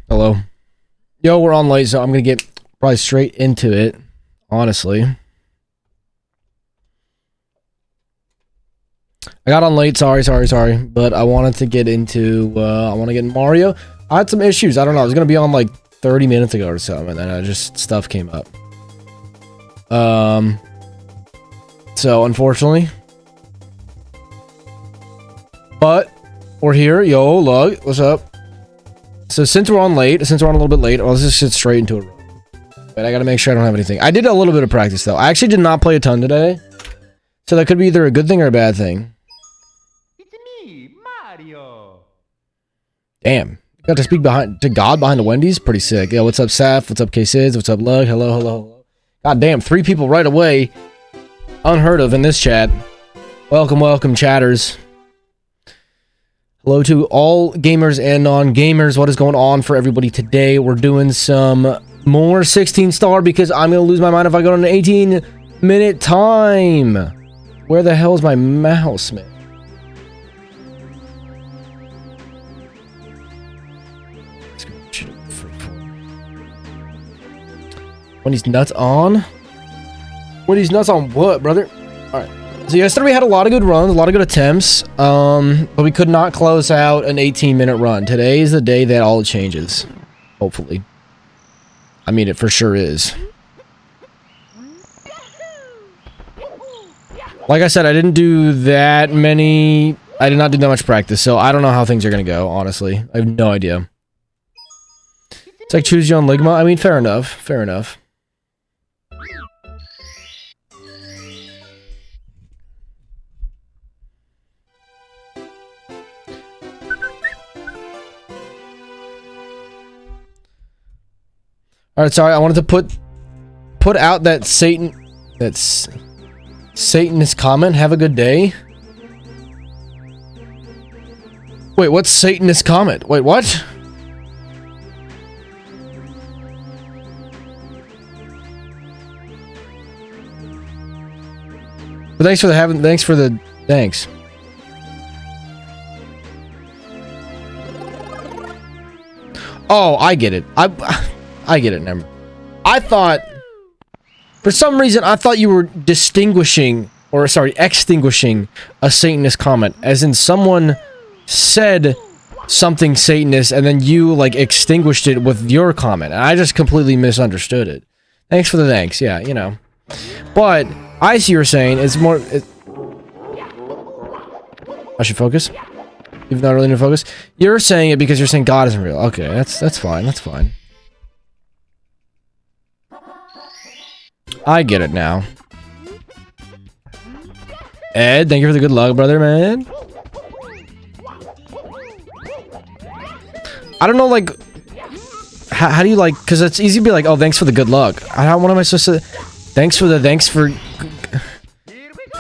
Hello. Yo, we're on late, so I'm gonna get probably straight into it, honestly. I got on late, sorry, but I wanted to get into, I want to get in Mario. I had some issues, I don't know, I was gonna be on like 30 minutes ago or something, and then stuff came up. So, unfortunately. But, we're here. Yo, Lug, what's up? So since we're on a little bit late, let's just get straight into it. But I gotta make sure I don't have anything. I did a little bit of practice though. I actually did not play a ton today. So that could be either a good thing or a bad thing. It's me, Mario. Damn. Got to speak to God behind the Wendy's? Pretty sick. Yo, what's up, Saf? What's up, K-Sids? What's up, Lug? Hello. God damn, 3 people right away. Unheard of in this chat. Welcome, chatters. Hello to all gamers and non-gamers. What is going on for everybody today? We're doing some more 16 star because I'm going to lose my mind if I go on an 18-minute time. Where the hell is my mouse, man? When he's nuts on? When he's nuts on what, brother? Alright. So yesterday we had a lot of good runs, a lot of good attempts, but we could not close out an 18-minute run. Today is the day that all changes. Hopefully. I mean, it for sure is. Like I said, I didn't do that many... I did not do that much practice, so I don't know how things are going to go, honestly. I have no idea. It's like choose your own Ligma. I mean, fair enough. Alright, sorry, I wanted to put out that Satanist comment. Have a good day. Wait, what's Satanist comment? Wait, what? But thanks. Oh, I get it. I get it, never. I thought, for some reason, I thought you were extinguishing a Satanist comment, as in someone said something Satanist, and then you, like, extinguished it with your comment, and I just completely misunderstood it. Thanks for the thanks, yeah, you know. But, I see you're saying, it's more... I should focus? Even though I really need to focus? You're saying it because you're saying God isn't real. Okay, that's fine. I get it now. Ed, thank you for the good luck, brother, man. I don't know, like... How do you, like... Because it's easy to be like, oh, thanks for the good luck. What am I supposed to... Thanks for...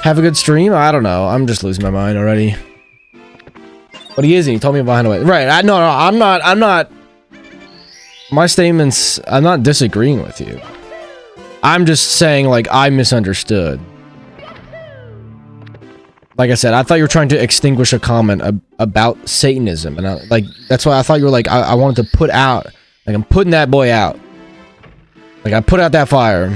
Have a good stream? I don't know. I'm just losing my mind already. But he isn't. He told me behind the way. Right. No, I'm not... My statements... I'm not disagreeing with you. I'm just saying, like, I misunderstood. Like I said, I thought you were trying to extinguish a comment about Satanism. And, that's why I thought you were like, I wanted to put out... Like, I'm putting that boy out. Like, I put out that fire.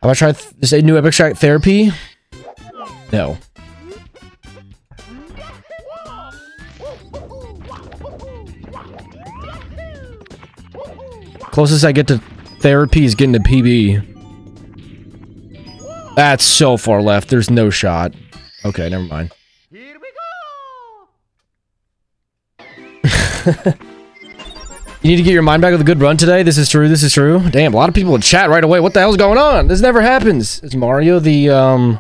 Have I tried this new epic track therapy? No. Closest I get to therapy is getting to PB. That's so far left. There's no shot. Okay, never mind. Here we go. You need to get your mind back with a good run today. This is true. Damn, a lot of people in chat right away. What the hell's going on? This never happens. Is Mario the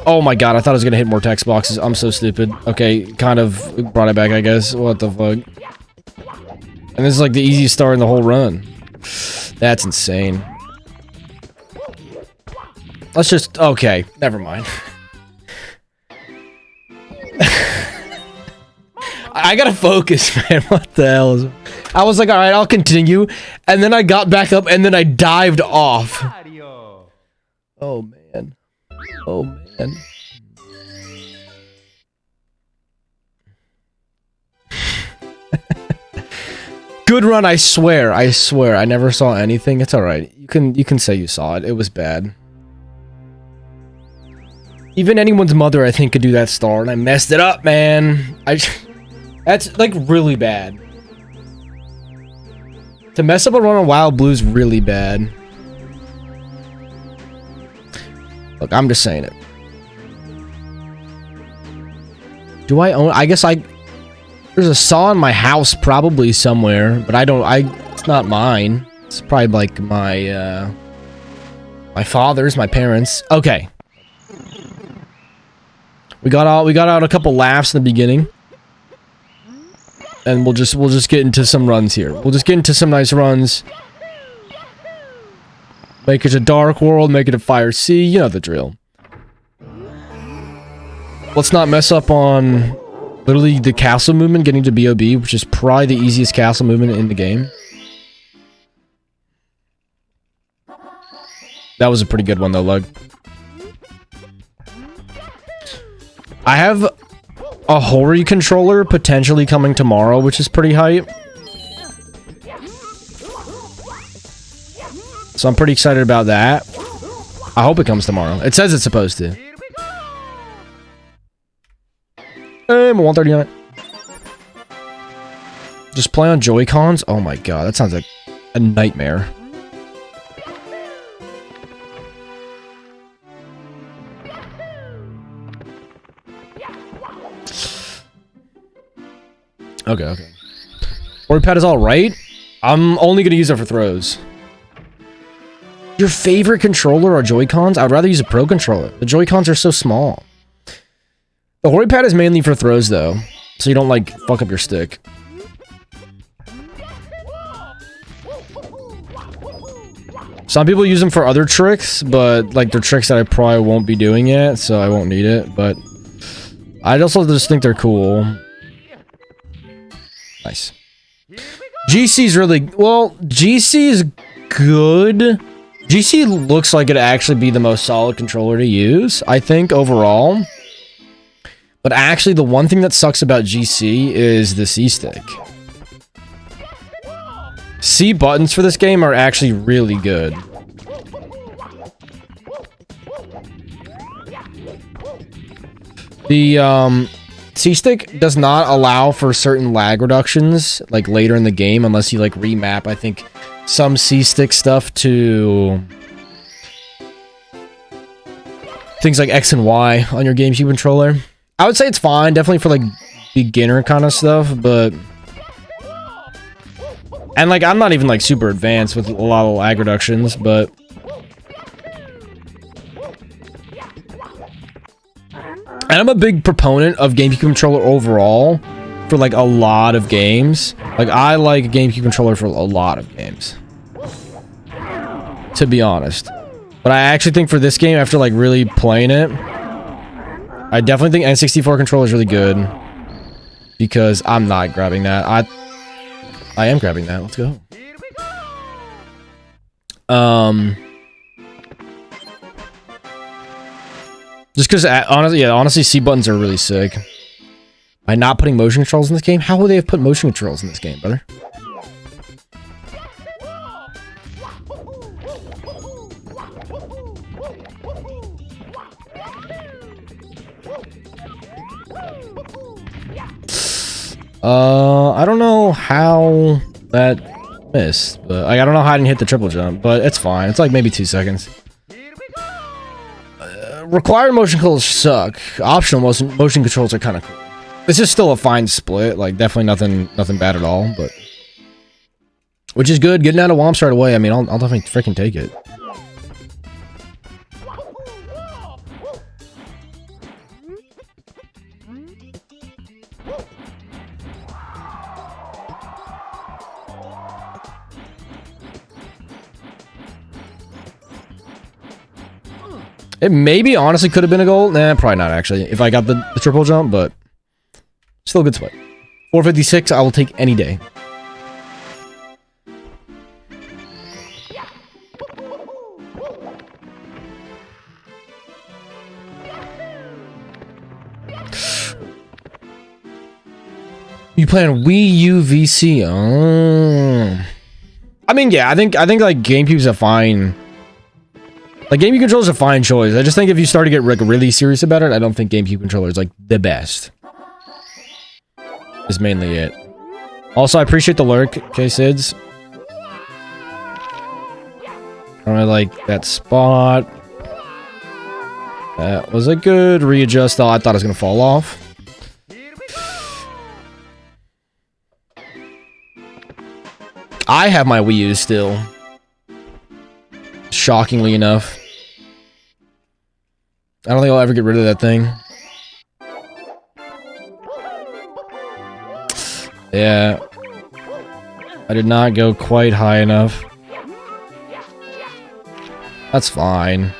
Oh my god, I thought I was gonna hit more text boxes. I'm so stupid. Okay, kind of brought it back, I guess. What the fuck? And this is like the easiest star in the whole run. That's insane. Let's just... Okay, never mind. I gotta focus, man. What the hell is... I was like, alright, I'll continue. And then I got back up and then I dived off. Oh, man. Oh, man. Good run, I swear. I swear. I never saw anything. It's alright. You can say you saw it. It was bad. Even anyone's mother, I think, could do that star, and I messed it up, man. That's, like, really bad. To mess up a run on Wild Blue is really bad. Look, I'm just saying it. Do I own... I guess I... There's a saw in my house probably somewhere, but I don't... It's not mine. It's probably, like, my, my father's, my parents'. Okay. We got out a couple laughs in the beginning. And we'll just get into some runs here. We'll just get into some nice runs. Make it a dark world, make it a fire sea, you know the drill. Let's not mess up on literally the castle movement, getting to BOB, which is probably the easiest castle movement in the game. That was a pretty good one though, Lug. I have a Hori controller potentially coming tomorrow, which is pretty hype. So I'm pretty excited about that. I hope it comes tomorrow. It says it's supposed to. I'm 139. Just play on Joy-Cons? Oh my god, that sounds like a nightmare. Okay. Hori pad is alright. I'm only gonna use it for throws. Your favorite controller are Joy-Cons? I'd rather use a Pro controller. The Joy-Cons are so small. The Hori pad is mainly for throws, though. So you don't, like, fuck up your stick. Some people use them for other tricks, but, like, they're tricks that I probably won't be doing yet, so I won't need it. But I also just think they're cool. Nice. GC's really... Well, GC is good. GC looks like it'd actually be the most solid controller to use, I think, overall. But actually, the one thing that sucks about GC is the C-stick. C buttons for this game are actually really good. The, C-stick does not allow for certain lag reductions, like, later in the game, unless you, like, remap, I think, some C-stick stuff to things like X and Y on your GameCube controller. I would say it's fine, definitely for, like, beginner kind of stuff, but... And, like, I'm not even, like, super advanced with a lot of lag reductions, but... And I'm a big proponent of GameCube controller overall for, like, a lot of games. Like, I like a GameCube controller for a lot of games. To be honest. But I actually think for this game, after, like, really playing it, I definitely think N64 controller is really good. Because I'm not grabbing that. I am grabbing that. Let's go. Just because, honestly, C buttons are really sick. By not putting motion controls in this game? How would they have put motion controls in this game, brother? I don't know how that missed, but I don't know how I didn't hit the triple jump, but it's fine. It's like maybe 2 seconds. Required motion controls suck. Optional motion controls are kind of cool. This is still a fine split. Like, definitely nothing bad at all, but... Which is good. Getting out of Womps right away, I mean, I'll definitely freaking take it. It maybe honestly could have been a goal. Nah, probably not actually. If I got the triple jump, but still a good split. 456, I will take any day. You play on Wii U VC? Oh. I mean, yeah, I think like GameCube's a fine. Like GameCube controller's a fine choice. I just think if you start to get like really serious about it, I don't think GameCube controller is like the best. Is mainly it. Also, I appreciate the lurk, okay, Sids. I really like that spot. That was a good readjust, though. I thought it was gonna fall off. I have my Wii U still. Shockingly enough. I don't think I'll ever get rid of that thing. Yeah. I did not go quite high enough. That's fine.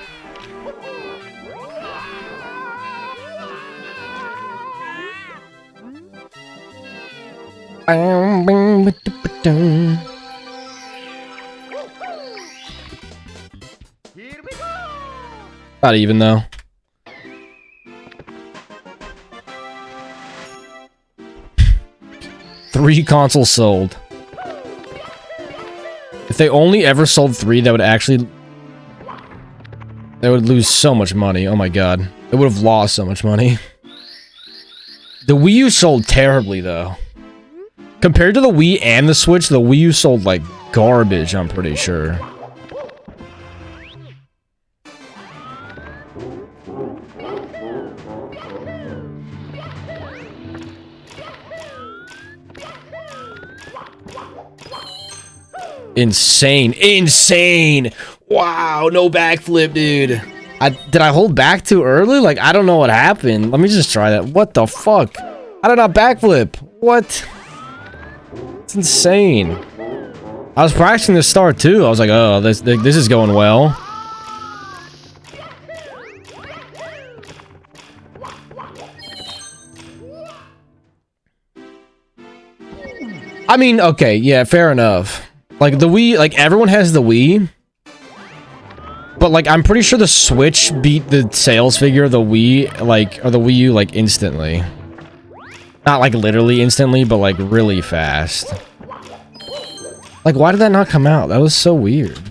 Not even though. Three consoles sold. If they only ever sold 3, that would actually... They would lose so much money. Oh my god. They would have lost so much money. The Wii U sold terribly, though. Compared to the Wii and the Switch, the Wii U sold like garbage, I'm pretty sure. Insane. Insane! Wow, no backflip, dude. Did I hold back too early? Like, I don't know what happened. Let me just try that. What the fuck? I did not backflip. What? It's insane. I was practicing the start too. I was like, oh, this is going well. I mean, okay, yeah, fair enough. Like the Wii, like everyone has the Wii. But like I'm pretty sure the Switch beat the sales figure of the Wii, like, or the Wii U like instantly. Not like literally instantly, but like really fast. Like, why did that not come out? That was so weird.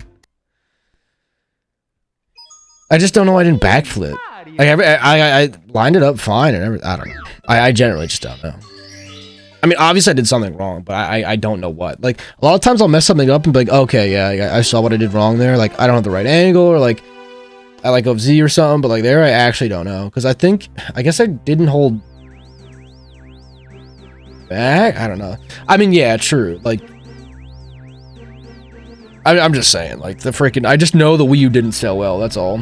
I just don't know why I didn't backflip. Like, I lined it up fine and everything. I don't know. I generally just don't know. I mean, obviously I did something wrong, but I don't know what. Like, a lot of times I'll mess something up and be like, okay, yeah, I saw what I did wrong there. Like, I don't have the right angle, or like, I like of Z or something, but like there I actually don't know. Because I guess I didn't hold back? I don't know. I mean, yeah, true. Like, I'm just saying, like, the freaking... I just know the Wii U didn't sell well, that's all.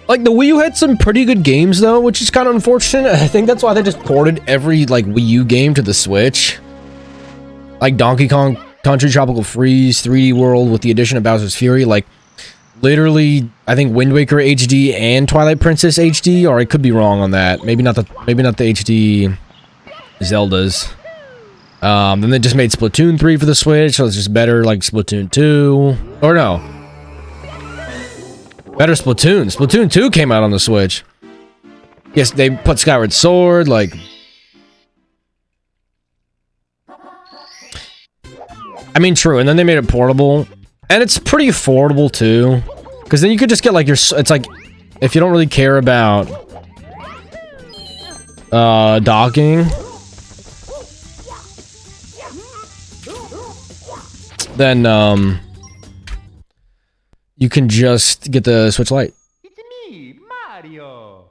Like, the Wii U had some pretty good games, though, which is kind of unfortunate. I think that's why they just ported every, like, Wii U game to the Switch. Like, Donkey Kong Country Tropical Freeze, 3D World with the addition of Bowser's Fury, like... Literally, I think Wind Waker HD and Twilight Princess HD, or I could be wrong on that. Maybe not the HD Zeldas. Then they just made Splatoon 3 for the Switch, so it's just better like Splatoon 2. Or no. Better Splatoon. Splatoon 2 came out on the Switch. Yes, they put Skyward Sword, like... I mean, true, and then they made it portable. And it's pretty affordable, too. Because then you could just get, like, your... It's like, if you don't really care about... docking... Then, you can just get the Switch Lite. It's me, Mario.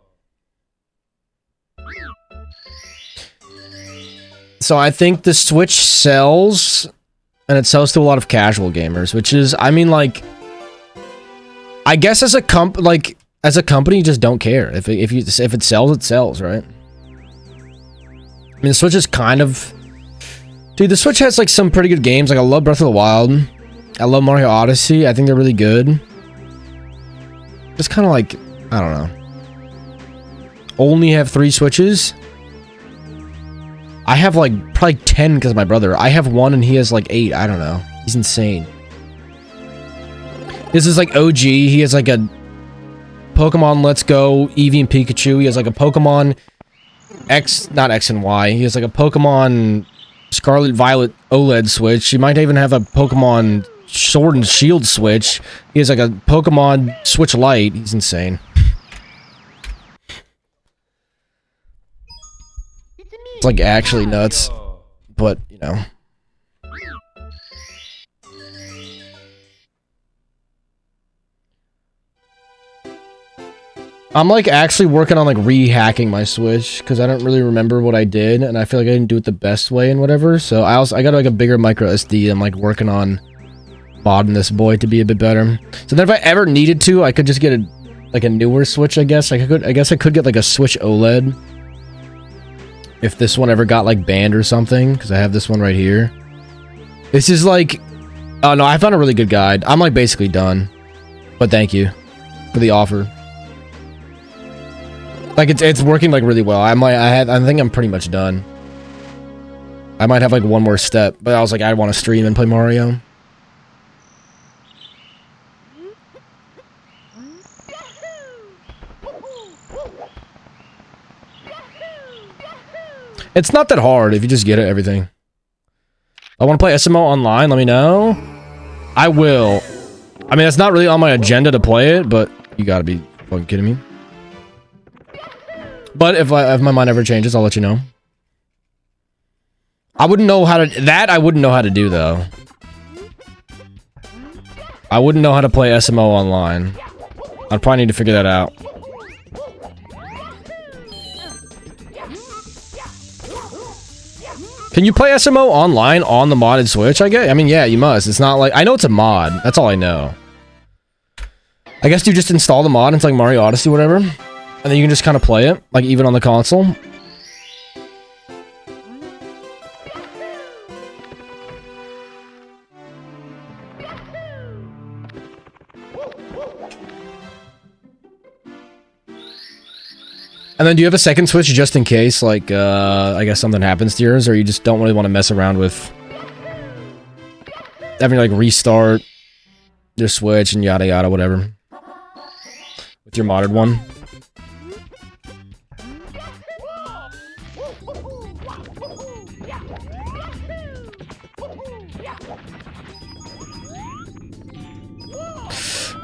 So I think the Switch sells... And it sells to a lot of casual gamers, which is, I mean, like, I guess as a company, you just don't care. If it sells, it sells, right? I mean, the Switch is kind of Dude, the Switch has like some pretty good games. Like I love Breath of the Wild. I love Mario Odyssey. I think they're really good. Just kind of like, I don't know. Only have 3 Switches. I have like probably 10 because of my brother. I have 1 and he has like 8. I don't know. He's insane. This is like OG. He has like a Pokemon Let's Go, Eevee and Pikachu. He has like a Pokemon X, not X and Y. He has like a Pokemon Scarlet Violet OLED Switch. He might even have a Pokemon Sword and Shield Switch. He has like a Pokemon Switch Lite. He's insane. It's like actually nuts, but you know. I'm like actually working on like re-hacking my Switch because I don't really remember what I did and I feel like I didn't do it the best way and whatever. So I got like a bigger micro SD. I'm like working on modding this boy to be a bit better. So then if I ever needed to, I could just get a newer Switch, I guess. I guess I could get like a Switch OLED if this one ever got like banned or something, because I have this one right here. This is like, oh no, I found a really good guide. I'm like basically done, but thank you for the offer. Like it's working like really well. I think I'm pretty much done. I might have like one more step, but I was like, I want to stream and play Mario. It's not that hard if you just get it, everything. I want to play SMO online, let me know. I will. I mean, it's not really on my agenda to play it, but you gotta be fucking kidding me. But if my mind ever changes, I'll let you know. I wouldn't know how to... I wouldn't know how to do, though. I wouldn't know how to play SMO online. I'd probably need to figure that out. Can you play SMO online on the modded Switch? I mean, yeah, you must. It's not like... I know it's a mod. That's all I know. I guess you just install the mod into like Mario Odyssey or whatever. And then you can just kind of play it, like even on the console. And then do you have a second Switch just in case, like, I guess something happens to yours, or you just don't really want to mess around with having to, like, restart your Switch and yada yada, whatever. With your modded one.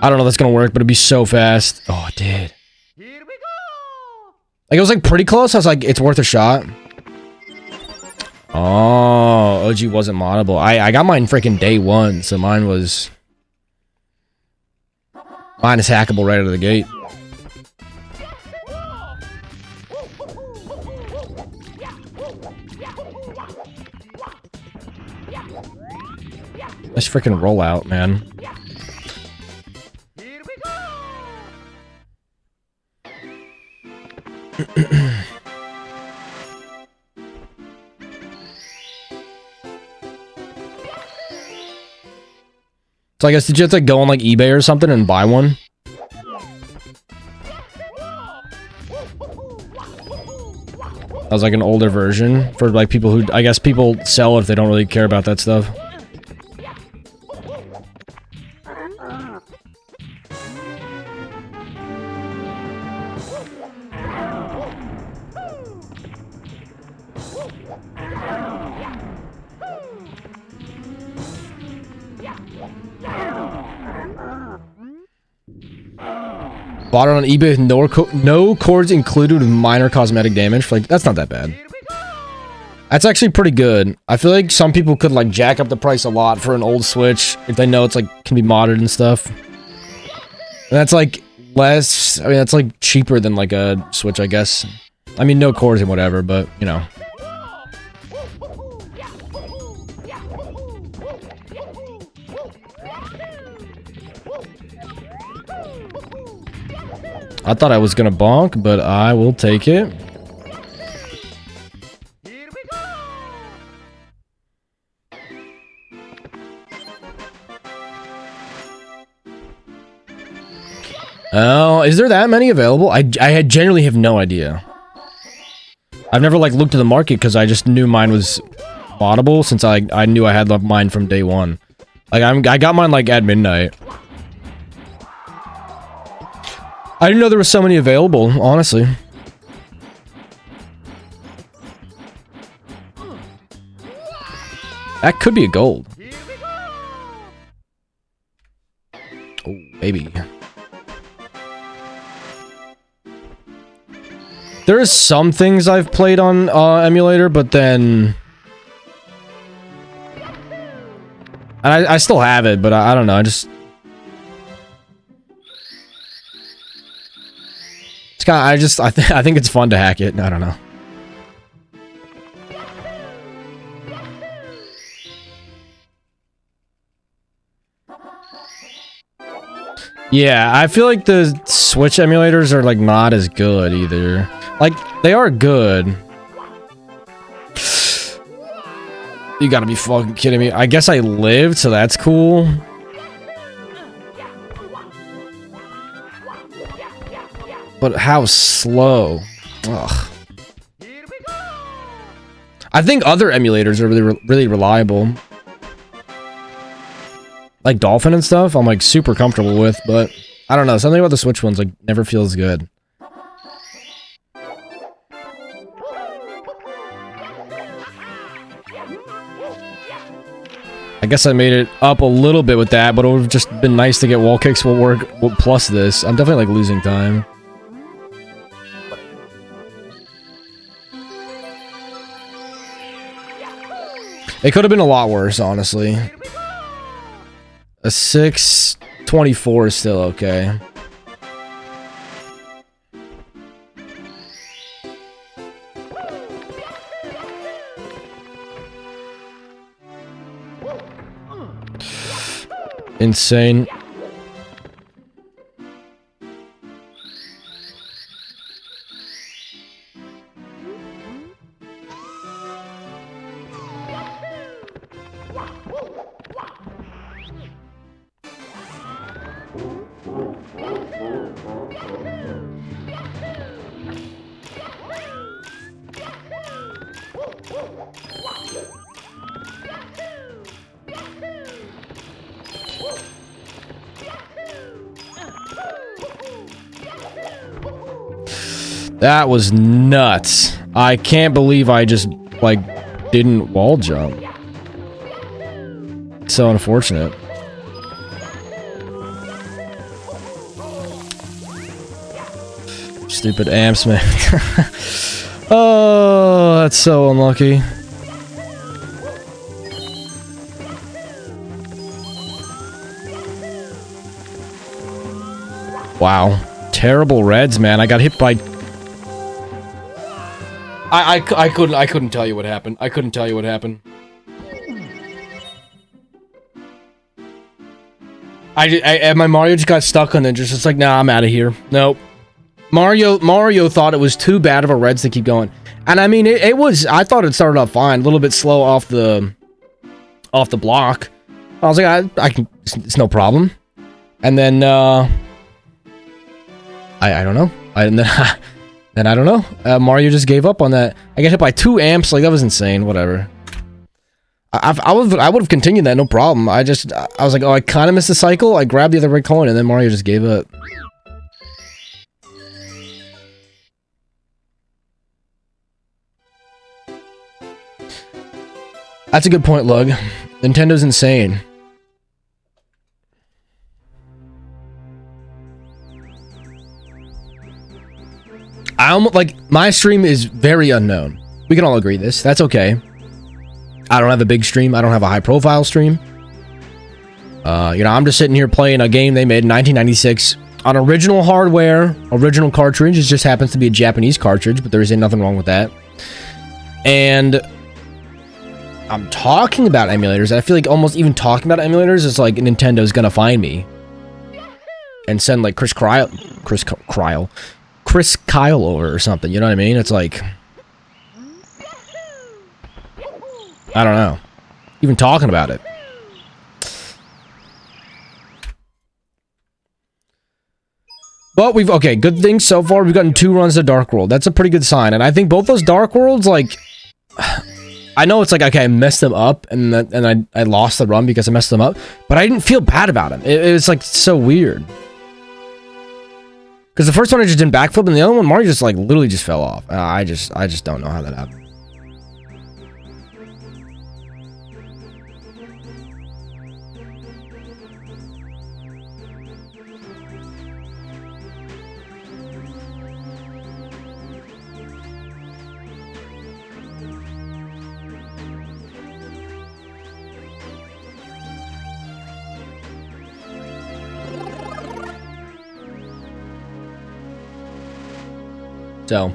I don't know if that's gonna work, but it'd be so fast. Oh, it did. Here we go. Like, it was, like, pretty close. I was like, it's worth a shot. Oh, OG wasn't moddable. I got mine freaking day one, so mine is hackable right out of the gate. Nice freaking rollout, man. So I guess did you have to go on like eBay or something and buy one? That was like an older version for like people who, I guess people sell if they don't really care about that stuff. Bought it on eBay with no cords included with minor cosmetic damage. Like, that's not that bad. That's actually pretty good. I feel like some people could like jack up the price a lot for an old Switch if they know it's like can be modded and stuff. And that's like less, I mean, that's like cheaper than like a Switch, I guess. I mean, no cords and whatever, but you know. I thought I was gonna bonk, but I will take it. Oh, is there that many available? I genuinely have no idea. I've never like looked at the market because I just knew mine was moddable since I knew I had mine from day one. Like I got mine like at midnight. I didn't know there were so many available, honestly. That could be a gold. Oh, baby. There is some things I've played on emulator, but then I still have it, but I don't know. It's kind of, I think it's fun to hack it. I don't know. Yeah, I feel like the Switch emulators are like not as good either. Like, they are good. You gotta be fucking kidding me. I guess I lived, so that's cool. But how slow. Ugh. I think other emulators are really reliable. Like Dolphin and stuff, I'm like super comfortable with, but I don't know, something about the Switch ones like never feels good. I guess I made it up a little bit with that, but it would have just been nice to get wall kicks will work plus this. I'm definitely like losing time. It could have been a lot worse, honestly. A 624 is still okay. Insane. That was nuts. I can't believe I just, like, didn't wall jump. So unfortunate. Stupid amps, man. Oh, that's so unlucky. Wow. Terrible reds, man. I got hit by... I couldn't tell you what happened. I couldn't tell you what happened. My Mario just got stuck on it. Just like, nah, I'm out of here. Nope. Mario thought it was too bad of a reds to keep going. And I mean, it was, I thought it started off fine. A little bit slow off the block. I was like, I can, it's no problem. And then, I don't know. And I don't know. Mario just gave up on that. I got hit by 2 amps. Like, that was insane. Whatever. I would have continued that, no problem. I was like, oh, I kind of missed the cycle. I grabbed the other red coin, and then Mario just gave up. That's a good point, Lug. Nintendo's insane. Like, my stream is very unknown. We can all agree this. That's okay. I don't have a big stream. I don't have a high-profile stream. You know, I'm just sitting here playing a game they made in 1996 on original hardware, original cartridge. It just happens to be a Japanese cartridge, but there isn't nothing wrong with that. And I'm talking about emulators. I feel like almost even talking about emulators is like Nintendo's gonna find me and send like Chris Kyle over or something, you know what I mean? It's like, I don't know. Even talking about it. But we've, okay, good thing so far. We've gotten 2 runs to Dark World. That's a pretty good sign. And I think both those Dark Worlds, like, I know it's like, okay, I messed them up and I lost the run because I messed them up, but I didn't feel bad about them. It was like so weird. Because the first one I just didn't backflip, and the other one Mario just like literally just fell off. I just don't know how that happened. So,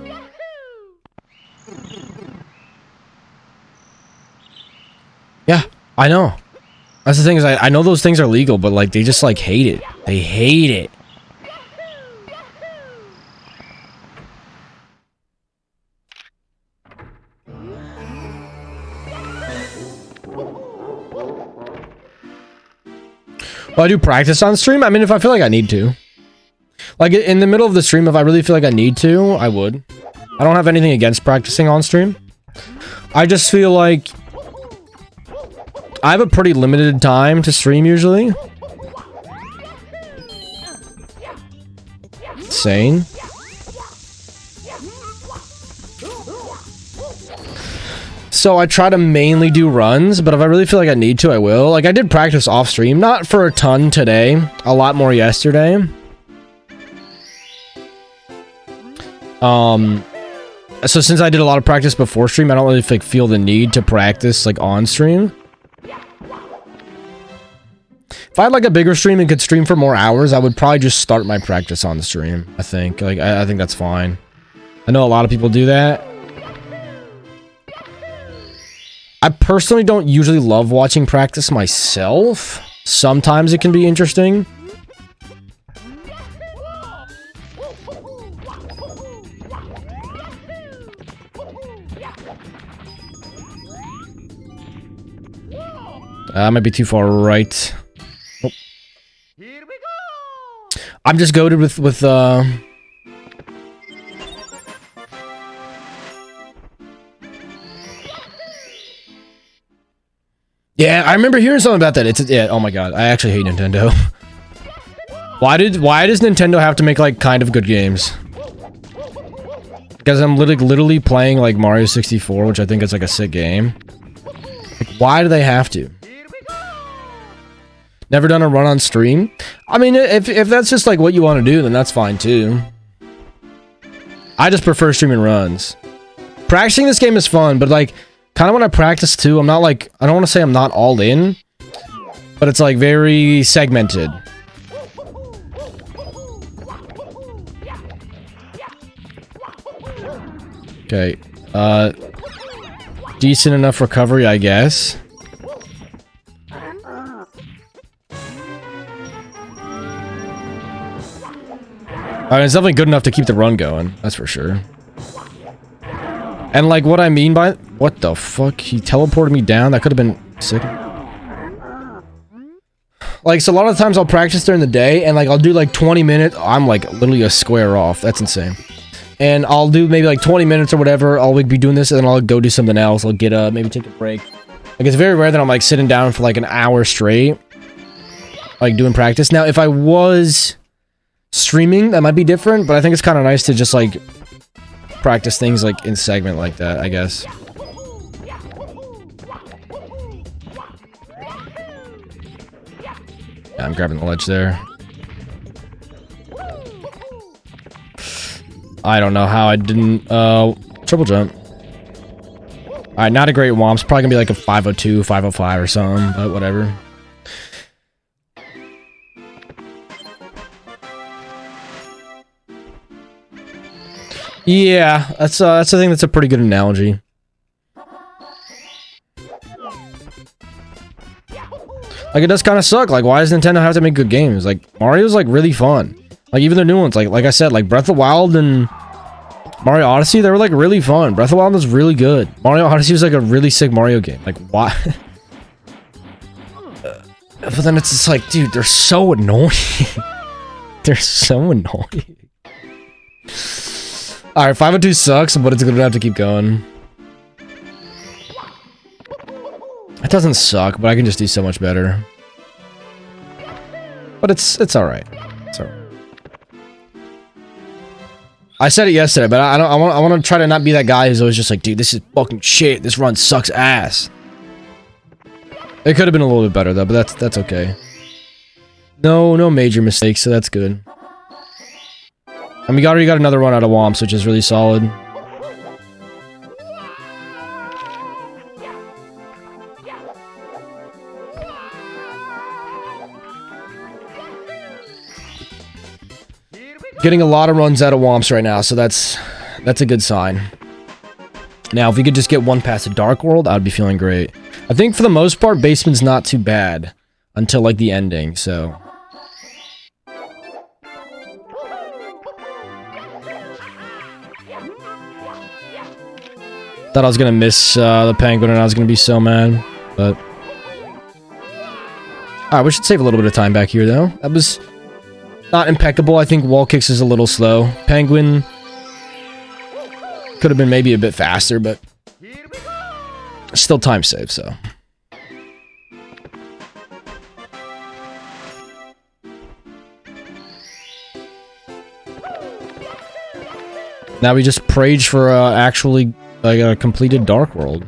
yeah, I know. That's the thing is I know those things are legal, but like they just like hate it. They hate it. Well, I do practice on stream. I mean, if I feel like I need to. Like, in the middle of the stream, if I really feel like I need to, I would. I don't have anything against practicing on stream. I just feel like I have a pretty limited time to stream, usually. Insane. So I try to mainly do runs, but if I really feel like I need to, I will. Like, I did practice off stream. Not for a ton today. A lot more yesterday. So since I did a lot of practice before stream, I don't really feel the need to practice like on stream. If I had like a bigger stream and could stream for more hours, I would probably just start my practice on the stream. I think like I think that's fine. I know a lot of people do that. I personally don't usually love watching practice myself. Sometimes it can be interesting. I might be too far right. Oh. Here we go. I'm just goated with Yeah, I remember hearing something about that. It's yeah, oh my god, I actually hate Nintendo. Why does Nintendo have to make like kind of good games? Because I'm literally playing like Mario 64, which I think is like a sick game. Like, why do they have to? Never done a run on stream? I mean, if that's just like what you want to do, then that's fine too. I just prefer streaming runs. Practicing this game is fun, but like, kind of when I practice too, I'm not like, I don't want to say I'm not all in, but it's like very segmented. Okay, decent enough recovery, I guess. I mean, it's definitely good enough to keep the run going, that's for sure. And like what I mean by... What the fuck? He teleported me down? That could have been sick. Like, so a lot of times I'll practice during the day, and like I'll do like 20 minutes. I'm like literally a square off. That's insane. And I'll do maybe like 20 minutes or whatever. I'll be doing this, and then I'll go do something else. I'll get up, maybe take a break. Like, it's very rare that I'm like sitting down for like an hour straight, like doing practice. Now, if I was streaming, that might be different, but I think it's kind of nice to just like practice things like in segment like that, I guess. Yeah, I'm grabbing the ledge there. I don't know how I didn't triple jump. Alright, not a great womp's probably gonna be like a 502, 505 or something, but whatever. Yeah, that's I think that's a pretty good analogy. Like, it does kind of suck. Like, why does Nintendo have to make good games? Like, Mario's like really fun. Like, even the new ones, like I said, like Breath of the Wild and Mario Odyssey, they were like really fun. Breath of the Wild was really good. Mario Odyssey was like a really sick Mario game. Like, why? But then it's just like, dude, they're so annoying. They're so annoying. Alright, 502 sucks, but it's gonna have to keep going. It doesn't suck, but I can just do so much better. But it's alright. It's alright. I said it yesterday, but I want to try to not be that guy who's always just like, dude, this is fucking shit. This run sucks ass. It could have been a little bit better though, but that's okay. No major mistakes, so that's good. And we already got another run out of Womps, which is really solid. Getting a lot of runs out of Womps right now, so that's a good sign. Now, if we could just get one past the Dark World, I'd be feeling great. I think for the most part, Basement's not too bad until like the ending, so. Thought I was gonna miss the penguin and I was gonna be so mad, but. Alright, we should save a little bit of time back here though. That was not impeccable. I think wall kicks is a little slow. Penguin could have been maybe a bit faster, but still time save, so. Now we just prayed for actually like a completed Dark World.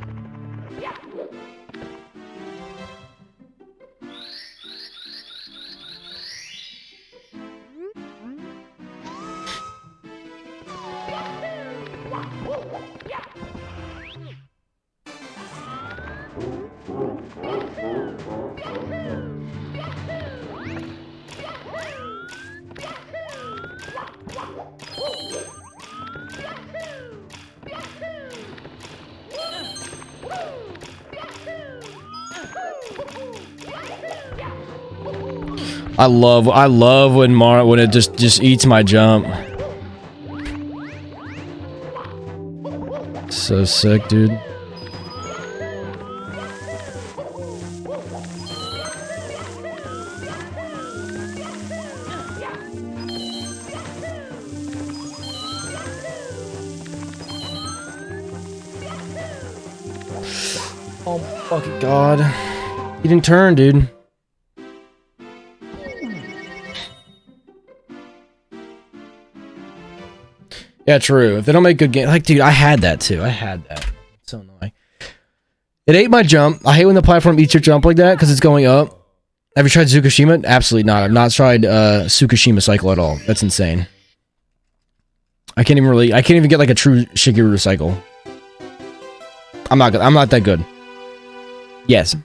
I love when it just eats my jump. So sick, dude. Oh fucking god. He didn't turn, dude. Yeah, true. If they don't make good games, like, dude, I had that too. I had that. It's so annoying. It ate my jump. I hate when the platform eats your jump like that because it's going up. Have you tried Tsukushima? Absolutely not. I've not tried Tsukushima cycle at all. That's insane. I can't even get like a true Shigeru cycle. I'm not that good. Yes.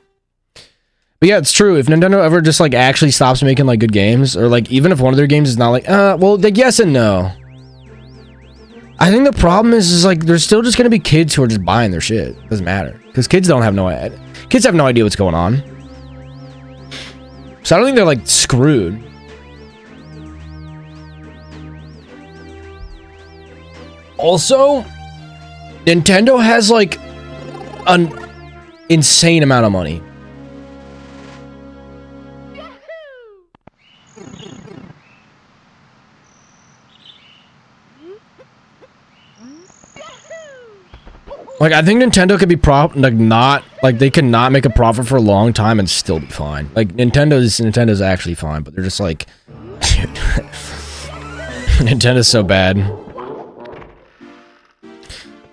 But yeah, it's true. If Nintendo ever just like actually stops making like good games, or like even if one of their games is not like, well, like yes and no. I think the problem is like there's still just gonna be kids who are just buying their shit. Doesn't matter because kids have no idea what's going on. So I don't think they're like screwed. Also, Nintendo has like an insane amount of money. Like, I think Nintendo could be they could not make a profit for a long time and still be fine. Like, Nintendo's actually fine, but they're just like, dude, Nintendo's so bad.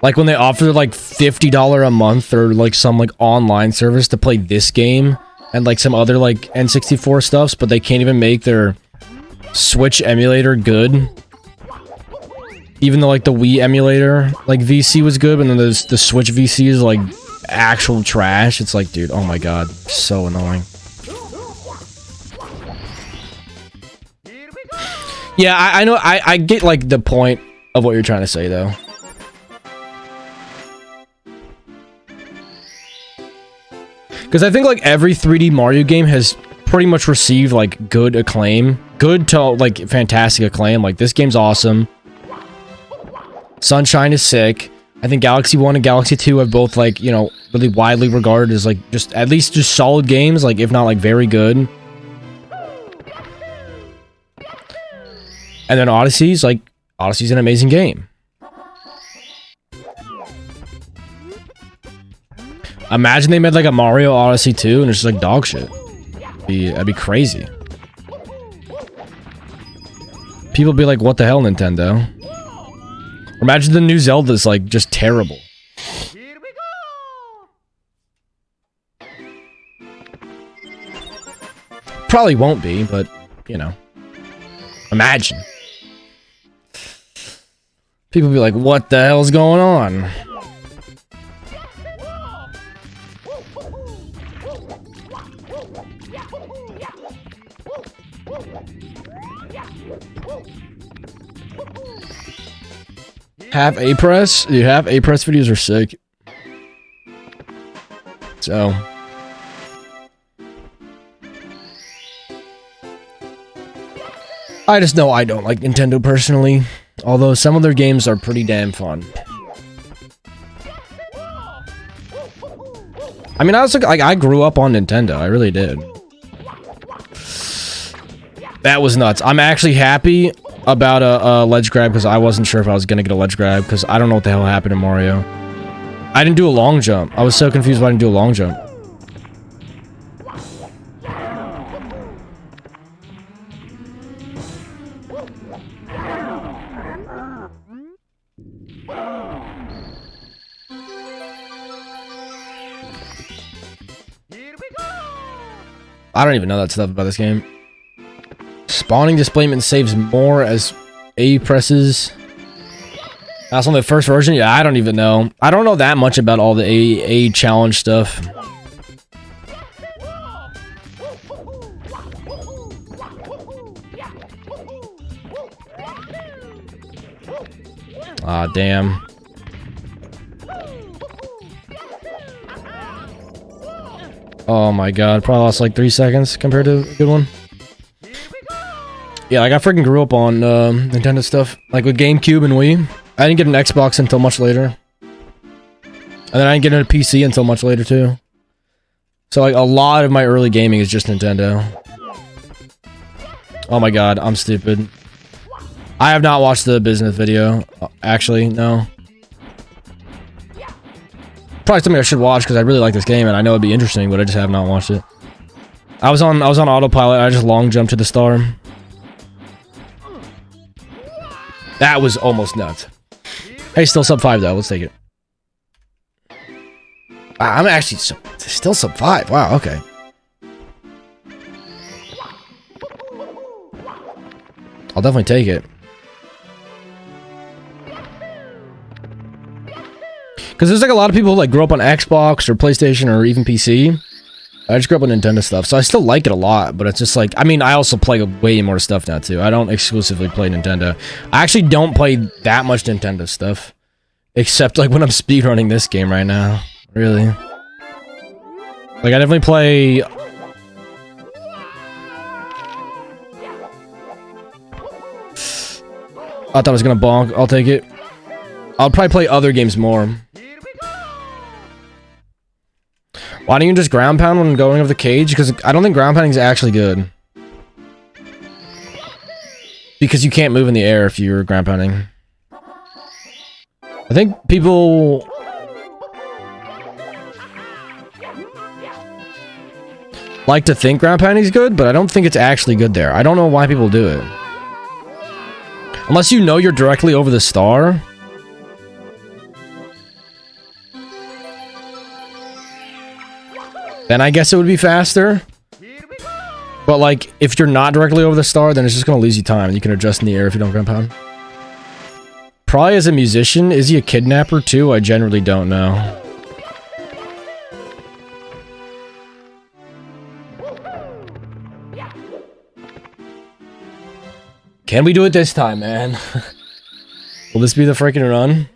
Like, when they offer, like, $50 a month or, like, some, like, online service to play this game and, like, some other, like, N64 stuffs, but they can't even make their Switch emulator good. Even though, like, the Wii emulator, like, VC was good, and then the Switch VC is, like, actual trash. It's like, dude, oh my god. So annoying. Yeah, I know, I get, like, the point of what you're trying to say, though. Because I think, like, every 3D Mario game has pretty much received, like, good acclaim. Good to, like, fantastic acclaim. Like, this game's awesome. Sunshine is sick. I think Galaxy 1 and Galaxy 2 have both, like, you know, really widely regarded as, like, just, at least just solid games, like, if not, like, very good. And then Odyssey's an amazing game. Imagine they made like a Mario Odyssey 2 and it's just like dog shit. That'd be crazy. People be like, what the hell, Nintendo? Imagine the new Zelda's like just terrible. Here we go. Probably won't be, but you know. Imagine. People be like, what the hell's going on? Half A-Press? Dude, half A-Press videos are sick. So. I just know I don't like Nintendo personally. Although some of their games are pretty damn fun. I mean, I was like, I grew up on Nintendo. I really did. That was nuts. I'm actually happy about a ledge grab because I wasn't sure if I was gonna get a ledge grab because I don't know what the hell happened in Mario. I didn't do a long jump. I was so confused why I didn't do a long jump. I don't even know that stuff about this game. Spawning displacement saves more as A presses. That's on the first version? Yeah, I don't even know. I don't know that much about all the A challenge stuff. Ah, damn. Oh my god, probably lost like 3 seconds compared to a good one. Yeah, like I freaking grew up on Nintendo stuff. Like with GameCube and Wii. I didn't get an Xbox until much later. And then I didn't get a PC until much later too. So like a lot of my early gaming is just Nintendo. Oh my god, I'm stupid. I have not watched the business video. Actually, no. Probably something I should watch because I really like this game and I know it'd be interesting, but I just have not watched it. I was on autopilot. I just long jumped to the star. That was almost nuts. Hey, still sub 5 though. Let's take it. I'm actually still sub 5. Wow. Okay. I'll definitely take it. Because there's like a lot of people who like grew up on Xbox or PlayStation or even PC. I just grew up on Nintendo stuff, so I still like it a lot, but it's just like, I mean, I also play way more stuff now too. I don't exclusively play Nintendo. I actually don't play that much Nintendo stuff. Except like when I'm speedrunning this game right now. Really. Like I definitely play... I thought I was gonna bonk. I'll take it. I'll probably play other games more. Why don't you just ground pound when going over the cage? Because I don't think ground pounding is actually good. Because you can't move in the air if you're ground pounding. I think people... like to think ground pounding is good, but I don't think it's actually good there. I don't know why people do it. Unless you know you're directly over the star... then I guess it would be faster. But like, if you're not directly over the star, then it's just gonna lose you time. You can adjust in the air if you don't ground pound. Probably as a musician. Is he a kidnapper too? I generally don't know. Can we do it this time, man? Will this be the freaking run?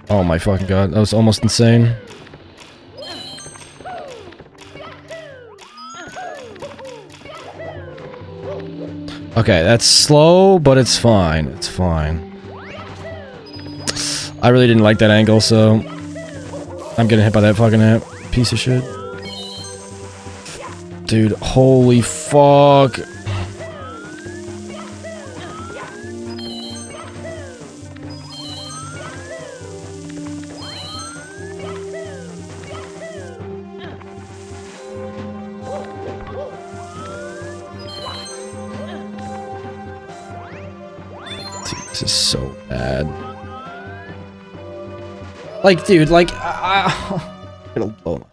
Oh my fucking god, that was almost insane. Okay, that's slow, but it's fine. It's fine. I really didn't like that angle, so I'm getting hit by that fucking piece of shit. Dude, holy fuck. Dude, this is so bad. Like, dude, like, it'll blow my...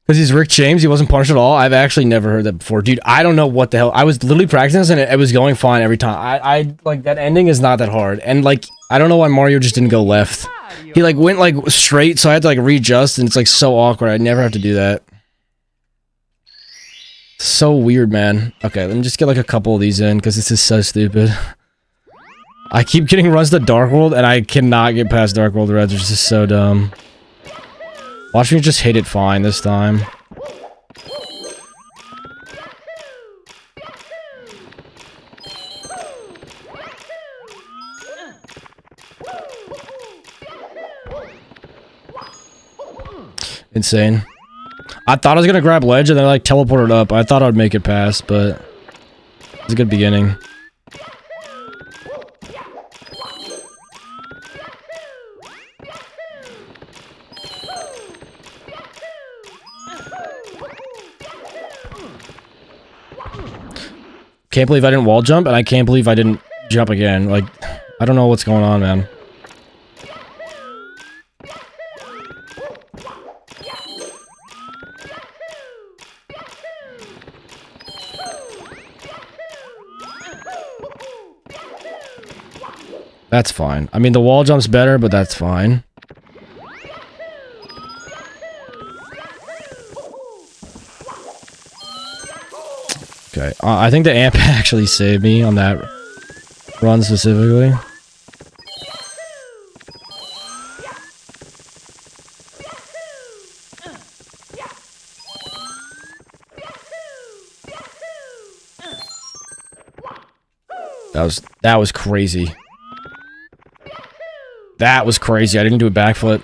Because he's Rick James, he wasn't punished at all. I've actually never heard that before. Dude, I don't know what the hell. I was literally practicing this and it was going fine every time. I like, that ending is not that hard. And like, I don't know why Mario just didn't go left. He like went like straight, so I had to like readjust and it's like so awkward. I never have to do that. So weird, man. Okay, let me just get like a couple of these in because this is so stupid. I keep getting runs to Dark World and I cannot get past Dark World Reds, which is just so dumb. Watch me just hit it fine this time. Insane. I thought I was gonna grab ledge and then I like teleported up. I thought I'd make it past, but it's a good beginning. Can't believe I didn't wall jump, and I can't believe I didn't jump again. Like, I don't know what's going on, man. That's fine. I mean, the wall jump's better, but that's fine. Okay, I think the amp actually saved me on that run specifically. That was crazy. That was crazy. I didn't do a backflip.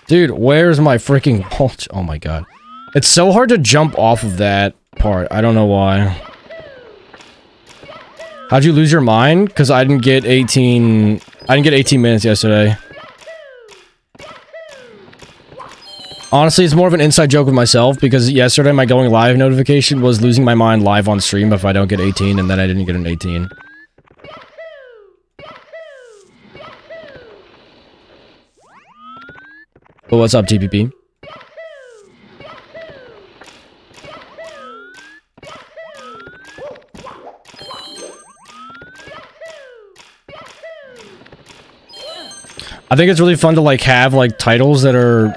Dude, where's my freaking mulch? Oh my god. It's so hard to jump off of that part. I don't know why. How'd you lose your mind? Because I didn't get 18... I didn't get 18 minutes yesterday. Honestly, it's more of an inside joke with myself, because yesterday my going live notification was losing my mind live on stream if I don't get 18, and then I didn't get an 18. But what's up, TPP? I think it's really fun to like have like titles that are...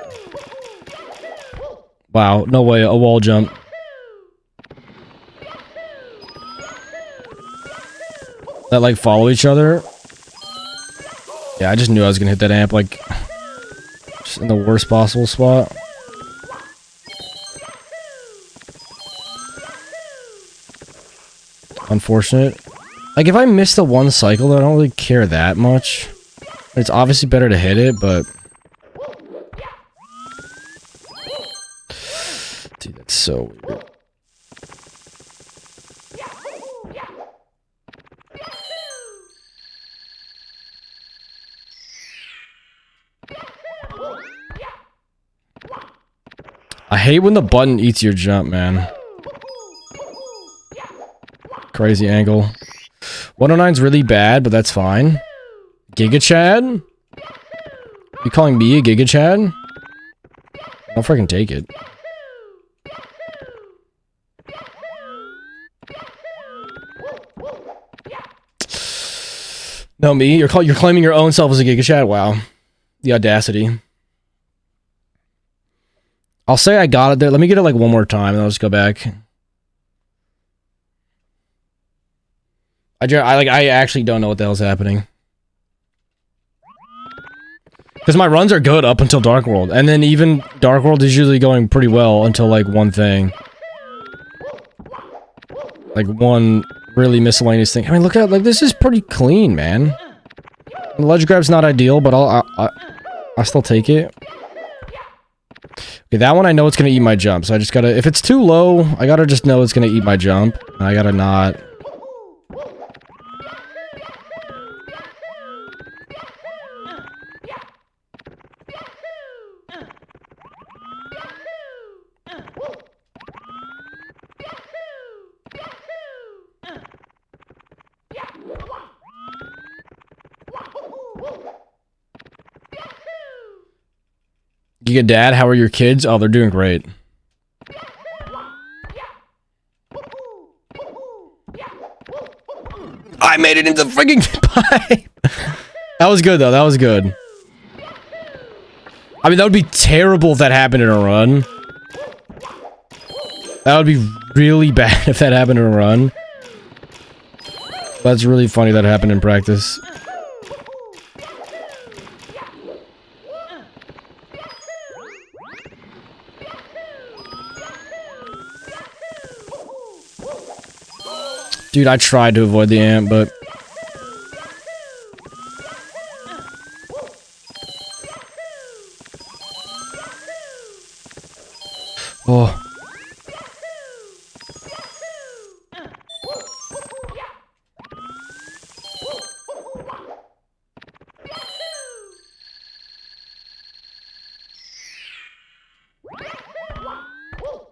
Wow, no way, a wall jump. That like follow each other. Yeah, I just knew I was gonna hit that amp like... just in the worst possible spot. Unfortunate. Like, if I miss the one cycle, I don't really care that much. It's obviously better to hit it, but... Dude, that's so weird. I hate when the button eats your jump, man. Crazy angle. 109's really bad, but that's fine. Giga Chad? You calling me a Giga Chad? I'll freaking take it. No, me? You're claiming your own self as a Giga Chat? Wow. The audacity. I'll say I got it there. Let me get it like one more time and I'll just go back. I actually don't know what the hell's happening. Because my runs are good up until Dark World. And then even Dark World is usually going pretty well until like one thing. Like one really miscellaneous thing. I mean, look at, like, this is pretty clean, man. The ledge grab's not ideal, but I'll still take it. Okay, that one I know it's gonna eat my jump, so I just gotta, if it's too low, I gotta just know it's gonna eat my jump. I gotta not. Giga Dad, how are your kids? Oh, they're doing great. I made it into the freaking pipe! That was good, though. That was good. I mean, that would be terrible if that happened in a run. That would be really bad if that happened in a run. That's really funny that happened in practice. Dude, I tried to avoid the ant, but... Oh.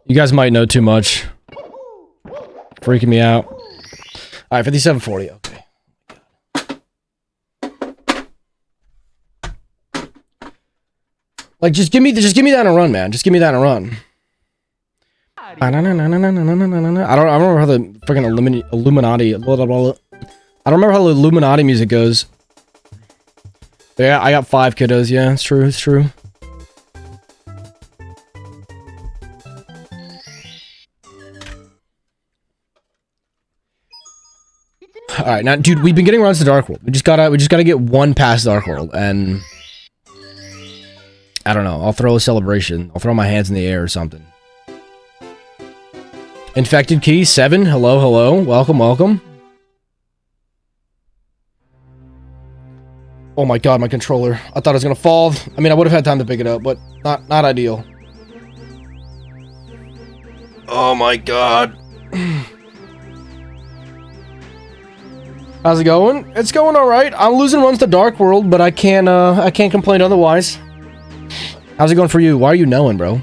You guys might know too much. Freaking me out. Alright, 5740, okay. Like, just give me that in a run, man. Just give me that in a run. I don't remember how the freaking Illuminati... I don't remember how the Illuminati music goes. Yeah, I got 5 kiddos, yeah, it's true, it's true. Alright, now, dude, we've been getting runs to Dark World. We just gotta get one past Dark World, and... I don't know, I'll throw a celebration. I'll throw my hands in the air or something. Infected Key, 7, hello, hello, welcome, welcome. Oh my god, my controller. I thought it was gonna fall. I mean, I would have had time to pick it up, but not ideal. Oh my god. How's it going? It's going alright. I'm losing runs to Dark World, but I can't complain otherwise. How's it going for you? Why are you knowing, bro?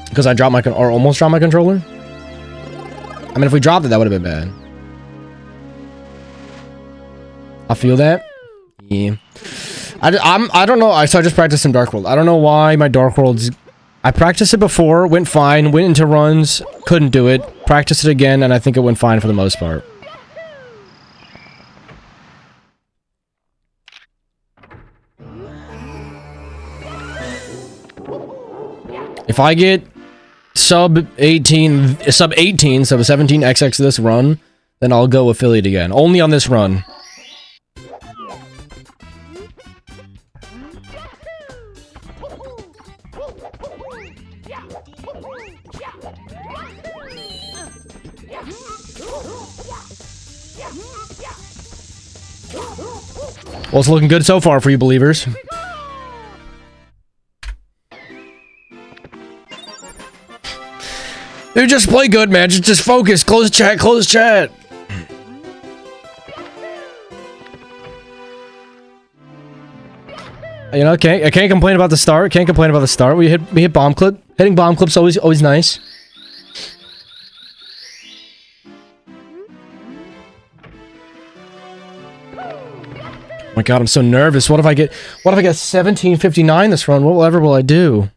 Because I dropped my or almost dropped my controller? I mean, if we dropped it, that would have been bad. I feel that. Yeah. I don't know. So I just practiced in Dark World. I don't know why my Dark World's... I practiced it before, went fine, went into runs, couldn't do it. Practiced it again, and I think it went fine for the most part. If I get sub 17 XX this run, then I'll go affiliate again. Only on this run. Well, it's looking good so far for you believers. Dude, just play good, man. Just focus. Close chat. Close chat. You know, I can't complain about the start. Can't complain about the start. We hit bomb clip. Hitting bomb clips always nice. Oh my god, I'm so nervous. What if I get 1759 this run? Whatever will I do?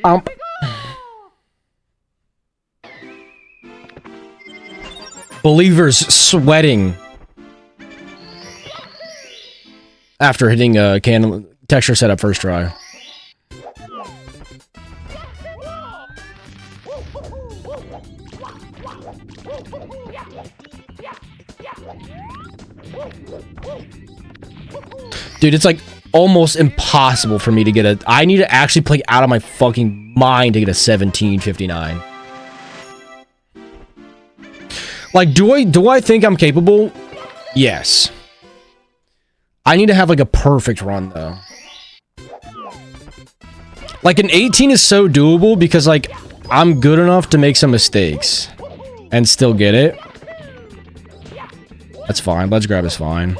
Bump. Believers sweating after hitting a texture setup first try. Dude, it's like almost impossible for me to get a... I need to actually play out of my fucking mind to get a 1759. Like, do I think I'm capable? Yes. I need to have like a perfect run though. Like an 18 is so doable because like I'm good enough to make some mistakes and still get it. That's fine. Let's grab is fine.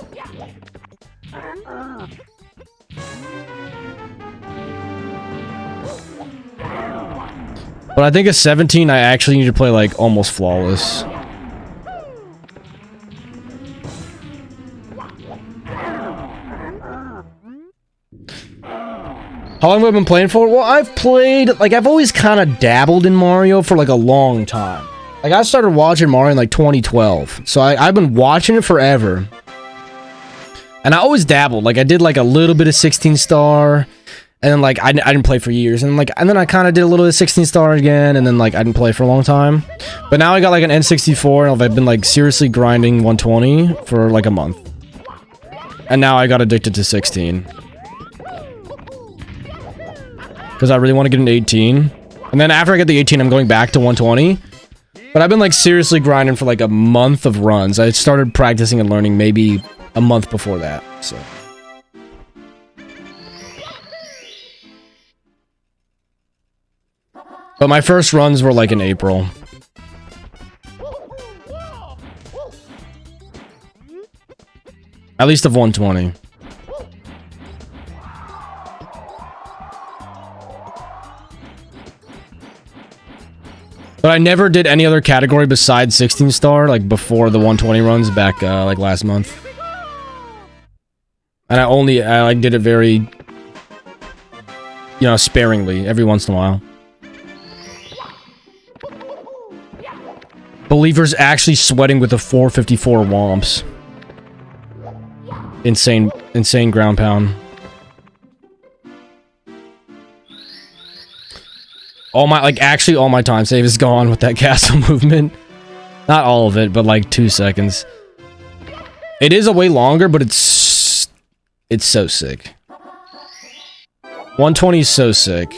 But I think a 17 I actually need to play like almost flawless. How long have I been playing for? Well, I've played, like, I've always kind of dabbled in Mario for, like, a long time. Like, I started watching Mario in, like, 2012. So I've been watching it forever. And I always dabbled. Like, I did, like, a little bit of 16 star. And then, like, I didn't play for years. And, like, and then I kind of did a little bit of 16 star again. And then, like, I didn't play for a long time. But now I got, like, an N64. And I've been, like, seriously grinding 120 for, like, a month. And now I got addicted to 16. Because I really want to get an 18. And then after I get the 18, I'm going back to 120. But I've been, like, seriously grinding for, like, a month of runs. I started practicing and learning maybe a month before that, so... But my first runs were, like, in April. At least of 120. But I never did any other category besides 16 star, like, before the 120 runs back, like, last month. And I like, did it very, you know, sparingly, every once in a while. Believers actually sweating with the 454 womps. Insane ground pound. All my time save is gone with that castle movement. Not all of it, but like 2 seconds. It is a way longer, but it's so sick. 120 is so sick.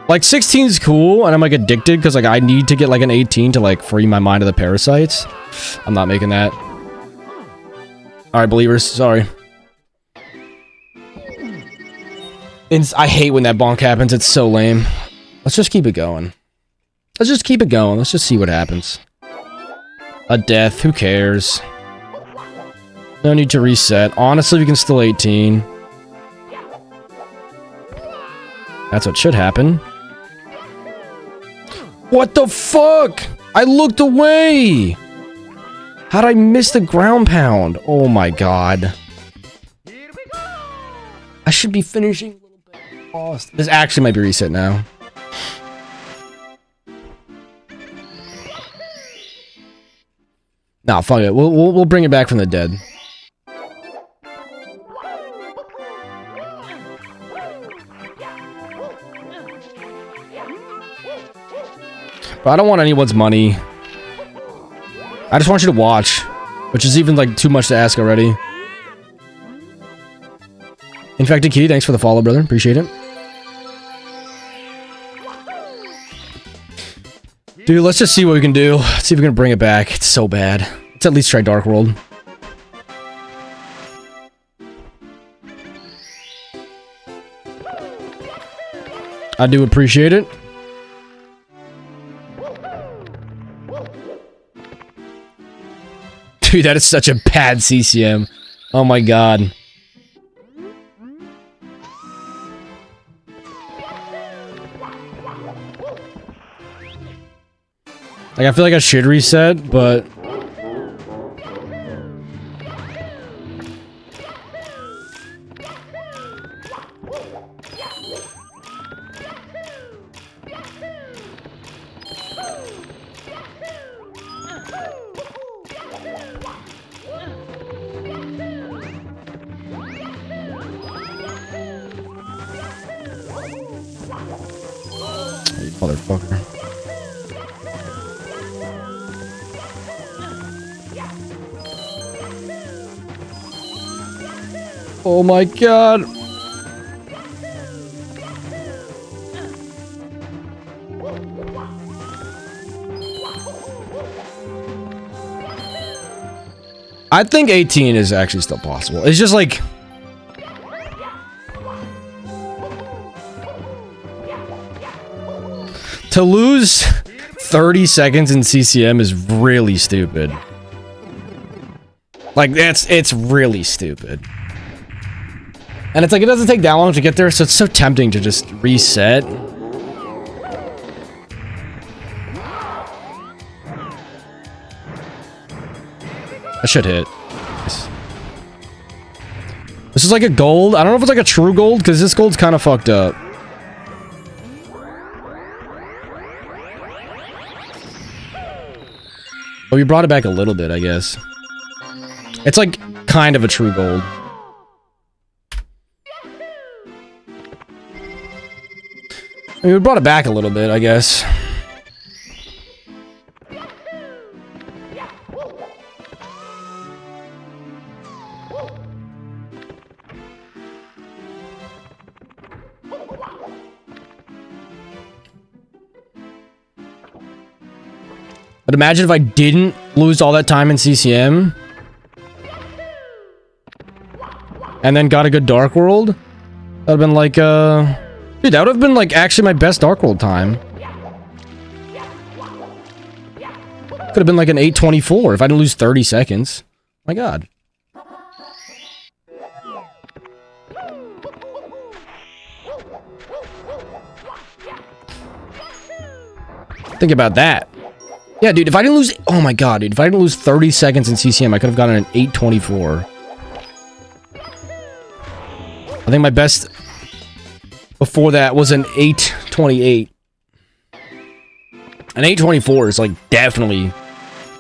Like 16 is cool, and I'm like addicted because like I need to get like an 18 to like free my mind of the parasites. I'm not making that. All right, believers, sorry. I hate when that bonk happens. It's so lame. Let's just keep it going. Let's just keep it going. Let's just see what happens. A death. Who cares? No need to reset. Honestly, we can still 18. That's what should happen. What the fuck? I looked away! How'd I miss the ground pound? Oh my god. I should be finishing a little bit. Lost. This actually might be reset now. Nah, fuck it. We'll bring it back from the dead. But I don't want anyone's money. I just want you to watch, which is even like too much to ask already. Infected Key, thanks for the follow, brother. Appreciate it. Dude, let's just see what we can do. Let's see if we can bring it back. It's so bad. Let's at least try Dark World. I do appreciate it. Dude, that is such a bad CCM. Oh my god. Like, I feel like I should reset, but... Motherfucker. Oh my god. I think 18 is actually still possible. It's just like... to lose 30 seconds in CCM is really stupid. Like, it's really stupid. And it's like, it doesn't take that long to get there, so it's so tempting to just reset. I should hit. Nice. This is like a gold. I don't know if it's like a true gold, because this gold's kind of fucked up. But we brought it back a little bit, I guess. It's like kind of a true gold. I mean, we brought it back a little bit, I guess. But imagine if I didn't lose all that time in CCM. And then got a good Dark World. That would have been like, dude, that would have been like actually my best Dark World time. Could have been like an 8:24 if I didn't lose 30 seconds. My god. Think about that. Yeah, dude, if I didn't lose... oh my god, dude. If I didn't lose 30 seconds in CCM, I could have gotten an 8:24. I think my best before that was an 8:28. An 8:24 is like definitely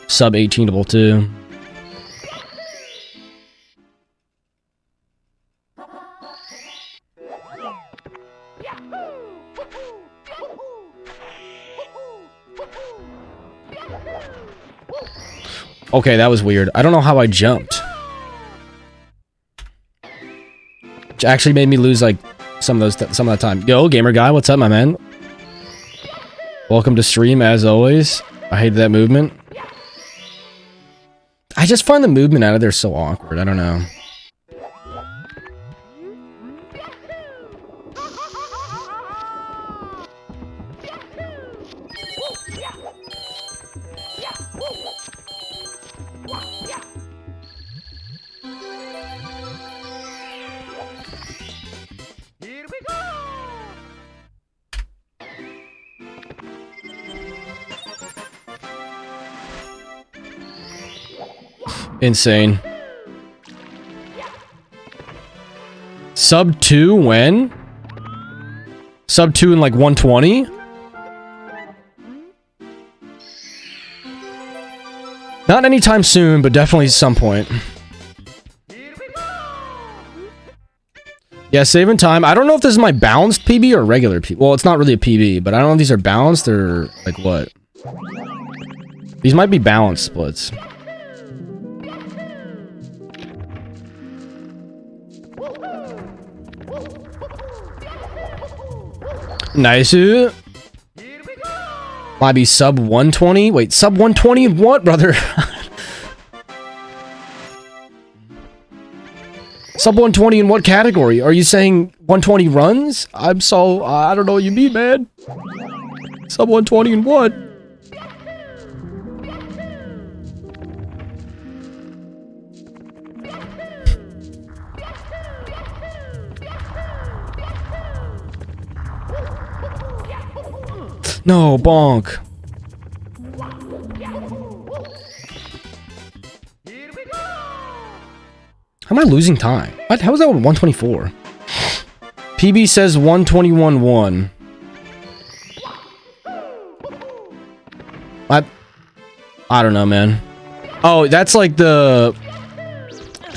sub 18able too. Okay, that was weird. I don't know how I jumped. Which actually made me lose like some of that time. Yo, gamer guy, what's up, my man? Welcome to stream as always. I hate that movement. I just find the movement out of there so awkward. I don't know. Insane. Sub 2 when? Sub 2 in like 120? Not anytime soon, but definitely some point. Yeah, saving time. I don't know if this is my balanced PB or regular PB. Well, it's not really a PB, but I don't know if these are balanced or like what. These might be balanced splits. Nice. Might be sub 120. Wait, sub 120 of what, brother? Sub 120 in what category? Are you saying 120 runs? I don't know what you mean, man. Sub 120 in what? No, bonk. How am I losing time? What? How is that 124? PB says 121.1. I don't know, man. Oh, that's like the...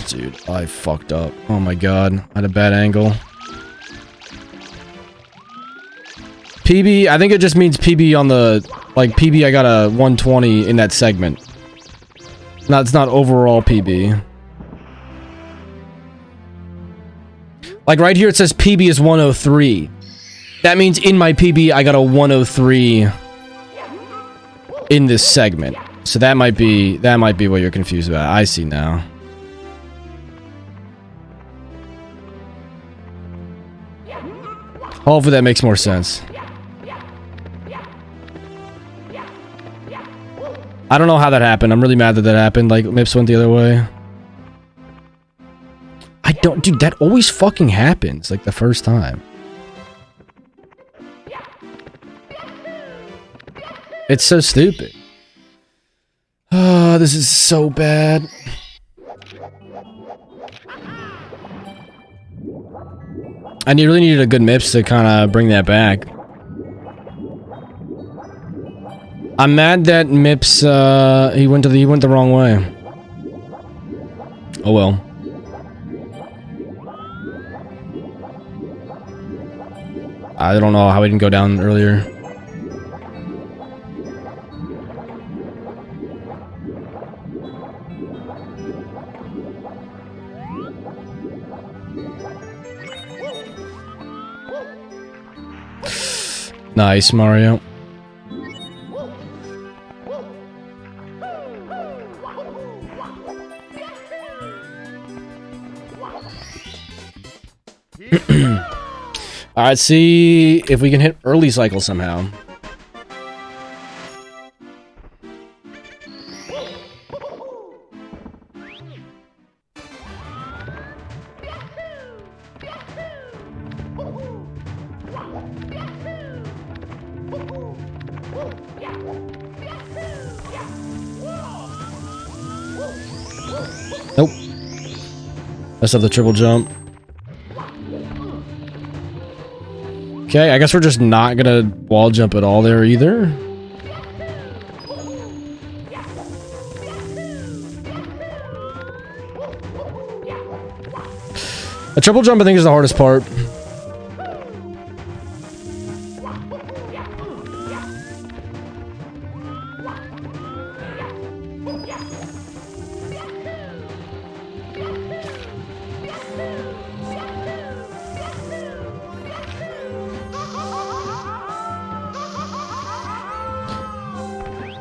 Dude, I fucked up. Oh my god. I had a bad angle. PB, I think it just means PB on the, like, PB I got a 120 in that segment. No, it's not overall PB. Like, right here it says PB is 103. That means in my PB I got a 103 in this segment. So that might be what you're confused about. I see now. Hopefully that makes more sense. I don't know how that happened. I'm really mad that that happened. Like, Mips went the other way. I don't... Dude, that always fucking happens. Like, the first time. It's so stupid. Oh, this is so bad. I really needed a good Mips to kind of bring that back. I'm mad that Mips, he went the wrong way. Oh well. I don't know how he didn't go down earlier. Nice, Mario. Alright, see if we can hit early cycle somehow. Nope. Messed up the triple jump. Okay, I guess we're just not gonna wall jump at all there either. A triple jump I think is the hardest part.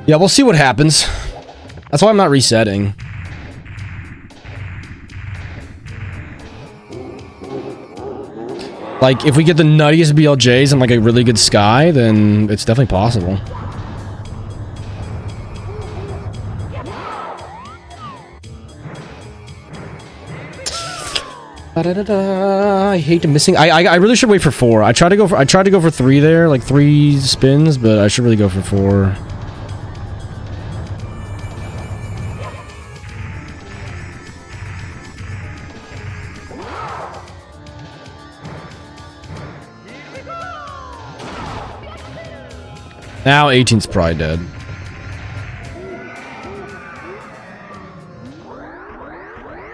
Yeah, we'll see what happens. That's why I'm not resetting. Like, if we get the nuttiest BLJs and like a really good sky, then it's definitely possible. I hate missing. I really should wait for 4. I tried to go for 3 there, like 3 spins, but I should really go for 4. Now 18's probably dead.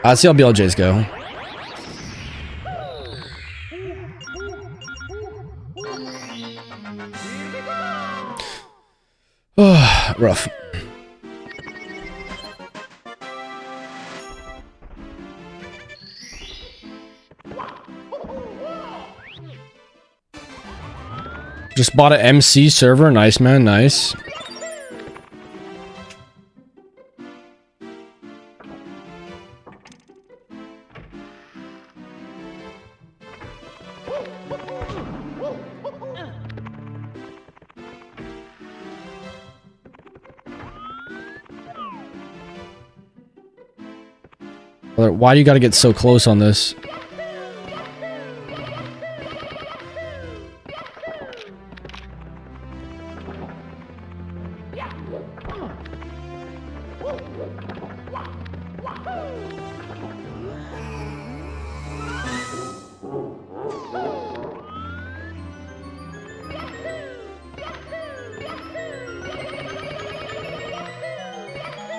Let's see how BLJs go. Rough. Just bought an MC server. Nice, man. Nice. Why do you gotta get so close on this?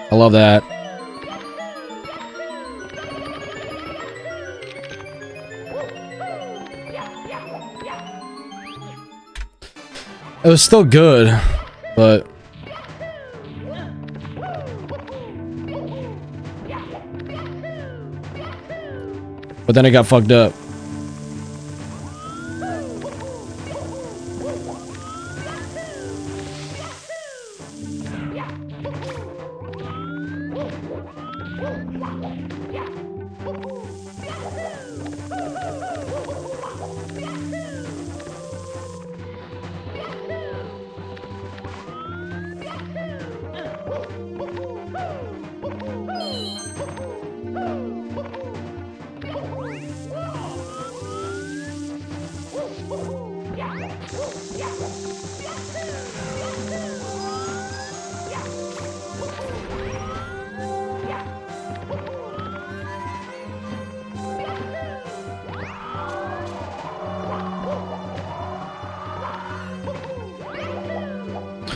I love that. It was still good, but... But then it got fucked up.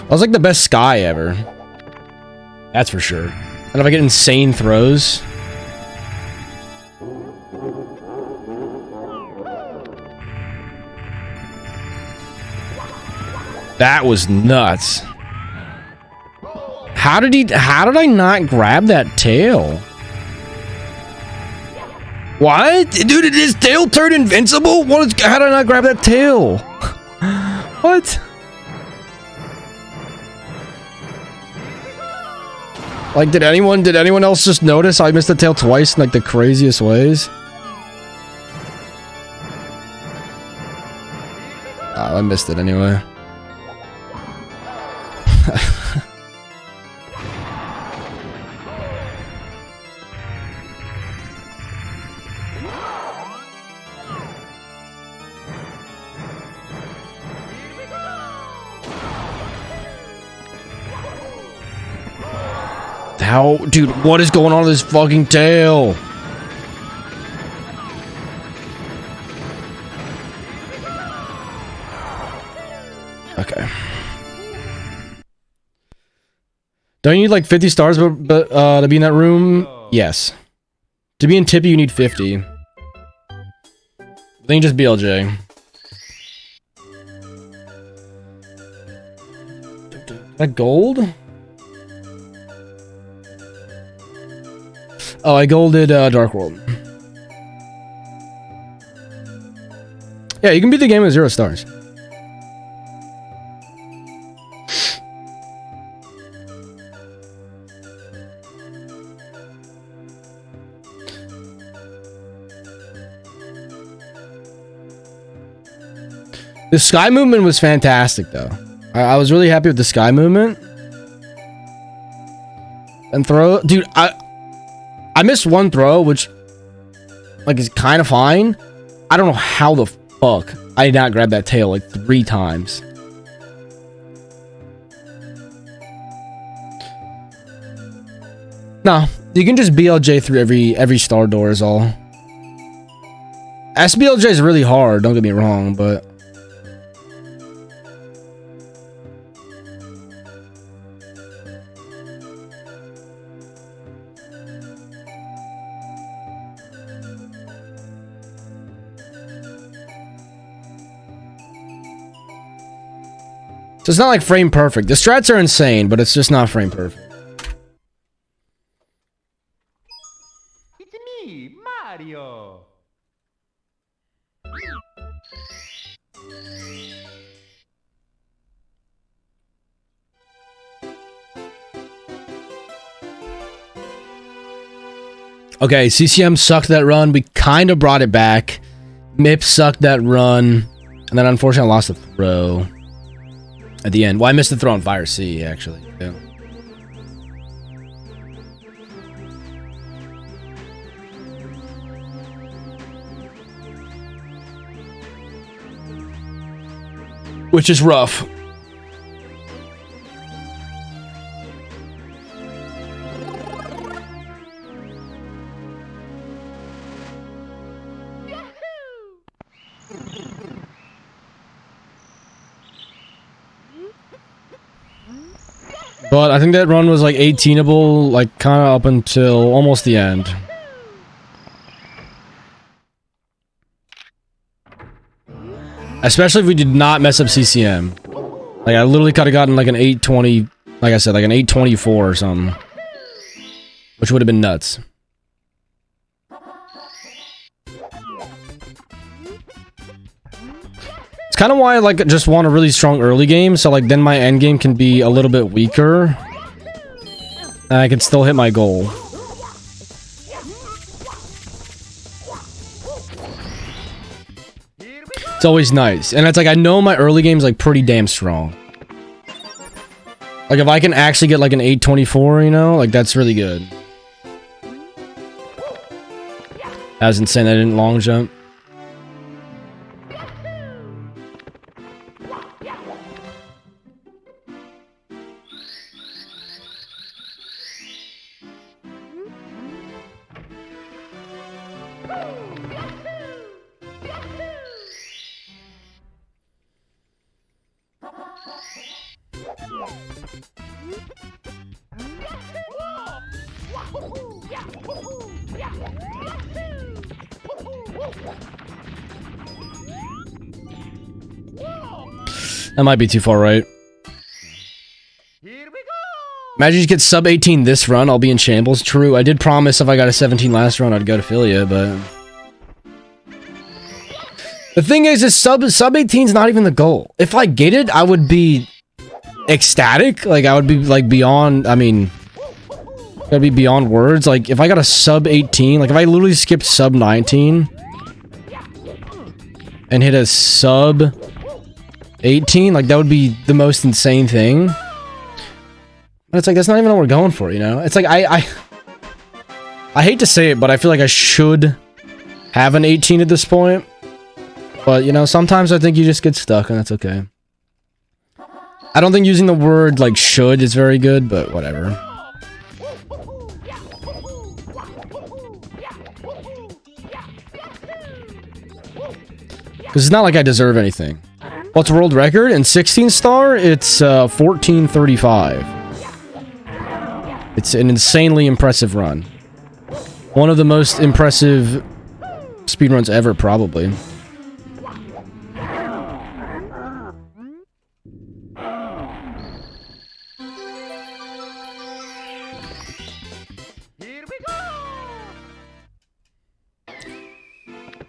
That was like the best Sky ever. That's for sure. And if I get insane throws... That was nuts. How did I not grab that tail? What? Dude, did his tail turn invincible? How did I not grab that tail? What? Like, did anyone else just notice I missed the tail twice in like the craziest ways? Oh, I missed it anyway. How, dude, what is going on with this fucking tail? Okay. Don't you need like 50 stars to be in that room? Yes. To be in Tippy, you need 50. Then you just BLJ. That gold? Oh, I golded Dark World. Yeah, you can beat the game with 0 stars. The sky movement was fantastic, though. I was really happy with the sky movement. And throw... Dude, I missed one throw, which, like, is kind of fine. I don't know how the fuck I did not grab that tail, like, 3 times. No, you can just BLJ through every star door is all. SBLJ is really hard, don't get me wrong, but... So it's not like frame perfect. The strats are insane, but it's just not frame perfect. It's me, Mario. Okay, CCM sucked that run. We kind of brought it back. Mip sucked that run. And then unfortunately I lost the throw. At the end. Well, I missed the throw on Fire C, actually. Yeah. Which is rough. But I think that run was like 18able, like kind of up until almost the end. Especially if we did not mess up CCM. Like, I literally could have gotten like an 820, like I said, like an 824 or something. Which would have been nuts. It's kind of why I like just want a really strong early game, so like then my end game can be a little bit weaker. And I can still hit my goal. It's always nice. And it's like, I know my early game's like pretty damn strong. Like if I can actually get like an 824, you know, like that's really good. That was insane, I didn't long jump. That might be too far right. Imagine you get sub 18 this run, I'll be in shambles. True, I did promise if I got a 17 last run, I'd go to Philia, but... The thing is sub 18 is not even the goal. If I get it, I would be ecstatic. Like, I would be, like, beyond, I mean... Gotta be beyond words. Like, if I got a sub 18, like, if I literally skipped sub 19... and hit a sub 18, like, that would be the most insane thing. But it's like, that's not even what we're going for, you know? It's like, I hate to say it, but I feel like I should have an 18 at this point. But, you know, sometimes I think you just get stuck, and that's okay. I don't think using the word, like, should is very good, but whatever. Because it's not like I deserve anything. What's world record? In 16 star, it's 1435. It's an insanely impressive run. One of the most impressive speedruns ever, probably.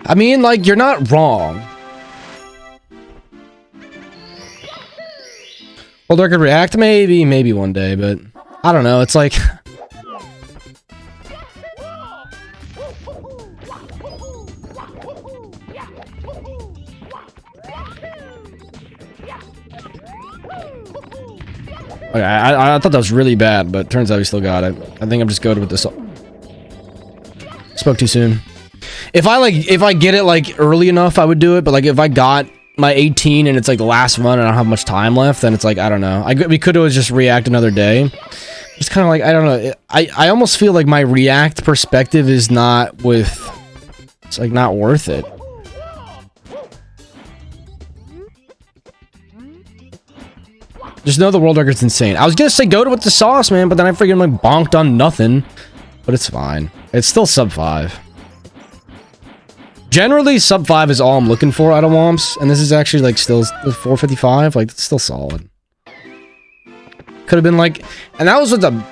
I mean, like, you're not wrong. World record react? Maybe one day, but I don't know, it's like... Okay, I thought that was really bad, but turns out we still got it. I think I'm just good with this. Spoke too soon. If I get it, like, early enough, I would do it, but, like, if I got my 18 and it's, like, the last run and I don't have much time left, then it's, like, I don't know. We could always just react another day. It's kind of like, I don't know. I almost feel like my react perspective is not with... It's, like, not worth it. Just know the world record's insane. I was gonna say go to with the sauce, man, but then I freaking, like, bonked on nothing. But it's fine. It's still sub 5. Generally, sub 5 is all I'm looking for out of Womps, and this is actually, like, still 455. Like, it's still solid. Could have been, like... And that was with a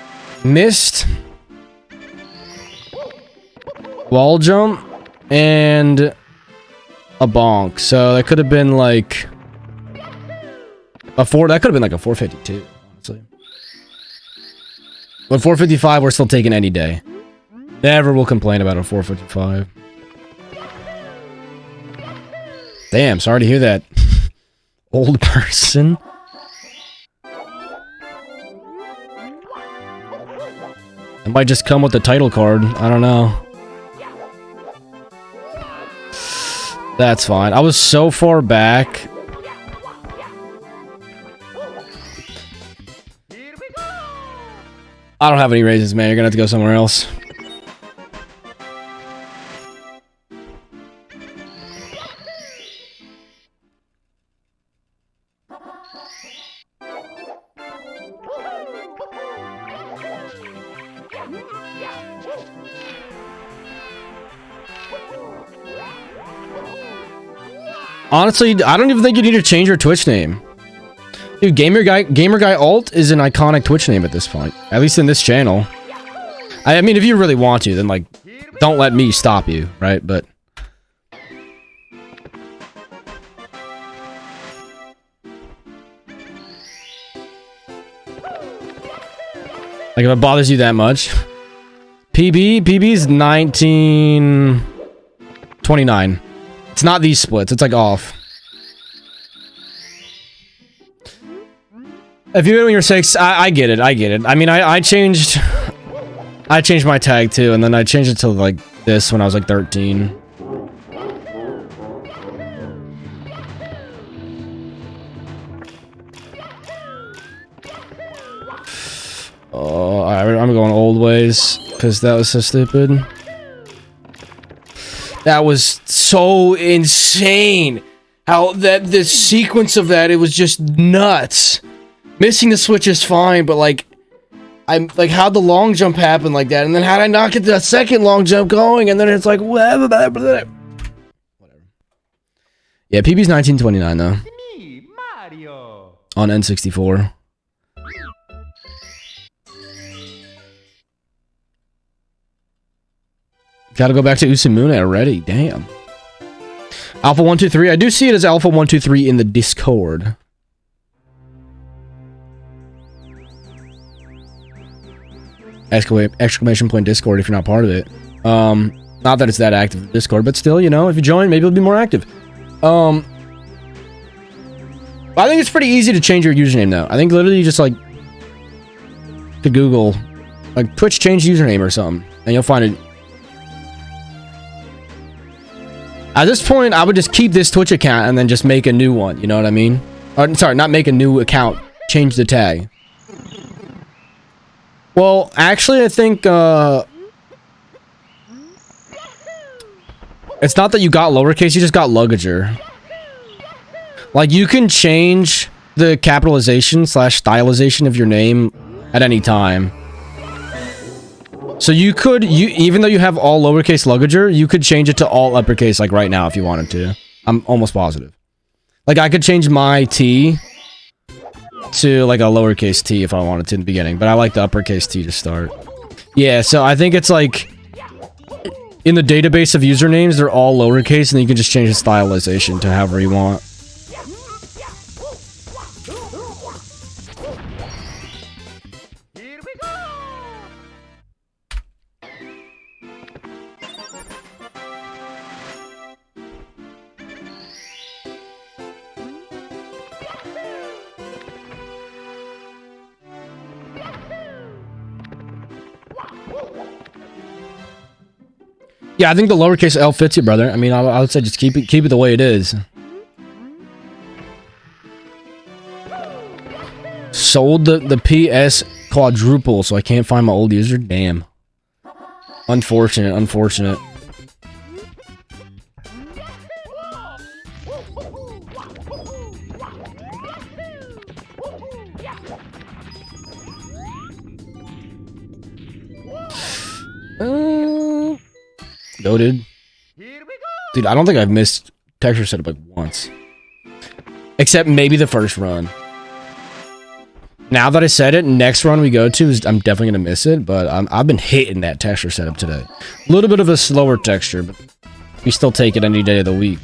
missed... wall jump and a bonk. So, that could have been, like... that could have been, like, a 452, honestly. But 455, we're still taking any day. Never will complain about a 455. Damn, sorry to hear that. Old person. It might just come with the title card. I don't know. That's fine. I was so far back. I don't have any raises, man. You're gonna have to go somewhere else. Honestly, I don't even think you need to change your Twitch name. Dude, Gamer Guy Alt is an iconic Twitch name at this point. At least in this channel. I mean, if you really want to, then like, don't let me stop you, right? But like, if it bothers you that much. PB's 1929. It's not these splits. It's like off. If you when you're 6, I get it. I get it. I mean, I changed my tag too, and then I changed it to like this when I was like 13. Oh, I'm going old ways because that was so stupid. That was so insane. How the sequence of that, it was just nuts. Missing the switch is fine, but like, I'm like, how'd the long jump happen like that? And then how'd I not get the second long jump going? And then it's like, whatever. Yeah, PB's 1929 though. Me, Mario. On N64. Gotta go back to Usamune already. Damn. Alpha 123. I do see it as Alpha 123 in the Discord. Exclamation point Discord if you're not part of it. Not that it's that active Discord, but still, you know, if you join, maybe it'll be more active. I think it's pretty easy to change your username though. I think literally just like to Google like Twitch change username or something, and you'll find it. At this point, I would just keep this Twitch account and then just make a new one. You know what I mean? Or, sorry, not make a new account. Change the tag. Well, actually, I think, it's not that you got lowercase, you just got luggager. Like, you can change the capitalization / stylization of your name at any time. So you could, even though you have all lowercase luggager, you could change it to all uppercase, like, right now, if you wanted to. I'm almost positive. Like, I could change my T to like a lowercase t if I wanted to in the beginning, but I like the uppercase T to start. Yeah, so I think it's like in the database of usernames, they're all lowercase, and then you can just change the stylization to however you want. Yeah, I think the lowercase L fits you, brother. I mean, I would say just keep it the way it is. Sold the PS quadruple, so I can't find my old user. Damn. Unfortunate, unfortunate. Go, dude. Dude, I don't think I've missed texture setup like once. Except maybe the first run. Now that I said it, next run we go to is I'm definitely gonna miss it, but I've been hitting that texture setup today. A little bit of a slower texture, but we still take it any day of the week.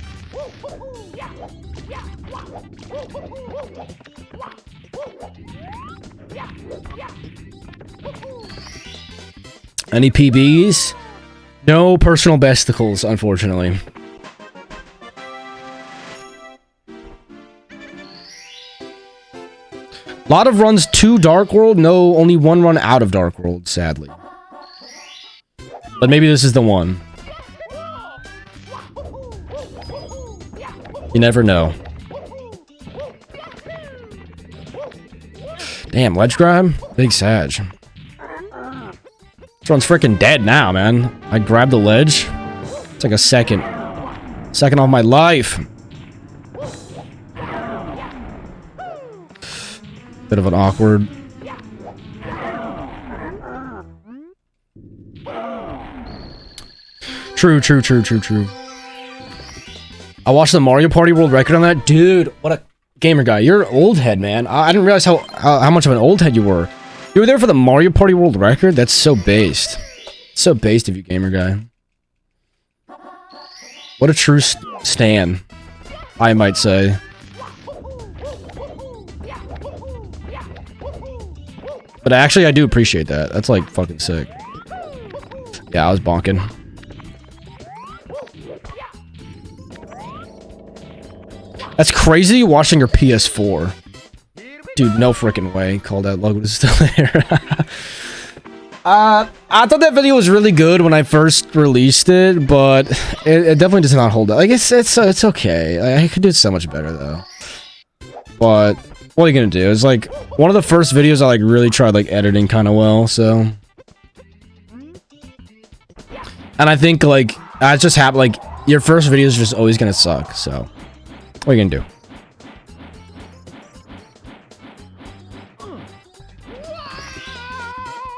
Any PBs? No personal besticles, unfortunately. A lot of runs to Dark World. No, only one run out of Dark World, sadly. But maybe this is the one. You never know. Damn, ledge grab? Big Sag. This one's freaking dead now, man. I grabbed the ledge. It's like a second. Second off my life. Bit of an awkward. True. I watched the Mario Party world record on that. Dude, what Gamer guy, you're an old head, man. I didn't realize how much of an old head you were. You were there for the Mario Party World Record? That's so based. So based of you, gamer guy. What a true stan, I might say. But actually, I do appreciate that. That's like fucking sick. Yeah, I was bonking. That's crazy watching your PS4. Dude, no freaking way. Call that logo is still there. I thought that video was really good when I first released it, but it definitely does not hold up. I guess it's okay. I could do so much better though. But what are you gonna do? It's like one of the first videos I like really tried like editing kind of well, so. And I think like I just have like your first video is just always gonna suck. So what are you gonna do?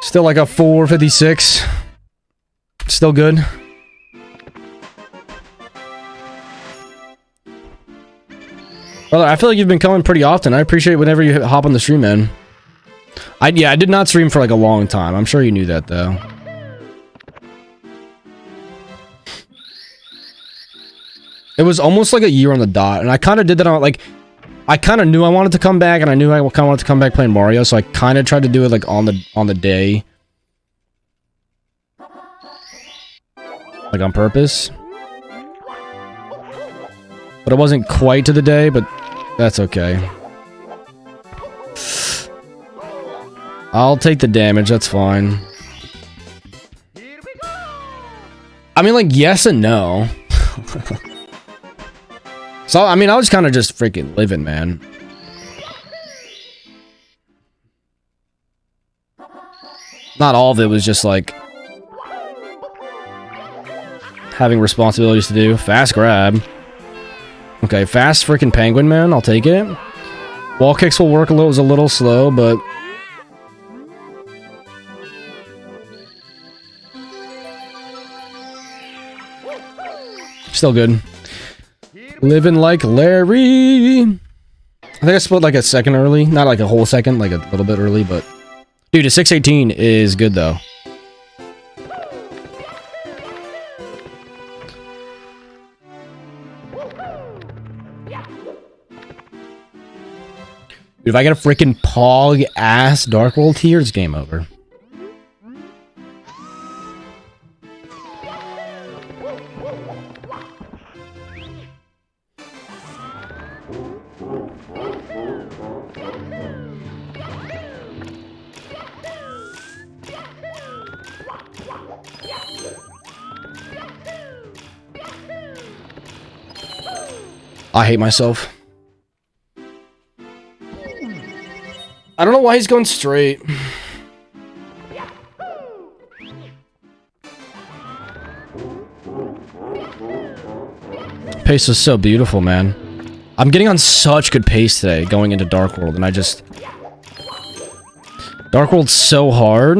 Still like a 456. Still good. Brother, I feel like you've been coming pretty often. I appreciate whenever you hop on the stream, man. Yeah, I did not stream for like a long time. I'm sure you knew that though. It was almost like a year on the dot, and I kind of did that on like I kind of knew I wanted to come back, and I knew I kind of wanted to come back playing Mario, so I kind of tried to do it like on the day, like on purpose. But it wasn't quite to the day, but that's okay. I'll take the damage. That's fine. I mean, like yes and no. So, I mean, I was kind of just freaking living, man. Not all of it was just, like, having responsibilities to do. Fast grab. Okay, fast freaking penguin, man. I'll take it. Wall kicks will work a little. It was a little slow, but... still good. Living like Larry. I think I split like a second early. Not like a whole second, like a little bit early, but... dude, a 618 is good, though. Dude, if I get a freaking pog-ass Dark World here, it's game over. I hate myself. I don't know why he's going straight. Pace is so beautiful, man. I'm getting on such good pace today going into Dark World, and I just... Dark World's so hard.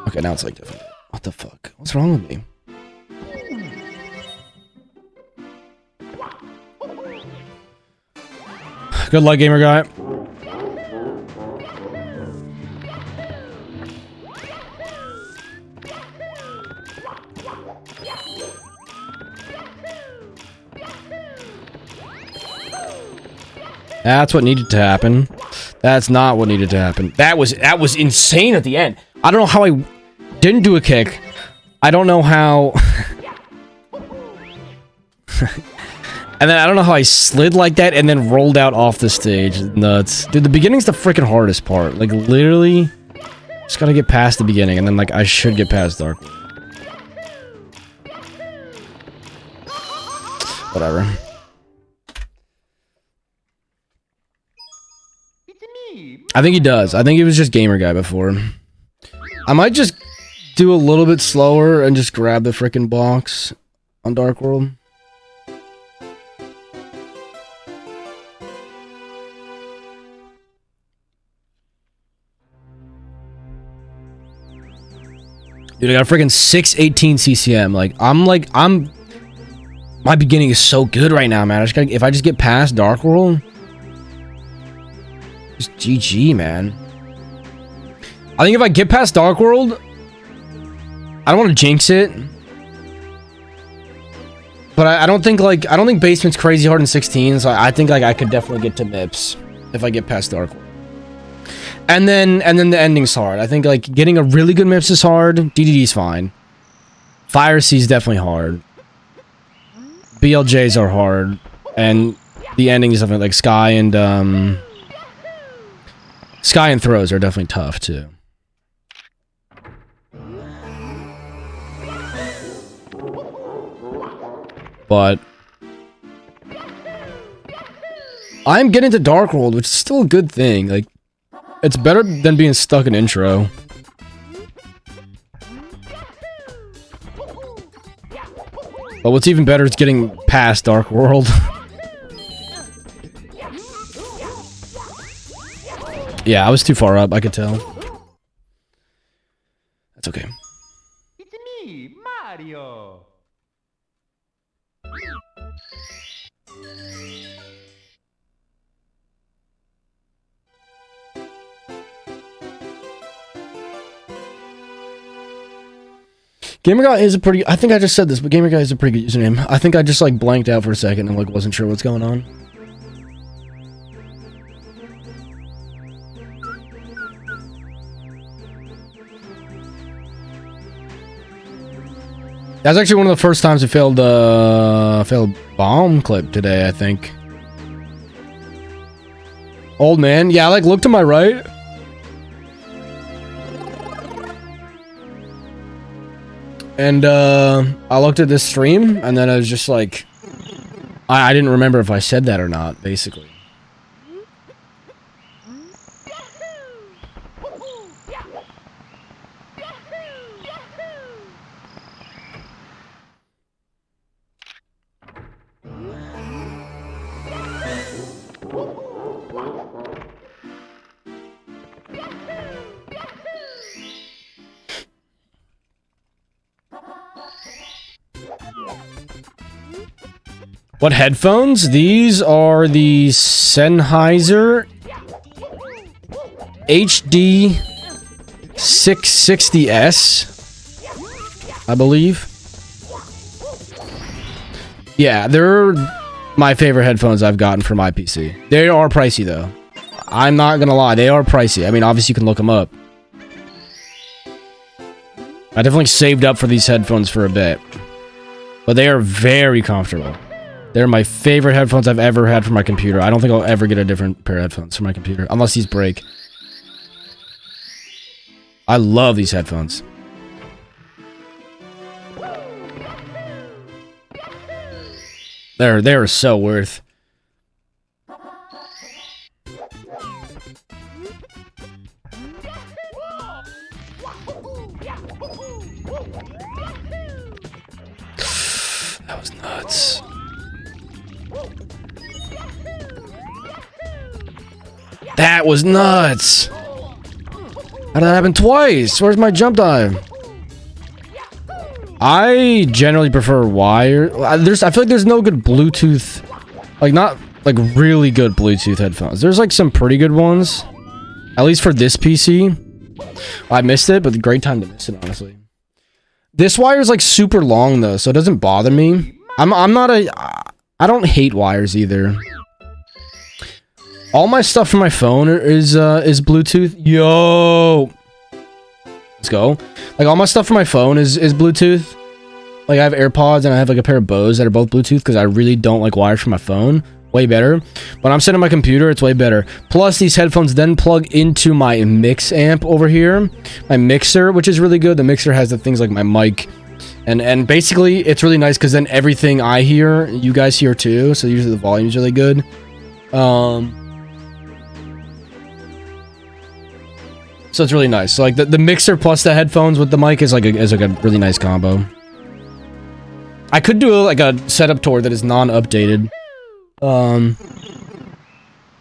Okay, now it's like different. What the fuck? What's wrong with me? Good luck, gamer guy. That's what needed to happen. That's not what needed to happen. That was insane at the end. I don't know how I didn't do a kick. I don't know how... And then I don't know how I slid like that and then rolled out off the stage. Nuts. Dude, the beginning's the freaking hardest part. Like, literally, just gotta get past the beginning, and then, like, I should get past Dark World. Whatever. I think he does. I think he was just gamer guy before. I might just do a little bit slower and just grab the freaking box on Dark World. Dude, I got a freaking 618 CCM. I'm My beginning is so good right now, man. If I just get past Dark World, just GG, man. I think if I get past Dark World, I don't want to jinx it, but I don't think basement's crazy hard in 16. So I think like I could definitely get to MIPS if I get past Dark World. And then the ending's hard. I think like getting a really good MIPS is hard. DDD's fine. Fire C is definitely hard. BLJs are hard, and the endings of it, like Sky and Throws are definitely tough too. But I'm getting to Dark World, which is still a good thing. Like, it's better than being stuck in intro. But what's even better is getting past Dark World. Yeah, I was too far up, I could tell. That's okay. It's me, Mario. Gamer Guy is a pretty... I think I just said this, but Gamer Guy is a pretty good username. I think I just, like, blanked out for a second and, like, wasn't sure what's going on. That's actually one of the first times I failed bomb clip today, I think. Old man. Yeah, like, look to my right. And, I looked at this stream, and then I was just like... I didn't remember if I said that or not, basically. What headphones? These are the Sennheiser HD 660S, I believe. Yeah, they're my favorite headphones I've gotten for my PC. They are pricey, though. I'm not gonna lie, they are pricey. I mean, obviously you can look them up. I definitely saved up for these headphones for a bit. But they are very comfortable. They're my favorite headphones I've ever had for my computer. I don't think I'll ever get a different pair of headphones for my computer, unless these break. I love these headphones. They're so worth. That was nuts. That was nuts! How did that happen twice? Where's my jump dive? I generally prefer wire. I feel like there's no good Bluetooth, like not like really good Bluetooth headphones. There's like some pretty good ones, at least for this PC. I missed it, but great time to miss it, honestly. This wire is like super long though, so it doesn't bother me. I don't hate wires either. All my stuff from my phone is Bluetooth. Yo, let's go. Like all my stuff from my phone is Bluetooth. Like I have AirPods and I have like a pair of Bose that are both Bluetooth because I really don't like wires from my phone. Way better. When I'm sitting on my computer, it's way better. Plus, these headphones then plug into my mix amp over here, my mixer, which is really good. The mixer has the things like my mic, and basically it's really nice because then everything I hear, you guys hear too. So usually the volume is really good. So it's really nice. So like the mixer plus the headphones with the mic is like a really nice combo. I could do like a setup tour that is non-updated.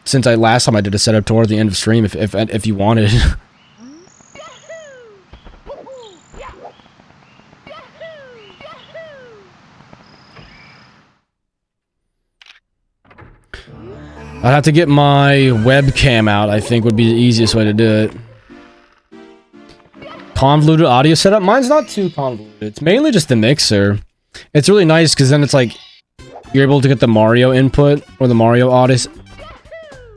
Since last time I did a setup tour at the end of stream, if you wanted. I'd have to get my webcam out, I think would be the easiest way to do it. Convoluted audio setup? Mine's not too convoluted. It's mainly just the mixer. It's really nice because then it's like you're able to get the Mario input or the Mario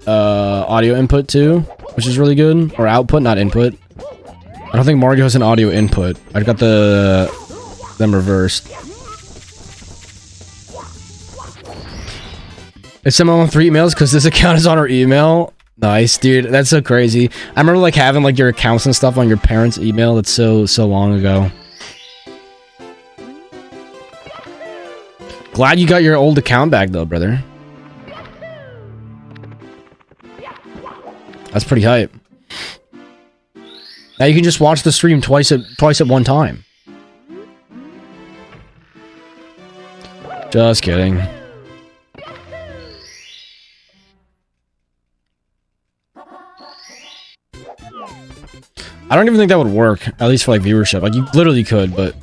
audio input too, which is really good. Or output, not input. I don't think Mario has an audio input. I've got them reversed. It's someone on 3 emails because this account is on our email. Nice, dude. That's so crazy. I remember like having like your accounts and stuff on your parents' email. That's so long ago. Glad you got your old account back though, brother. That's pretty hype. Now you can just watch the stream twice at one time. Just kidding. I don't even think that would work, at least for like viewership. Like you literally could, but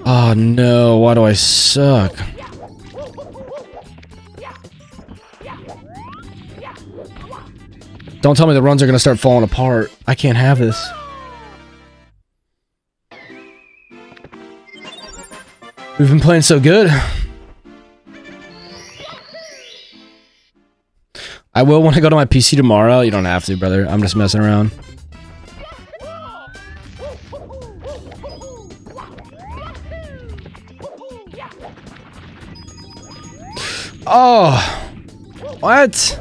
oh no, why do I suck? Don't tell me the runs are gonna start falling apart. I can't have this. We've been playing so good. I will when I go to my PC tomorrow. You don't have to, brother. I'm just messing around. Oh! What?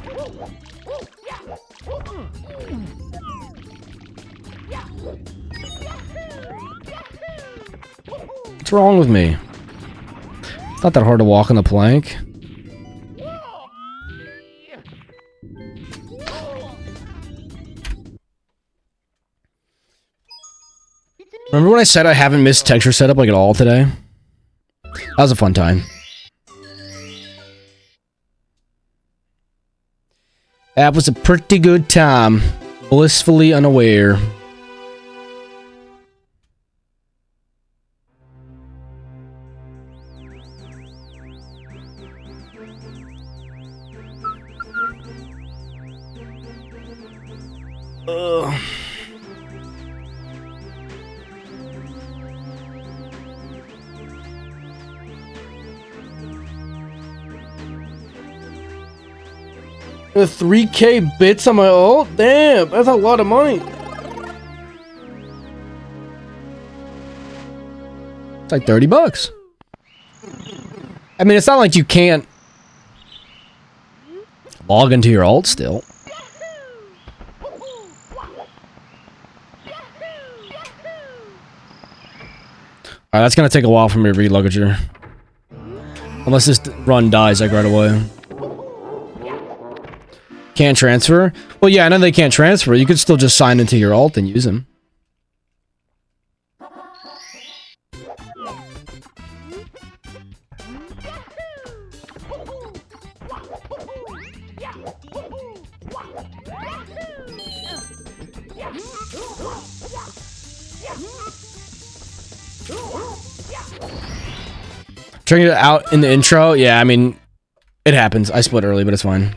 What's wrong with me? It's not that hard to walk on the plank. Remember when I said I haven't missed texture setup like at all today? That was a fun time. That was a pretty good time. Blissfully unaware. Ugh. The 3K bits on my ult? Damn, that's a lot of money. It's like 30 bucks. I mean, it's not like you can't log into your ult still. Alright, that's gonna take a while for me to read Lugager. Unless this run dies like right away. Can't transfer? Well, yeah, I know they can't transfer. You could still just sign into your alt and use them. Turning it out in the intro? Yeah, I mean, it happens. I split early, but it's fine.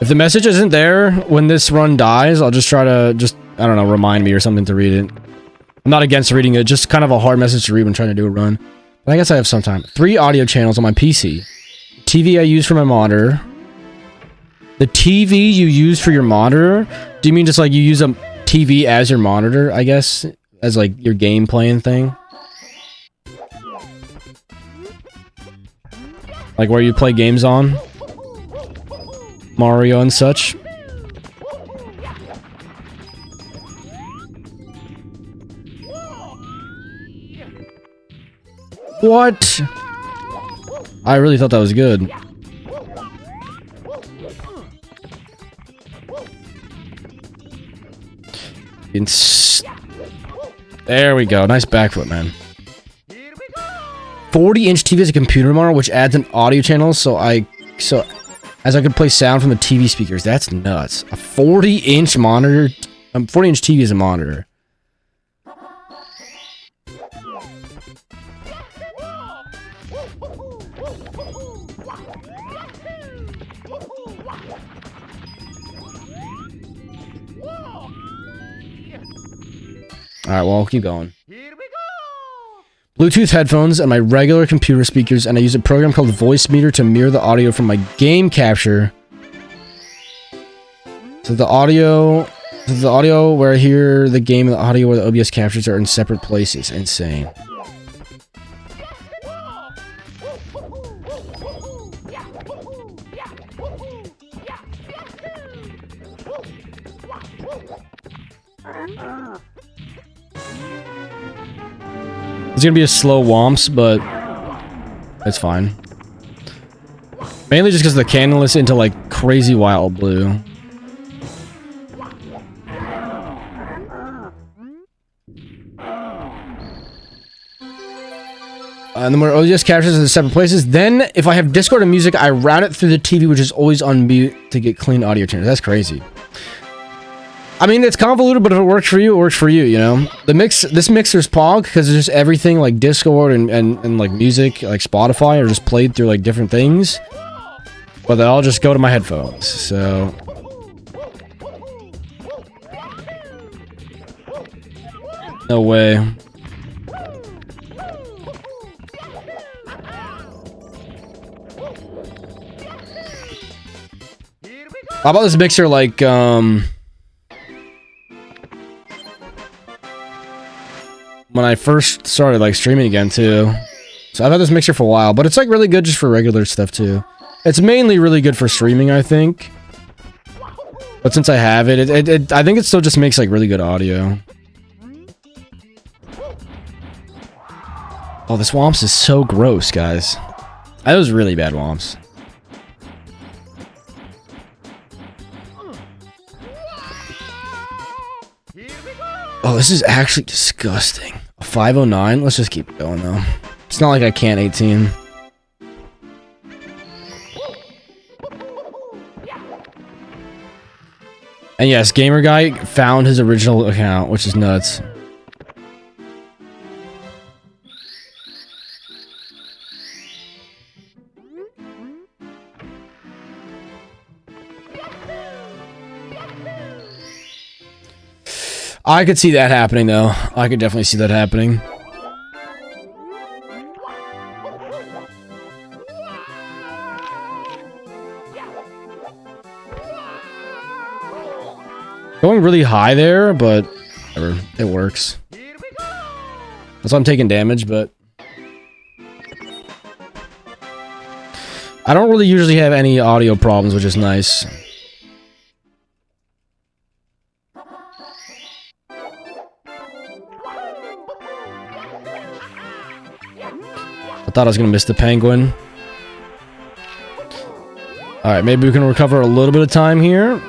If the message isn't there when this run dies, I'll just try to I don't know, remind me or something to read it. I'm not against reading it, just kind of a hard message to read when trying to do a run. But I guess I have some time. 3 audio channels on my PC. TV I use for my monitor. The TV you use for your monitor? Do you mean just like you use a TV as your monitor, I guess? As like your game playing thing? Like where you play games on? Mario and such. What? I really thought that was good. There we go. Nice backflip, man. 40-inch TV is a computer monitor, which adds an audio channel, so as I could play sound from the TV speakers. That's nuts. A 40-inch monitor 40-inch TV is a monitor. Alright, well, I'll keep going. Here we go. Bluetooth headphones and my regular computer speakers, and I use a program called Voice Meter to mirror the audio from my game capture. So the audio where I hear the game and the audio where the OBS captures are in separate places. Insane. It's gonna be a slow womps, but it's fine. Mainly just because the candle's into like crazy wild blue. And then where OBS captures in separate places. Then, if I have Discord and music, I route it through the TV, which is always on mute to get clean audio channels. That's crazy. I mean, it's convoluted, but if it works for you, it works for you, you know? This mixer's pog, because there's just everything like Discord and like music, like Spotify, are just played through like different things. But they all just go to my headphones, so... No way. How about this mixer, like, when I first started, like, streaming again, too. So I've had this mixer for a while, but it's, like, really good just for regular stuff, too. It's mainly really good for streaming, I think. But since I have it, I think it still just makes, like, really good audio. Oh, this Womps is so gross, guys. That was really bad Womps. Oh, this is actually disgusting. A 509? Let's just keep going, though. It's not like I can't 18. And yes, Gamer Guy found his original account, which is nuts. I could see that happening, though. I could definitely see that happening. Going really high there, but whatever. It works. That's why I'm taking damage, but... I don't really usually have any audio problems, which is nice. I thought I was gonna miss the penguin. Alright, maybe we can recover a little bit of time here.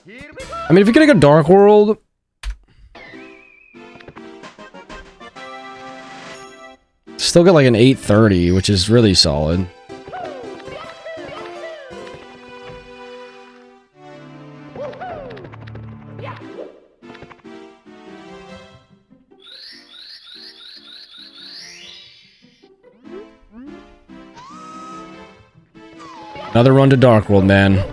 I mean, if you're gonna go Dark World... Still got like an 830, which is really solid. Another run to Dark World, man.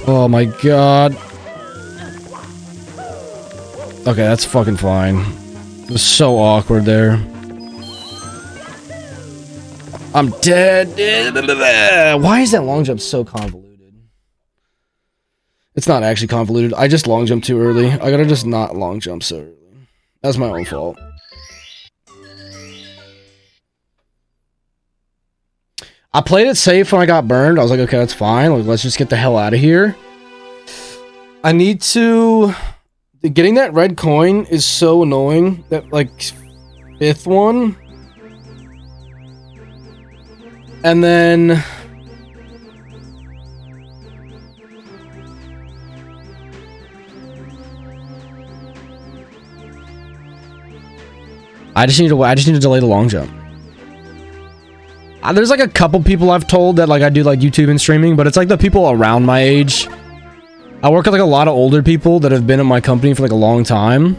Oh my god. Okay, that's fucking fine. It was so awkward there. I'm dead. Why is that long jump so convoluted? It's not actually convoluted. I just long jumped too early. I gotta just not long jump so early. That's my own fault. I played it safe when I got burned. I was like, okay, that's fine. Like, let's just get the hell out of here. I need to... Getting that red coin is so annoying. That, like, 5th one. And then... I just need to delay the long jump. There's like a couple people I've told that like I do like YouTube and streaming, but it's like the people around my age. I work with like a lot of older people that have been at my company for like a long time.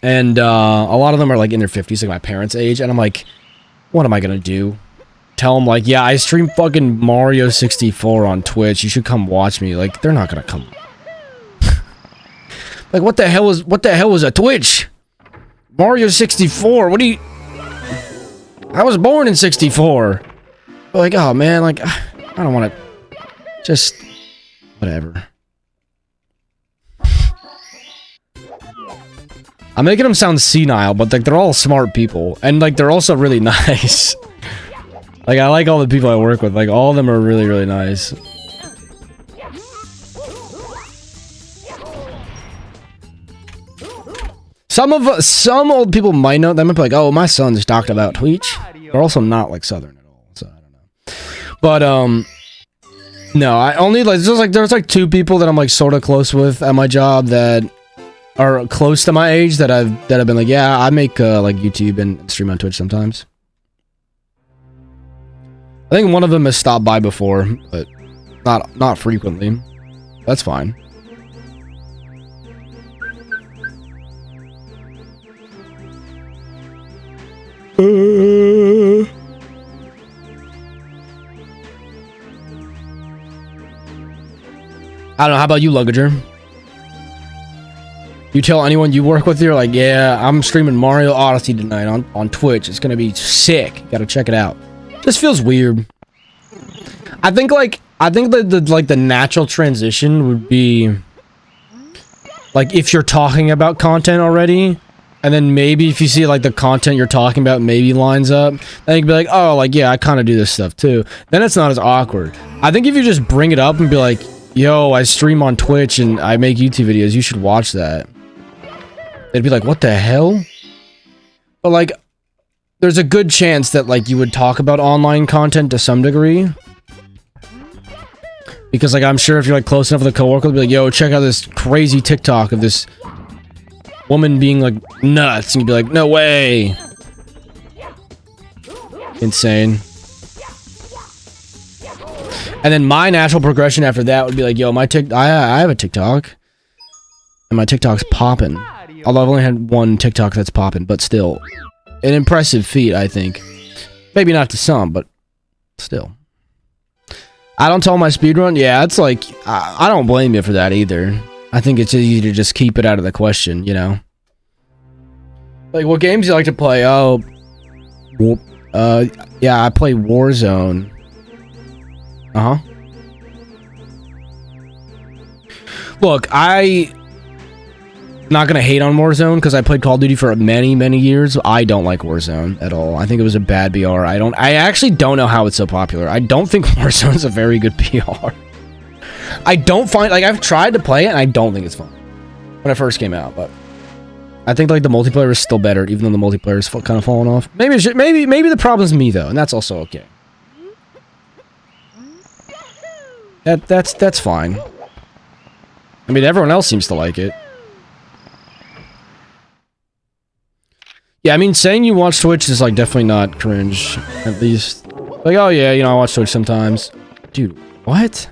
And a lot of them are like in their 50s, like my parents' age, and I'm like, what am I gonna do? Tell them like, yeah, I stream fucking Mario 64 on Twitch. You should come watch me. Like, they're not gonna come. Like, what the hell was a Twitch? Mario 64, what do you... I was born in 64. But like, oh man, like, I don't want to... Just... Whatever. I'm making them sound senile, but like, they're all smart people. And like, they're also really nice. Like, I like all the people I work with. Like, all of them are really, really nice. Some old people might know. They might be like, "Oh, my son's talked about Twitch." They're also not like Southern at all, so I don't know. But no, I only like there's like 2 people that I'm like sort of close with at my job that are close to my age that I've been like, yeah, I make like YouTube and stream on Twitch sometimes. I think one of them has stopped by before, but not frequently. That's fine. I don't know, how about you, Luggager? You tell anyone you work with, you're like, yeah, I'm streaming Mario Odyssey tonight on Twitch. It's gonna be sick. Gotta check it out. Just feels weird. I think the natural transition would be like if you're talking about content already, and then maybe if you see like the content you're talking about maybe lines up, then you can be like, oh, like, yeah, I kind of do this stuff too. Then it's not as awkward. I think if you just bring it up and be like, yo, I stream on Twitch and I make YouTube videos, you should watch that. They'd be like, what the hell? But like, there's a good chance that like you would talk about online content to some degree. Because like, I'm sure if you're like close enough with a coworker, they'll be like, yo, check out this crazy TikTok of this woman being like nuts, and you'd be like, no way. Insane. And then my natural progression after that would be like, yo, I have a TikTok, and my TikTok's popping. Although I've only had one TikTok that's popping, but still an impressive feat, I think. Maybe not to some, but still. I don't tell my speedrun. Yeah, it's like, I don't blame you for that either. I think it's easy to just keep it out of the question, you know? Like, what games do you like to play? Oh, yeah, I play Warzone. Uh-huh. Look, not gonna hate on Warzone because I played Call of Duty for many, many years. I don't like Warzone at all. I think it was a bad BR. I actually don't know how it's so popular. I don't think Warzone's a very good BR. I don't find, like, I've tried to play it and I don't think it's fun when it first came out, but I think like the multiplayer is still better, even though the multiplayer is kind of falling off. Maybe the problem's me though, and that's also okay. That's fine. I mean, everyone else seems to like it. Yeah, I mean, saying you watch Twitch is like definitely not cringe. At least, like, oh yeah, you know, I watch Twitch sometimes. Dude, what?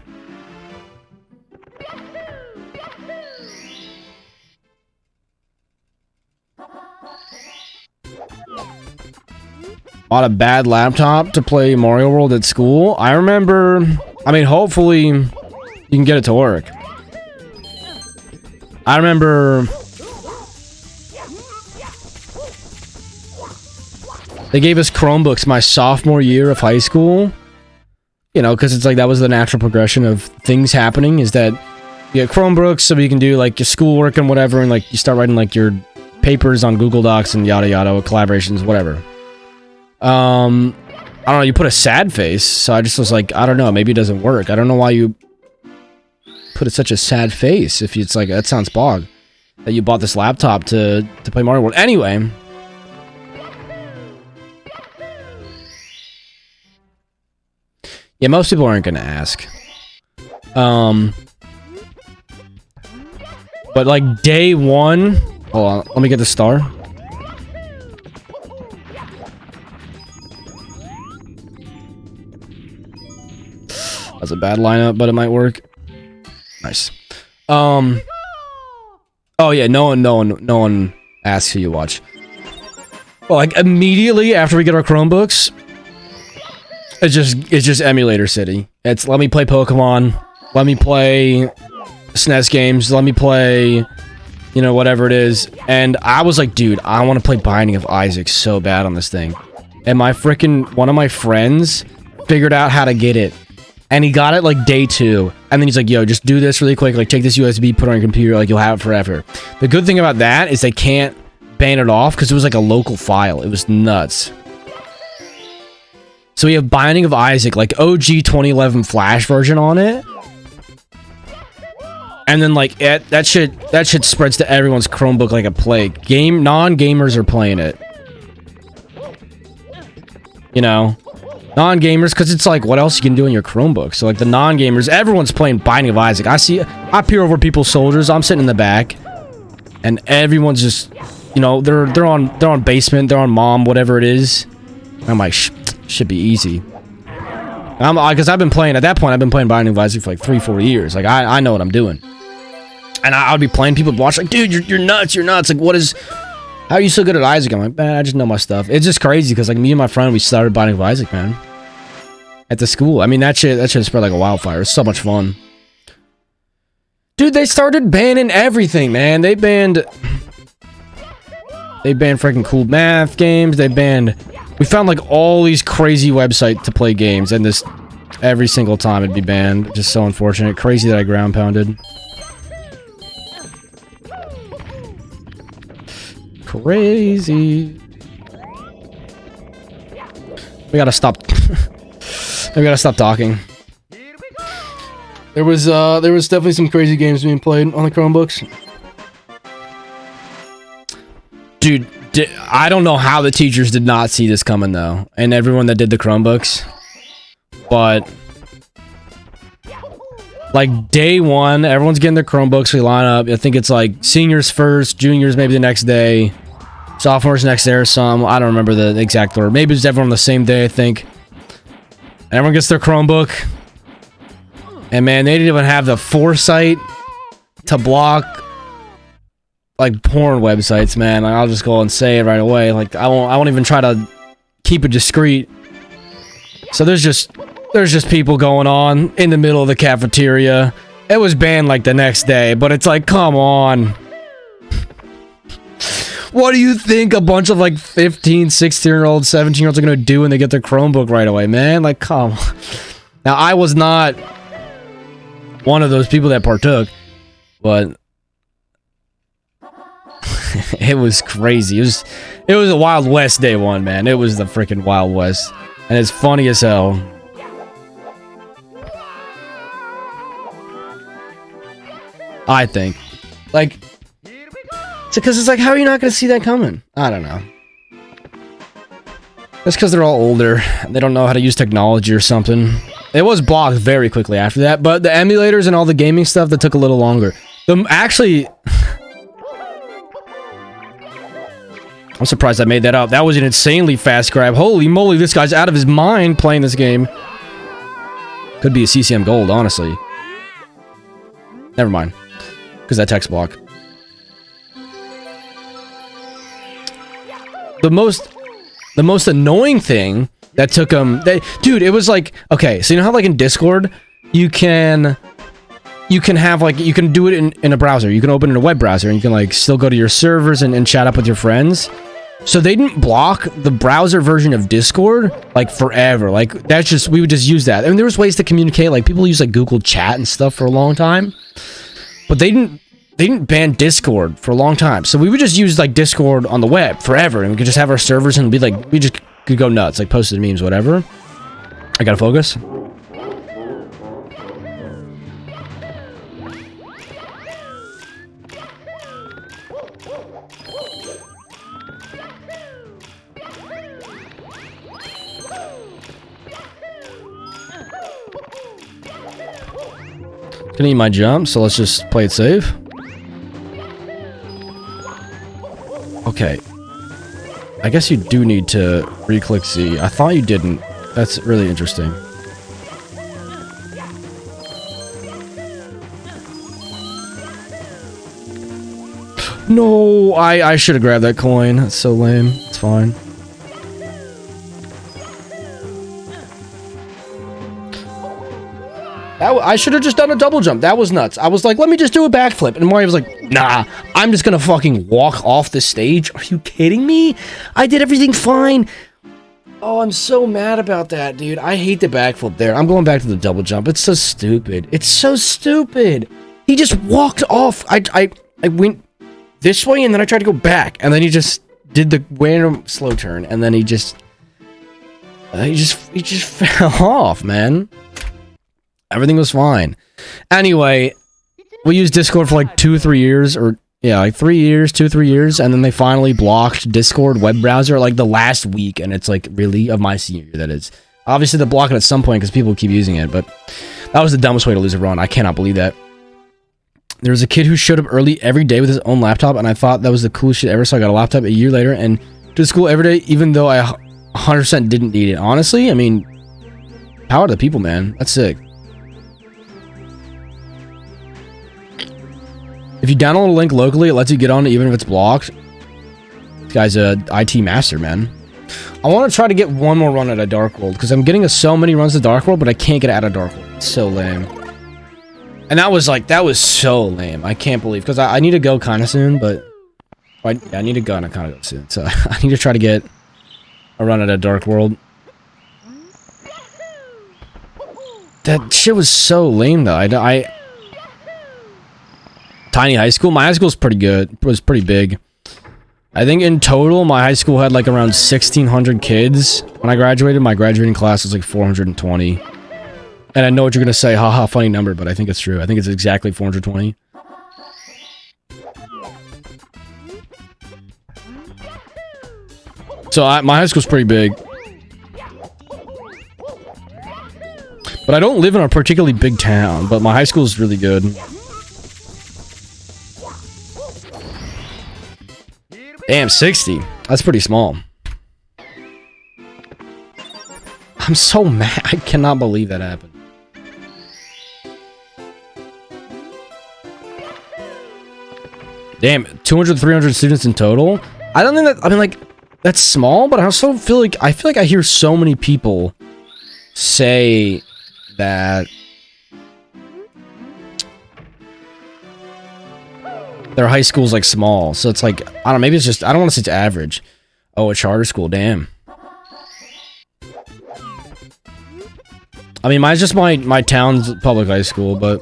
Bought a bad laptop to play Mario World at school. I remember, I mean, hopefully you can get it to work. I remember they gave us Chromebooks my sophomore year of high school. You know, because it's like that was the natural progression of things happening, is that you get Chromebooks so you can do like your schoolwork and whatever, and like you start writing like your papers on Google Docs and yada yada, collaborations, whatever. I don't know, you put a sad face, so I just was like, I don't know, maybe it doesn't work. I don't know why you put such a sad face if it's like, that sounds bog. That you bought this laptop to play Mario World. Anyway. Yeah, most people aren't gonna ask. But like day one, hold on, let me get the star. That's a bad lineup, but it might work. Nice. Oh yeah, no one asks who you watch. Well, like immediately after we get our Chromebooks, it's just emulator city. It's let me play Pokemon, let me play SNES games, let me play, you know, whatever it is. And I was like, dude, I want to play Binding of Isaac so bad on this thing. And one of my friends figured out how to get it. And he got it like day 2. And then he's like, yo, just do this really quick. Like, take this USB, put it on your computer. Like, you'll have it forever. The good thing about that is they can't ban it off because it was like a local file. It was nuts. So we have Binding of Isaac, like OG 2011 Flash version on it. And then like that shit spreads to everyone's Chromebook like a plague. Non-gamers are playing it. You know? Non-gamers, because it's like, what else you can do in your Chromebook? So like the non-gamers, everyone's playing Binding of Isaac. I peer over people's shoulders. I'm sitting in the back, and everyone's just, you know, they're on basement, they're on mom, whatever it is. I'm like, should be easy. Because I've been playing at that point. I've been playing Binding of Isaac for like 3-4 years. Like I know what I'm doing, and I would be playing. People would watch like, dude, you're nuts. You're nuts. Like, what is? How are you so good at Isaac? I'm like, man, I just know my stuff. It's just crazy because like me and my friend, we started Binding of Isaac, man. At the school. I mean, that shit spread like a wildfire. It's so much fun. Dude, they started banning everything, man. They banned freaking cool math games. We found like all these crazy websites to play games, and this every single time it'd be banned. Just so unfortunate. Crazy that I ground pounded. Crazy. We gotta stop. We gotta stop talking. There was definitely some crazy games being played on the Chromebooks. Dude, I don't know how the teachers did not see this coming though, and everyone that did the Chromebooks. But like day one, everyone's getting their Chromebooks. We line up. I think it's like seniors first, juniors maybe the next day, sophomores next day or some. I don't remember the exact order. Maybe it's everyone on the same day, I think. And everyone gets their Chromebook. And man, they didn't even have the foresight to block like porn websites, man. I'll just go and say it right away. Like I won't even try to keep it discreet. So there's just people going on in the middle of the cafeteria. It was banned like the next day, but it's like, come on. What do you think a bunch of like 15, 16-year-olds, 17-year-olds are gonna do when they get their Chromebook right away, man? Like, come on. Now, I was not one of those people that partook, but it was crazy. It was a Wild West day one, man. It was the freaking Wild West, and it's funny as hell. I think, like, because it's like, how are you not gonna see that coming? I don't know. That's because they're all older. They don't know how to use technology or something. It was blocked very quickly after that, but the emulators and all the gaming stuff, that took a little longer. Actually, I'm surprised I made that up. That was an insanely fast grab. Holy moly, this guy's out of his mind playing this game. Could be a CCM Gold, honestly. Never mind. Because that text block. The most annoying thing that took them, dude, it was like, okay, so you know how like in Discord you can have like, you can do it in a browser, you can open in a web browser and you can like still go to your servers and chat up with your friends. So they didn't block the browser version of Discord like forever. Like that's just, we would just use that. I mean, there was ways to communicate, like people use like Google Chat and stuff for a long time, but they didn't ban Discord for a long time. So we would just use like Discord on the web forever, and we could just have our servers and be like, we just could go nuts, like posted memes, whatever. I gotta focus. Gonna eat my jump, so let's just play it safe. Okay. I guess you do need to re-click Z. I thought you didn't. That's really interesting. No, I should have grabbed that coin. That's so lame. It's fine. I should have just done a double jump. That was nuts. I was like, let me just do a backflip. And Mario was like, nah, I'm just gonna fucking walk off the stage. Are you kidding me? I did everything fine. Oh, I'm so mad about that, dude. I hate the backflip there. I'm going back to the double jump. It's so stupid. It's so stupid. He just walked off. I went this way and then I tried to go back. And then he just did the random slow turn. And then he just fell off, man. Everything was fine. Anyway, we used Discord for like 2 or 3 years, or yeah, like 3 years, 2 or 3 years, and then they finally blocked Discord web browser like the last week, and it's like really of my senior year, that is. Obviously, they'll block it at some point because people keep using it, but that was the dumbest way to lose a run. I cannot believe that. There was a kid who showed up early every day with his own laptop, and I thought that was the coolest shit ever, so I got a laptop a year later and to school every day, even though I 100% didn't need it. Honestly, I mean, power to the people, man. That's sick. If you download a link locally, it lets you get on it even if it's blocked. This guy's a IT master, man. I want to try to get one more run at a Dark World, because I'm getting so many runs to Dark World, but I can't get out of Dark World. It's so lame. And that was so lame. I can't believe, because I need to go kind of soon, but... I need to go and I kind of go soon, so I need to try to get a run at a Dark World. That shit was so lame, though. Tiny high school? My high school's pretty good. It was pretty big. I think in total, my high school had like around 1,600 kids. When I graduated, my graduating class was like 420. And I know what you're going to say, haha, funny number, but I think it's true. I think it's exactly 420. So my high school's pretty big. But I don't live in a particularly big town, but my high school is really good. Damn, 60. That's pretty small. I'm so mad. I cannot believe that happened. Damn, 200, 300 students in total? I don't think that... I mean, like, that's small, but I also feel like... I hear so many people say that... their high school's like small, so it's like, I don't know, maybe it's just, I don't want to say it's average. Oh, a charter school, damn. I mean, mine's just my town's public high school, but...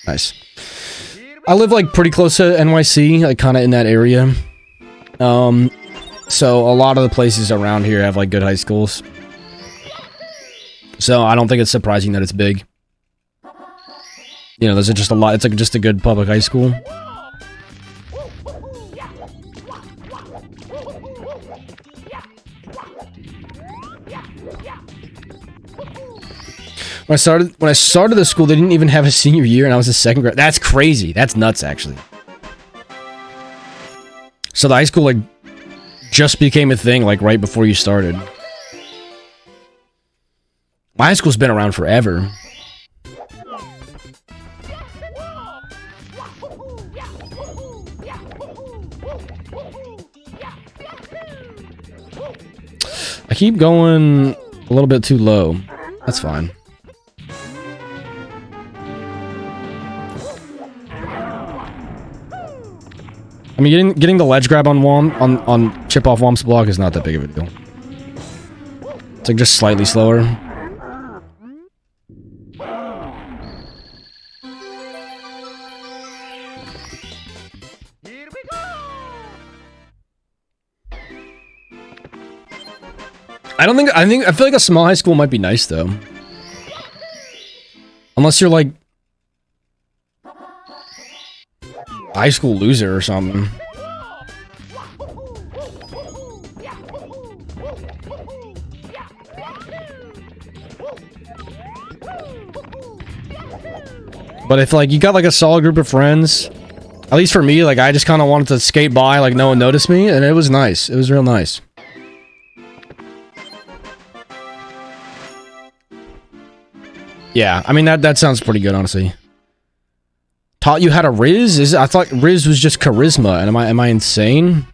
Nice. I live like pretty close to NYC, like kind of in that area. So a lot of the places around here have like good high schools. So I don't think it's surprising that it's big. You know, there's just a lot. It's like just a good public high school. When I started the school, they didn't even have a senior year, and I was a second grade. That's crazy. That's nuts, actually. So the high school like just became a thing like right before you started. My high school's been around forever. I keep going a little bit too low. That's fine. I mean, getting the ledge grab on chip off Womp's block is not that big of a deal. It's like just slightly slower. I feel like a small high school might be nice though. Unless you're like high school loser or something. But if like you got like a solid group of friends, at least for me, like I just kind of wanted to skate by like no one noticed me, and it was nice. It was real nice. Yeah, I mean that sounds pretty good, honestly. Taught you how to Riz? I thought Riz was just charisma, and am I insane?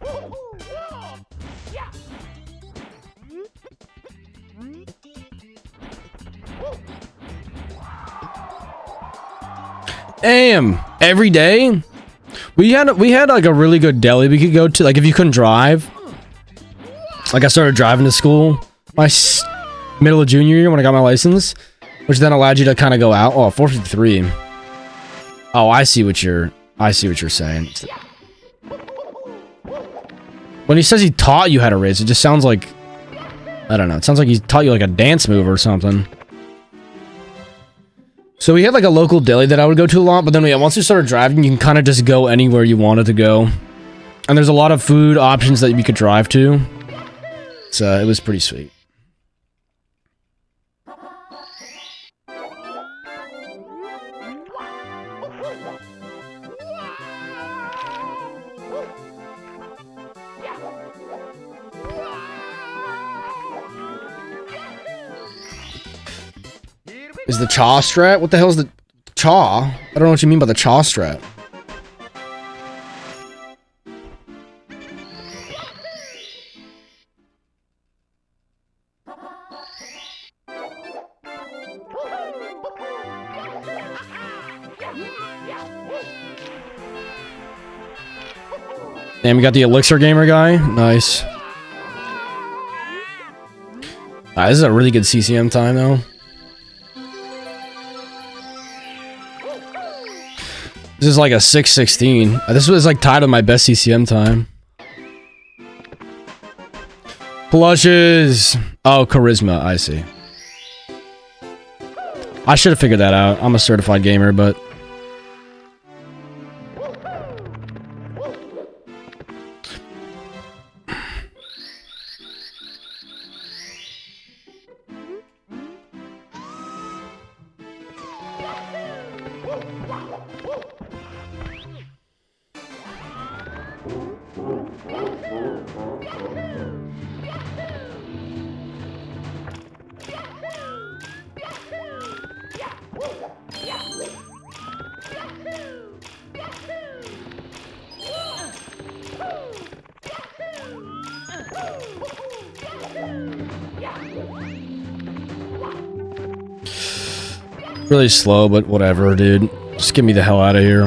Damn, every day? We had like a really good deli we could go to, like if you couldn't drive. Like I started driving to school middle of junior year when I got my license, which then allowed you to kind of go out. Oh, 453. Oh, I see what you're saying. When he says he taught you how to race, it just sounds like, I don't know, it sounds like he taught you like a dance move or something. So we had like a local deli that I would go to a lot, but then once you started driving, you can kind of just go anywhere you wanted to go. And there's a lot of food options that you could drive to. So it was pretty sweet. Is the chaw strat? What the hell is the chaw? I don't know what you mean by the chaw strat. Damn, we got the Elixir Gamer guy. Nice. This is a really good CCM time, though. This is like a 6:16. This was like tied to my best CCM time. Plushes. Oh, charisma. I see. I should have figured that out. I'm a certified gamer, but... Really slow, but whatever, dude. Just get me the hell out of here.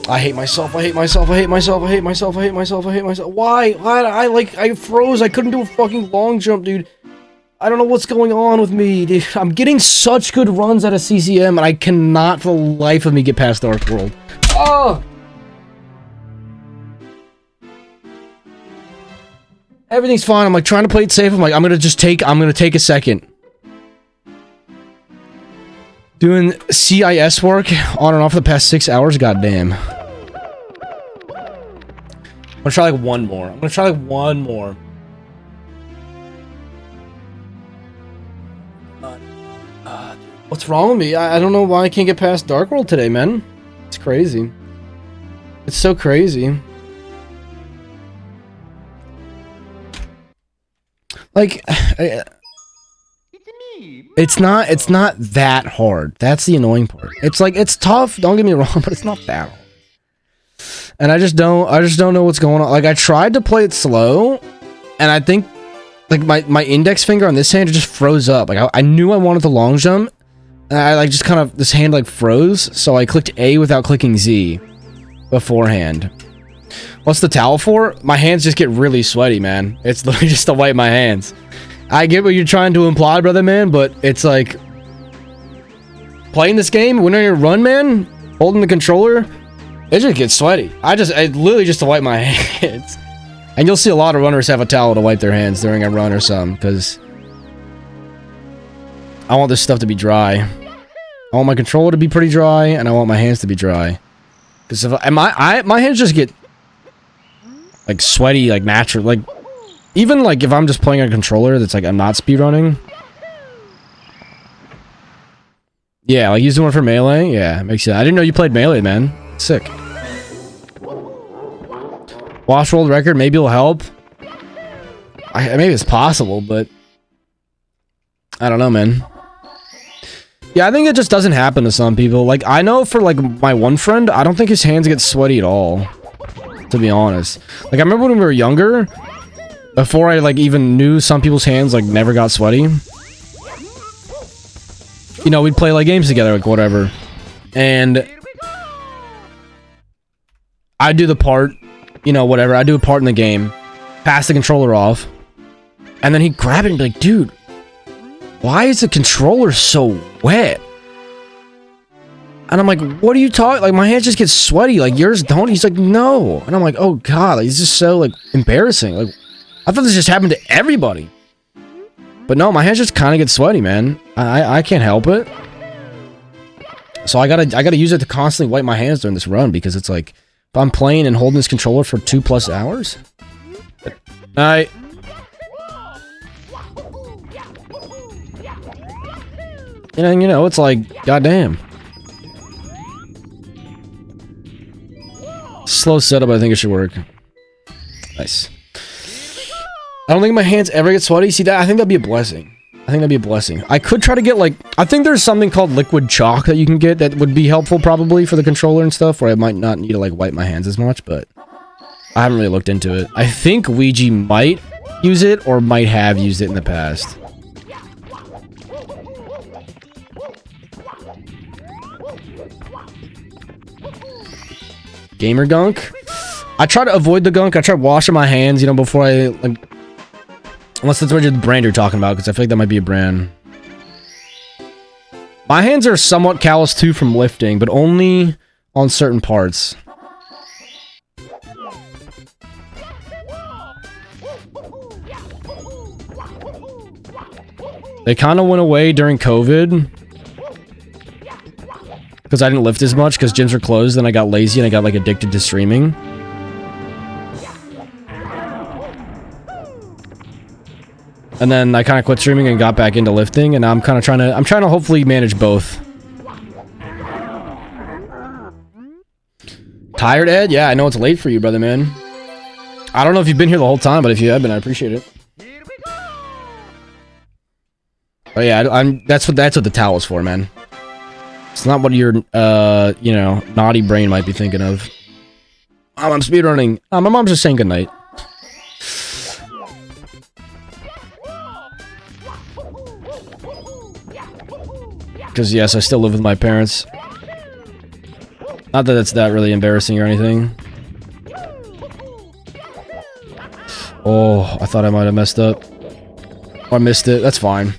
I hate myself, I hate myself, I hate myself, I hate myself, I hate myself, I hate myself. Why? I froze, I couldn't do a fucking long jump, dude. I don't know what's going on with me, dude. I'm getting such good runs out of CCM, and I cannot for the life of me get past Dark World. Oh! Everything's fine. I'm like trying to play it safe. I'm like, I'm gonna take a second. Doing CIS work on and off for the past 6 hours. Goddamn. I'm gonna try like one more. What's wrong with me? I don't know why I can't get past Dark World today, man. It's crazy. It's so crazy. Like, it's not that hard. That's the annoying part. It's like, it's tough, don't get me wrong, but it's not that hard. And I just don't know what's going on. Like, I tried to play it slow, and I think, like, my index finger on this hand just froze up. Like, I knew I wanted the long jump, and I like just kind of, this hand like froze, so I clicked A without clicking Z beforehand. What's the towel for? My hands just get really sweaty, man. It's literally just to wipe my hands. I get what you're trying to imply, brother man, but it's like playing this game when you're run, man, holding the controller, it just gets sweaty. I literally just to wipe my hands. And you'll see a lot of runners have a towel to wipe their hands during a run or something, because I want this stuff to be dry. I want my controller to be pretty dry, and I want my hands to be dry. Because if my hands just get like sweaty, like natural, like even like if I'm just playing a controller that's like I'm not speedrunning. Yeah, like using one for Melee. Yeah, makes sense. I didn't know you played Melee, man. Sick. Watch world record, maybe it'll help. Maybe it's possible, but I don't know, man. Yeah, I think it just doesn't happen to some people. Like, I know for like my one friend, I don't think his hands get sweaty at all. To be honest. Like, I remember when we were younger, before I like even knew some people's hands like never got sweaty. You know, we'd play like games together, like whatever. And I'd do the part, you know, whatever. I'd do a part in the game, pass the controller off, and then he'd grab it and be like, dude, why is the controller so wet? And I'm like, what are you talking? Like, my hands just get sweaty. Like, yours don't? He's like, no. And I'm like, oh, God. Like, it's just so, like, embarrassing. Like, I thought this just happened to everybody. But no, my hands just kind of get sweaty, man. I can't help it. So I gotta use it to constantly wipe my hands during this run, because it's like, if I'm playing and holding this controller for 2+ hours. Alright. And you know, it's like, goddamn. Slow setup, I think it should work. Nice. I don't think my hands ever get sweaty. See that? I think that'd be a blessing. I think that'd be a blessing. I could try to get like, I think there's something called liquid chalk that you can get that would be helpful probably for the controller and stuff, where I might not need to like wipe my hands as much, but I haven't really looked into it. I think Ouija might use it or might have used it in the past. Gamer gunk? I try to avoid the gunk. I try washing my hands, you know, before I, like, unless that's what the brand you're talking about, because I feel like that might be a brand. My hands are somewhat callous too from lifting, but only on certain parts. They kind of went away during COVID. Because I didn't lift as much, because gyms were closed, and I got lazy, and I got, like, addicted to streaming. And then I kind of quit streaming and got back into lifting, and now I'm kind of trying to hopefully manage both. Tired, Ed? Yeah, I know it's late for you, brother, man. I don't know if you've been here the whole time, but if you have been, I appreciate it. But yeah, that's what the towel is for, man. It's not what your, you know, naughty brain might be thinking of. Oh, I'm speedrunning. Oh, my mom's just saying goodnight. Because, yes, I still live with my parents. Not that it's that really embarrassing or anything. Oh, I thought I might have messed up. Or I missed it. That's fine.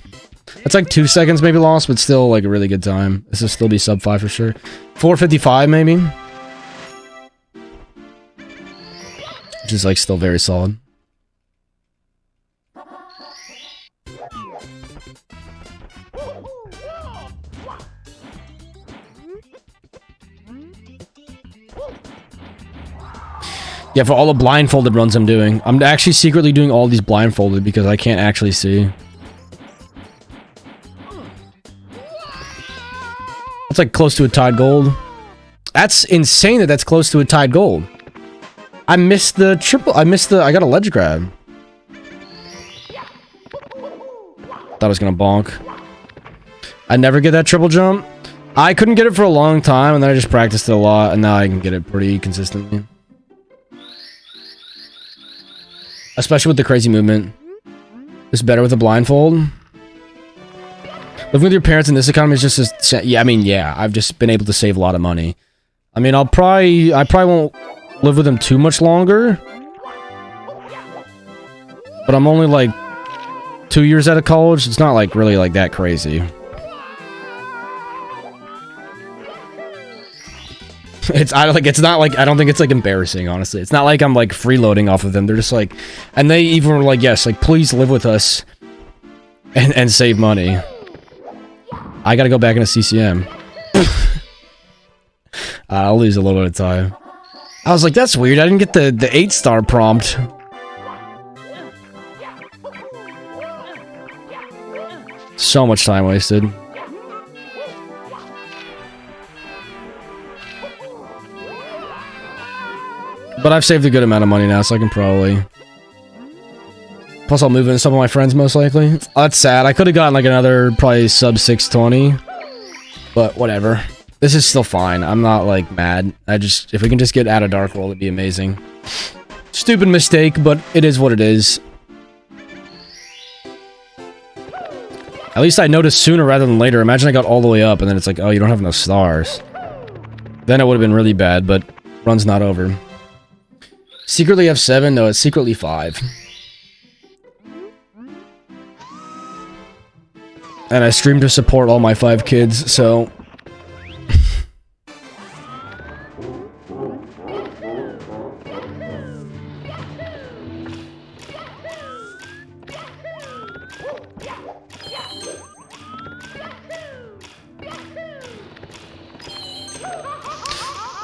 That's like 2 seconds maybe lost, but still like a really good time. This will still be sub 5 for sure. 4:55 maybe. Which is like still very solid. Yeah, for all the blindfolded runs I'm doing. I'm actually secretly doing all these blindfolded because I can't actually see. That's like close to a tied gold. That's insane that that's close to a tied gold. I missed the triple. I got a ledge grab. Thought I was gonna bonk. I never get that triple jump. I couldn't get it for a long time, and then I just practiced it a lot, and now I can get it pretty consistently. Especially with the crazy movement. It's better with a blindfold. Living with your parents in this economy is just as... Yeah, I mean, yeah. I've just been able to save a lot of money. I mean, I probably won't live with them too much longer. But I'm only like 2 years out of college. It's not like really like that crazy. I don't think it's like embarrassing, honestly. It's not like I'm like freeloading off of them. They're just like, and they even were like, yes, like please live with us and save money. I gotta go back into CCM. I'll lose a little bit of time. I was like, that's weird. I didn't get the 8-star prompt. So much time wasted. But I've saved a good amount of money now, so I can probably... Plus, I'll move into some of my friends, most likely. Oh, that's sad. I could have gotten, like, another, probably, sub 620. But, whatever. This is still fine. I'm not, like, mad. If we can just get out of Dark World, it'd be amazing. Stupid mistake, but it is what it is. At least I noticed sooner rather than later. Imagine I got all the way up, and then it's like, oh, you don't have enough stars. Then it would have been really bad, but run's not over. Secretly F7? No, it's secretly 5. And I stream to support all my 5 kids, so...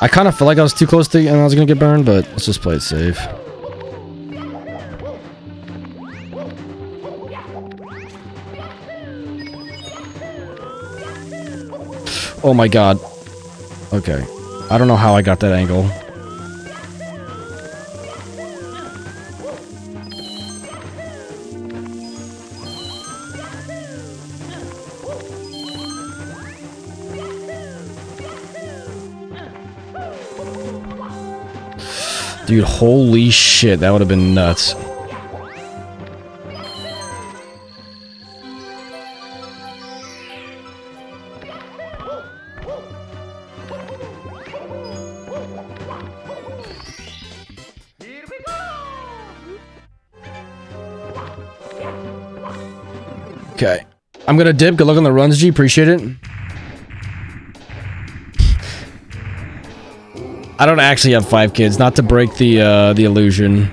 I kind of feel like I was too close to and I was gonna get burned, but let's just play it safe. Oh my god. Okay. I don't know how I got that angle. Dude, holy shit, that would have been nuts. Okay. I'm gonna dip. Good luck on the runs, G. Appreciate it. I don't actually have 5 kids, not to break the illusion.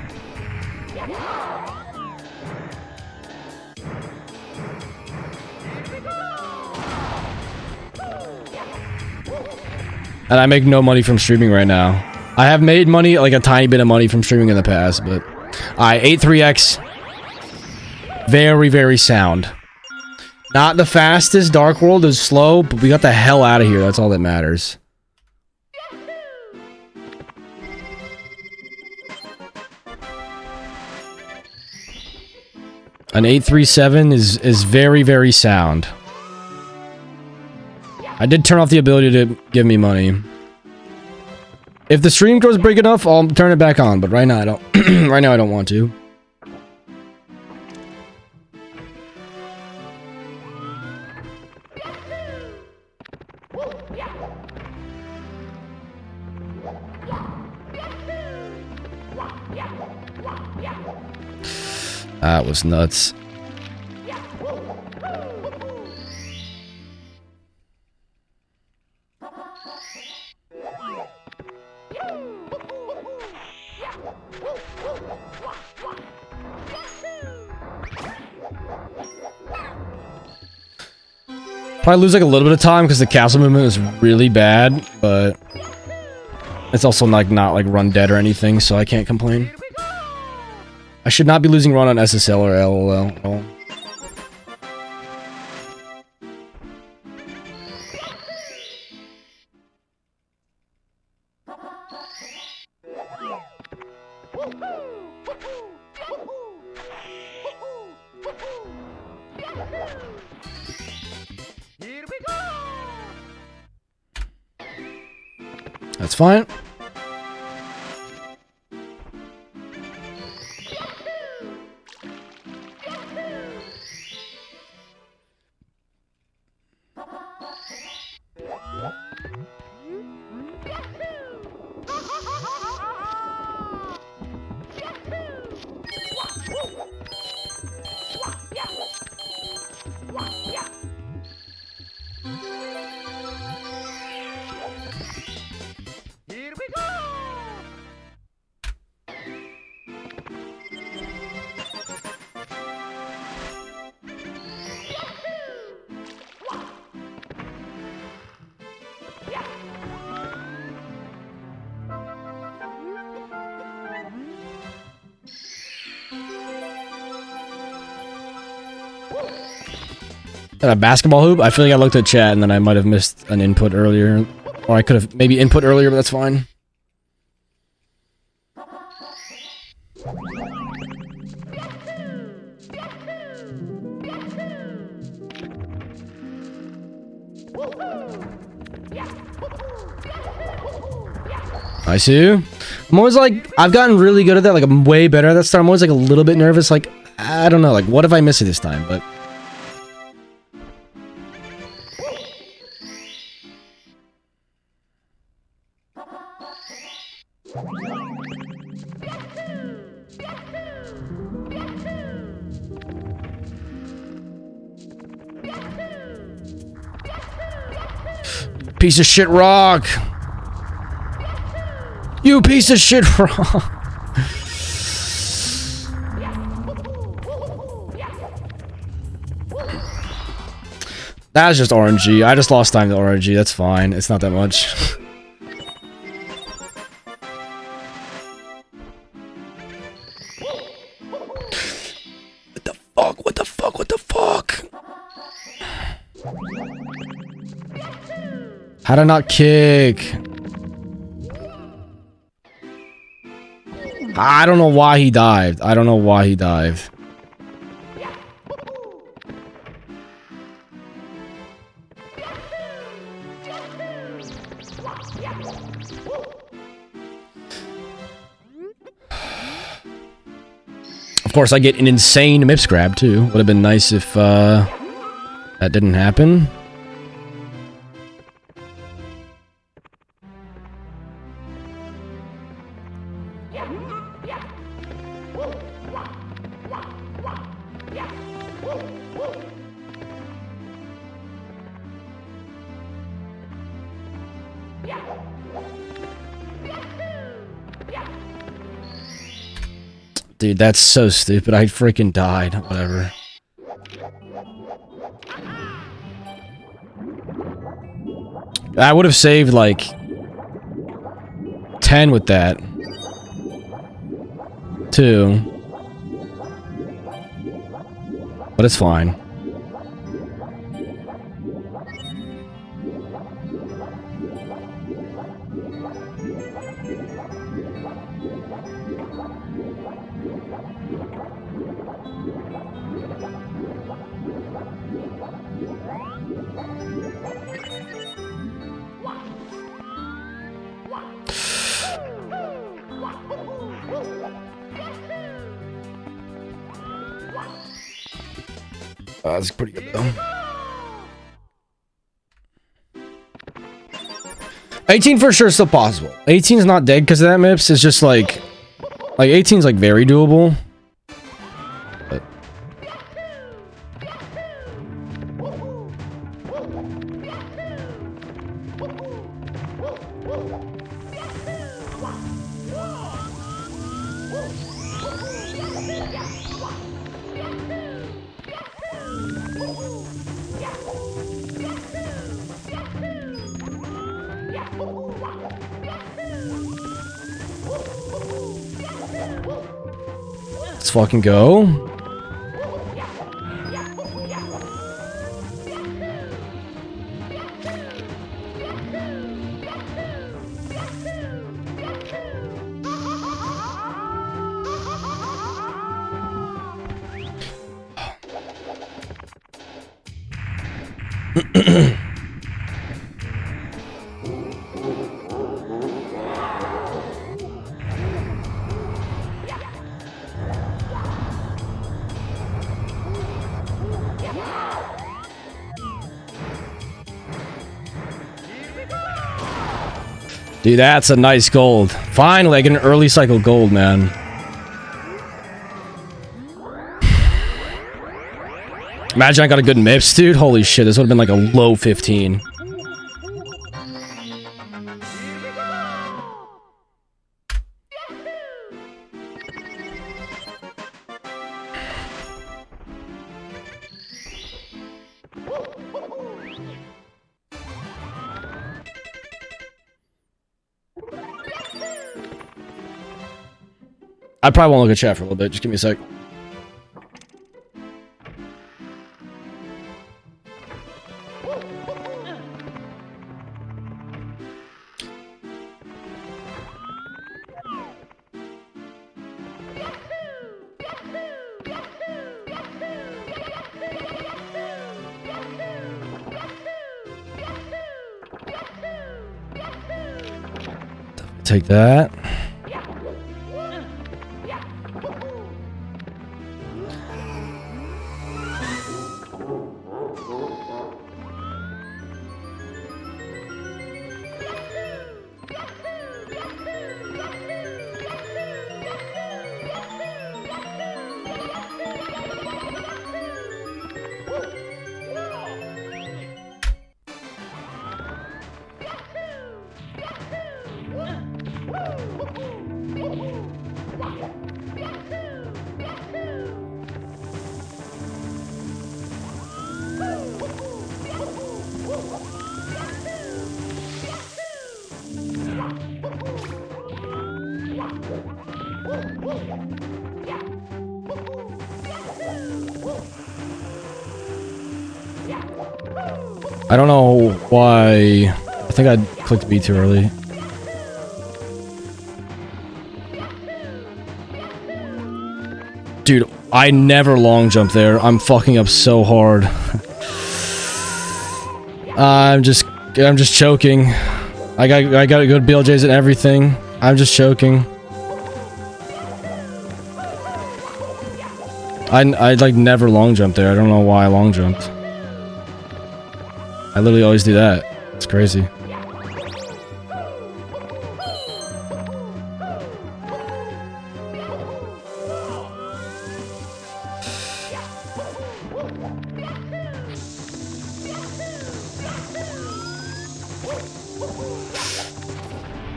And I make no money from streaming right now. I have made money, like a tiny bit of money from streaming in the past, but... Alright, 8-3X. Very, very sound. Not the fastest, Dark World is slow, but we got the hell out of here, that's all that matters. An 837 is very, very sound. I did turn off the ability to give me money. If the stream goes big enough, I'll turn it back on, but right now I don't. Right now I don't want to. That was nuts. Probably lose like a little bit of time because the castle movement is really bad, but it's also like not like run dead or anything, so I can't complain. I should not be losing run on SSL or LOL at all. That's fine. A basketball hoop? I feel like I looked at chat and then I might have missed an input earlier. Or I could have maybe input earlier, but that's fine. I see. I'm always like, I've gotten really good at that. Like, I'm way better at that stuff. I'm always like a little bit nervous. Like, I don't know. Like, what if I miss it this time? But piece of shit rock. You piece of shit rock. That's just RNG. I just lost time to RNG. That's fine. It's not that much. What the fuck? What the fuck? What the fuck? How to not kick? I don't know why he dived. I don't know why he dived. Of course, I get an insane MIPS grab, too. Would have been nice if, that didn't happen. Dude, that's so stupid. I freaking died. Whatever. I would have saved, like, 10 with that. 2. But it's fine. That's pretty good though. 18 for sure is still possible. 18 is not dead because of that MIPS. It's just like 18 is like very doable. But let's fucking go. Dude, that's a nice gold. Finally, I get an early cycle gold, man. Imagine I got a good MIPS, dude. Holy shit, this would have been like a low 15. I probably won't look at chat for a little bit. Just give me a sec. take that. I don't know why. I think I clicked B too early. Dude, I never long jump there. I'm fucking up so hard. I'm just choking. I got good BLJs and everything. I'm just choking. I like never long jump there. I don't know why I long jumped. I literally always do that. It's crazy.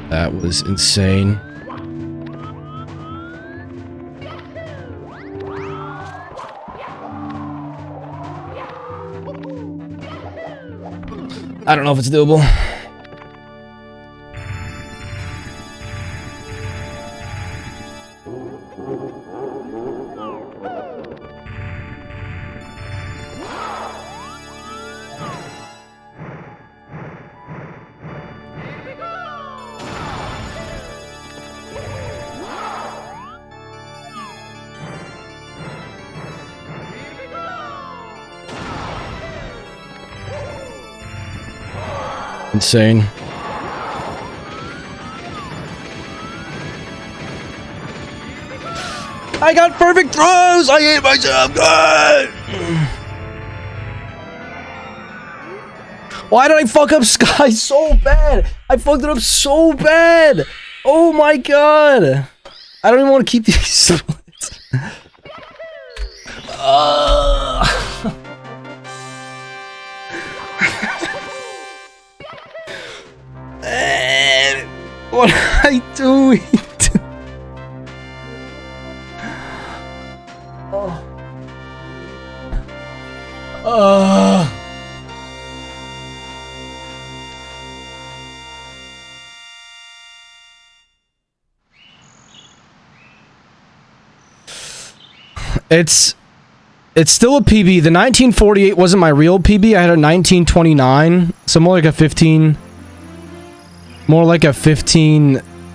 That was insane. I don't know if it's doable. Insane. I got perfect throws! I hate myself! God! Why did I fuck up Sky so bad? I fucked it up so bad! Oh my god! I don't even want to keep these splits. Man, what am I doing? It's still a PB. The 1948 wasn't my real PB. I had a 1929, so more like a 15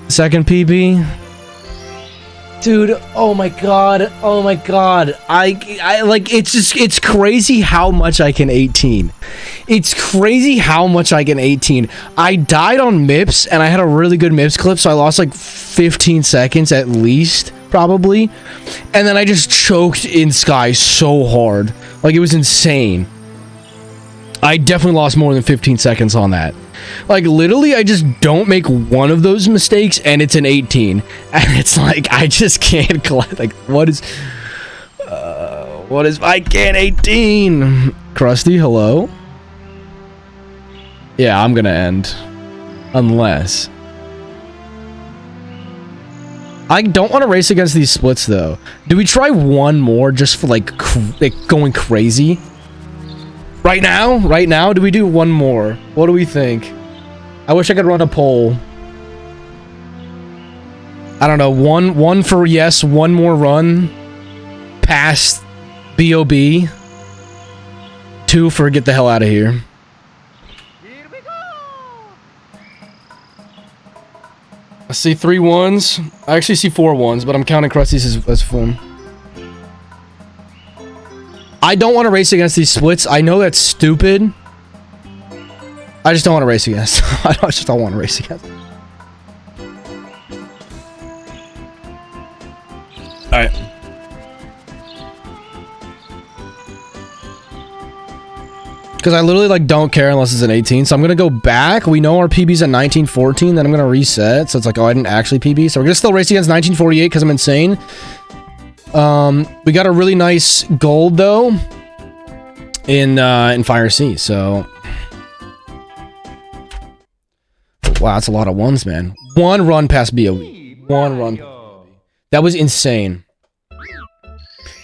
second PB. Dude, oh my god. Oh my god. I like, it's crazy how much I can 18. It's crazy how much I can 18. I died on MIPS and I had a really good MIPS clip, so I lost like 15 seconds at least, probably. And then I just choked in Sky so hard. Like, it was insane. I definitely lost more than 15 seconds on that. Like, literally, I just don't make one of those mistakes, and it's an 18. And it's like, I just can't collect. Like, what is I can't 18? Krusty, hello? Yeah, I'm gonna end. Unless. I don't want to race against these splits, though. Do we try one more just for, like going crazy? Right now? Right now? Do we do one more? What do we think? I wish I could run a poll. I don't know. One for yes, one more run. Past BOB. 2 for get the hell out of here. Here we go. I see 3 ones. I actually see 4 ones, but I'm counting Krusty's as fun. I don't want to race against these splits. I know that's stupid. I just don't want to race against. I just don't want to race against. Alright. Because I literally like don't care unless it's an 18. So I'm gonna go back. We know our PB's at 1914. Then I'm gonna reset. So it's like, oh, I didn't actually PB. So we're gonna still race against 1948 because I'm insane. We got a really nice gold though in Fire C. So wow, that's a lot of ones, man. One run past BOE. One run. That was insane.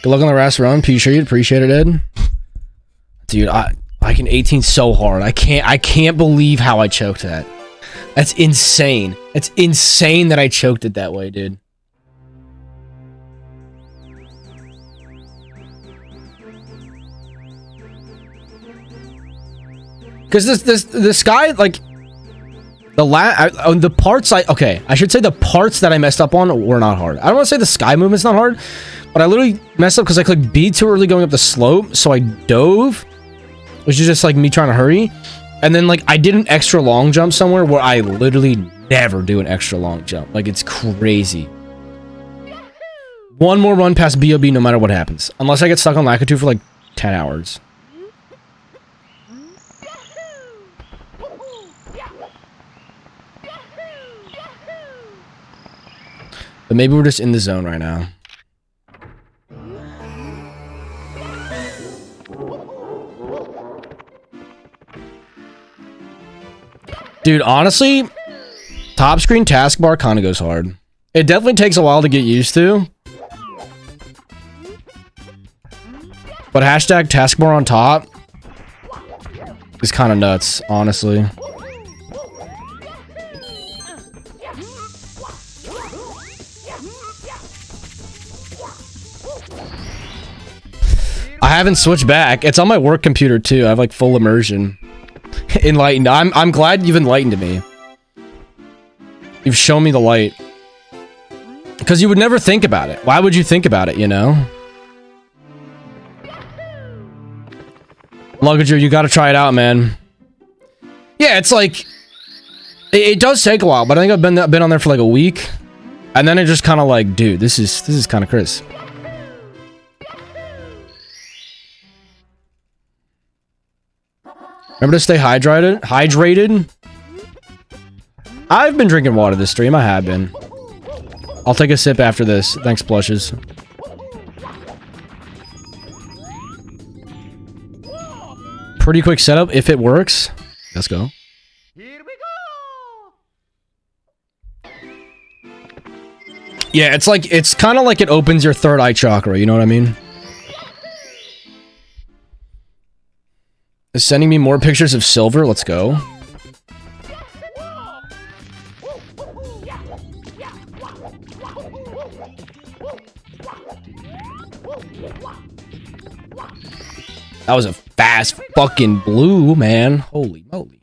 Good luck on the last run. Appreciate it, Ed. Dude, I can 18 so hard. I can't believe how I choked that. That's insane. It's insane that I choked it that way, dude. Because this guy, like, the parts I should say the parts that I messed up on were not hard. I don't want to say the sky movement's not hard, but I literally messed up because I clicked B too early going up the slope, so I dove, which is just like me trying to hurry, and then like I did an extra long jump somewhere where I literally never do an extra long jump. Like, it's crazy. One more run past BOB no matter what happens, unless I get stuck on Lakitu for like 10 hours. But maybe we're just in the zone right now. Dude, honestly, top screen taskbar kind of goes hard. It definitely takes a while to get used to. But hashtag taskbar on top is kind of nuts, honestly. I haven't switched back. It's on my work computer too. I have like full immersion. Enlightened. I'm glad you've enlightened me. You've shown me the light. Because you would never think about it. Why would you think about it, you know? Luggager, you gotta try it out, man. Yeah, it's like... It does take a while, but I think I've been on there for like a week. And then it just kind of like, dude, this is kind of crisp. Remember to stay hydrated? I've been drinking water this stream. I have been. I'll take a sip after this. Thanks, plushes. Pretty quick setup if it works. Let's go. Here we go. Yeah, it's kind of like it opens your third eye chakra. You know what I mean? Is sending me more pictures of silver. Let's go. That was a fast fucking blue, man. Holy moly.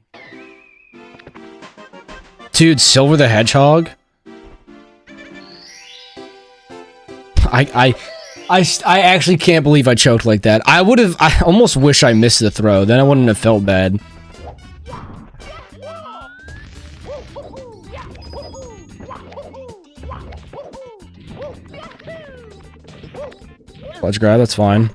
Dude, Silver the Hedgehog. I actually can't believe I choked like that. I almost wish I missed the throw. Then I wouldn't have felt bad. Let's grab, that's fine.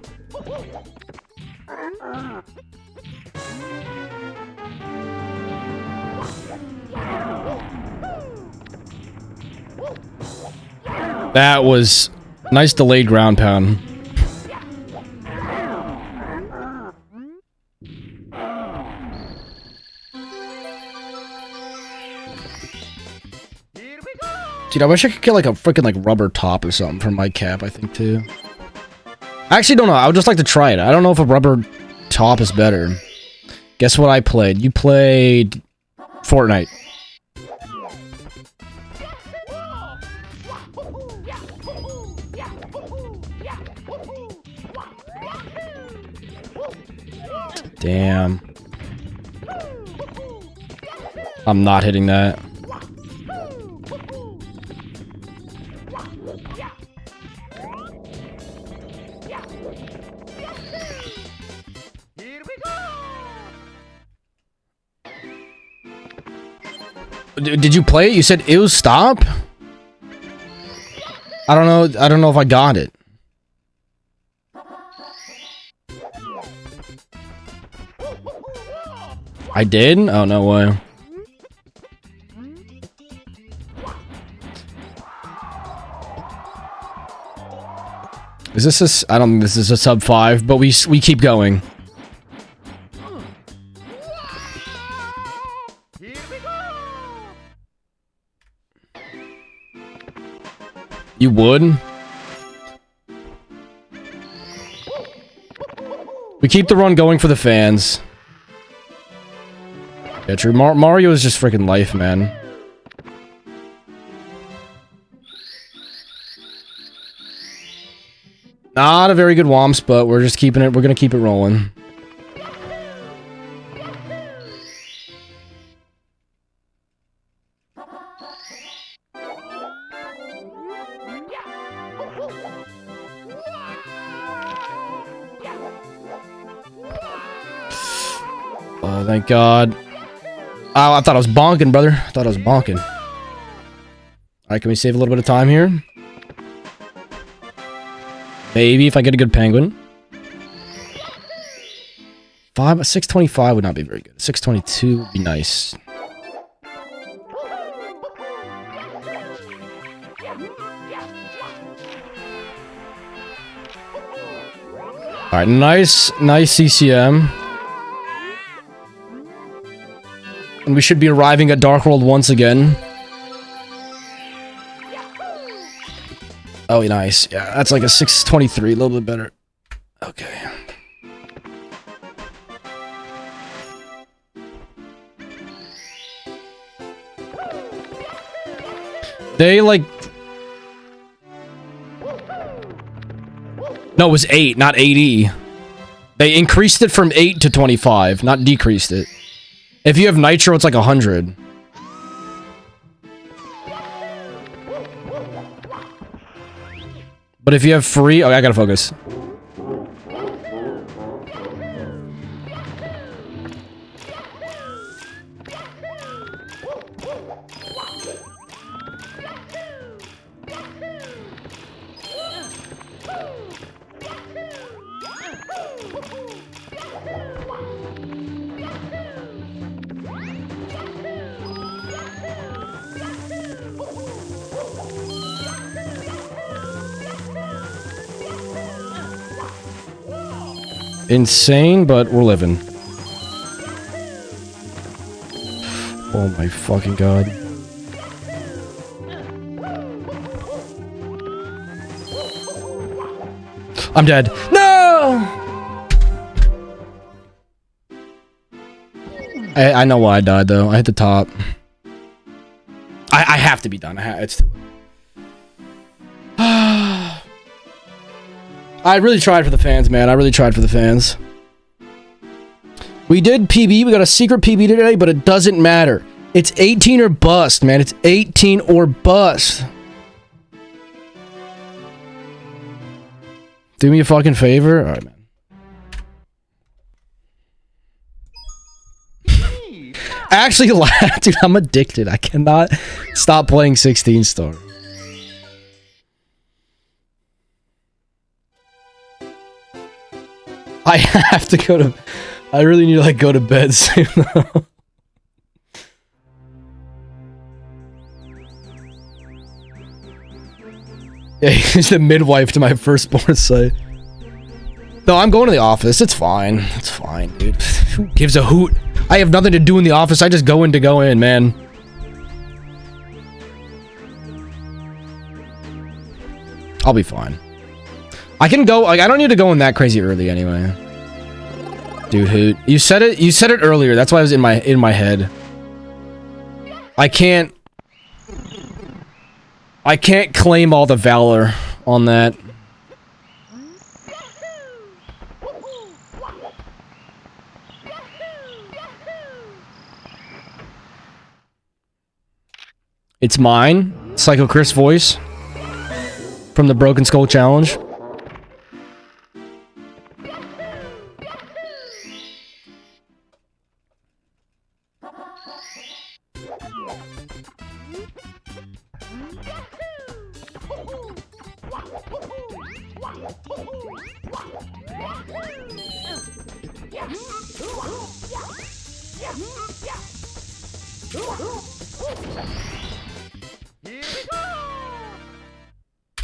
That was nice delayed ground pound. Dude, I wish I could get like a freaking like rubber top or something for my cap, I think too. I actually don't know. I would just like to try it. I don't know if a rubber top is better. Guess what I played? You played Fortnite. Damn. I'm not hitting that. Did you play it? You said it was stop? I don't know if I got it. I did? Oh, no way. Is this a... I don't think this is a sub 5, but we keep going. Here we go. You would? We keep the run going for the fans. Yeah, true. Mario is just freaking life, man. Not a very good Womps, but we're just keeping it. We're gonna keep it rolling. Oh, thank God. Oh, I thought I was bonking, brother. I thought I was bonking. Alright, can we save a little bit of time here? Maybe if I get a good penguin. 625 would not be very good. 622 would be nice. Alright, nice CCM. And we should be arriving at Dark World once again. Oh, nice. Yeah, that's like a 623, a little bit better. Okay. They, like... No, it was 8, not 80. They increased it from 8 to 25, not decreased it. If you have Nitro, it's like 100. But if you have free... Oh, I gotta focus. Insane, but we're living. Oh my fucking God. I'm dead. No! I know why I died, though. I hit the top. I have to be done. It's too late. I really tried for the fans, man. I really tried for the fans. We did PB. We got a secret PB today, but it doesn't matter. It's 18 or bust, man. It's 18 or bust. Do me a fucking favor. All right, man. Actually, dude, I'm addicted. I cannot stop playing 16 star. I have to go to... I really need to, like, go to bed soon, though. Yeah, he's the midwife to my firstborn site. No, I'm going to the office. It's fine. It's fine, dude. Who gives a hoot? I have nothing to do in the office. I just go in to go in, man. I'll be fine. I can go, like, I don't need to go in that crazy early anyway. Dude, hoot. You said it earlier. That's why I was in my head. I can't claim all the valor on that. It's mine. Psycho Chris voice. From the Broken Skull Challenge.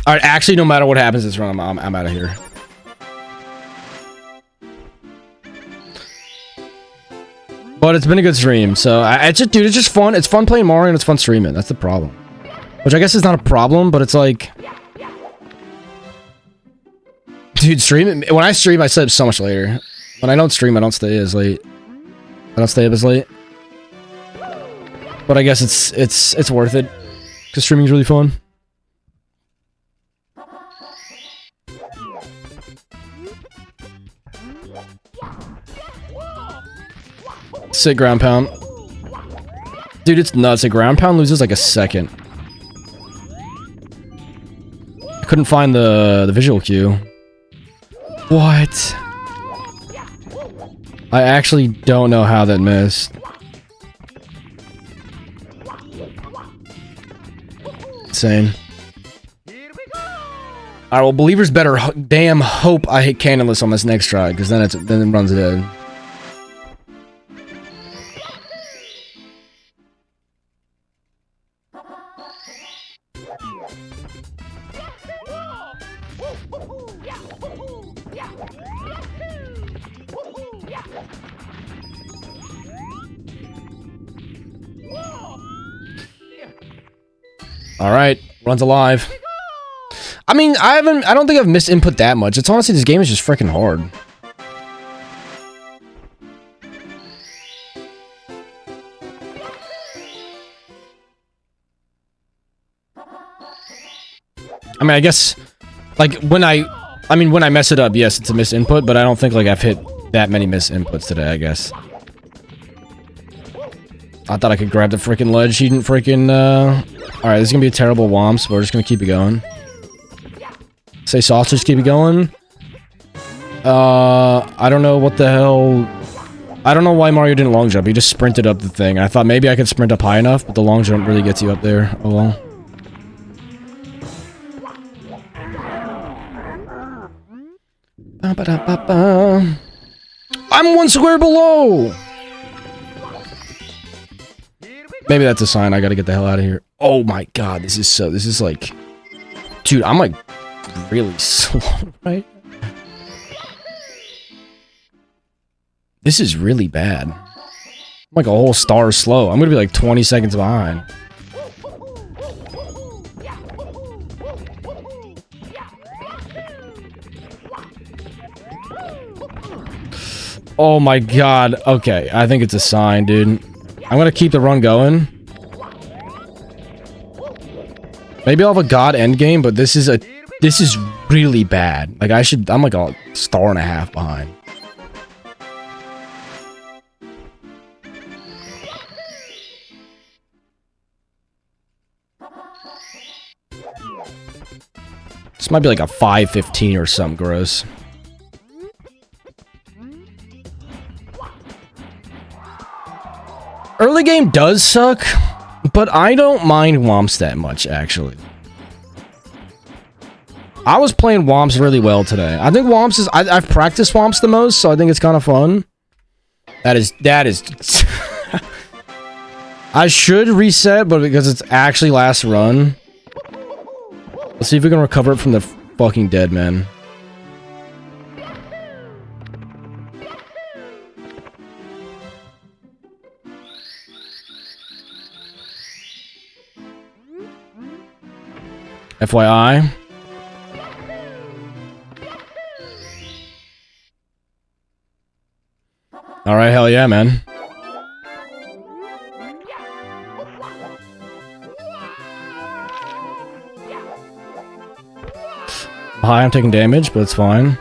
Alright, actually, no matter what happens this run, I'm out of here. But it's been a good stream, so it's just fun. It's fun playing Mario and it's fun streaming. That's the problem. Which I guess is not a problem, but it's like... Dude, streaming... When I stream, I stay up so much later. When I don't stream, I don't stay as late. I don't stay up as late. But I guess it's worth it. Because streaming is really fun. Sick ground pound. Dude, it's nuts. A ground pound loses like a second. I couldn't find the visual cue. What? I actually don't know how that missed. Insane. Alright, well, Believer's better. Damn, hope I hit Cannonless on this next try, because then it runs dead. Alright, runs alive. I mean, I don't think I've missed input that much. It's honestly, this game is just freaking hard. I mean, I guess, like, when I mess it up, yes, it's a missed input, but I don't think, like, I've hit that many missed inputs today, I guess. I thought I could grab the freaking ledge. He didn't freaking, Alright, this is gonna be a terrible womps, but we're just gonna keep it going. Say sausage, keep it going. I don't know what the hell... I don't know why Mario didn't long jump. He just sprinted up the thing. I thought maybe I could sprint up high enough, but the long jump really gets you up there. Oh well. I'm one square below! Maybe that's a sign I gotta get the hell out of here. Oh my god, this is like... Dude, I'm like really slow, right? This is really bad. I'm like a whole star slow. I'm gonna be like 20 seconds behind. Oh my god. Okay, I think it's a sign, dude. I'm gonna keep the run going. Maybe I'll have a god end game, but this is really bad. Like I'm like a star and a half behind. This might be like a 5:15 or something gross. Early game does suck, but I don't mind Womps that much, actually. I was playing Womps really well today. I think Womps is... I've practiced Womps the most, so I think it's kind of fun. That is... I should reset, but because it's actually last run. Let's see if we can recover it from the fucking dead man. FYI. Alright, hell yeah, man. Hi, I'm taking damage, but it's fine.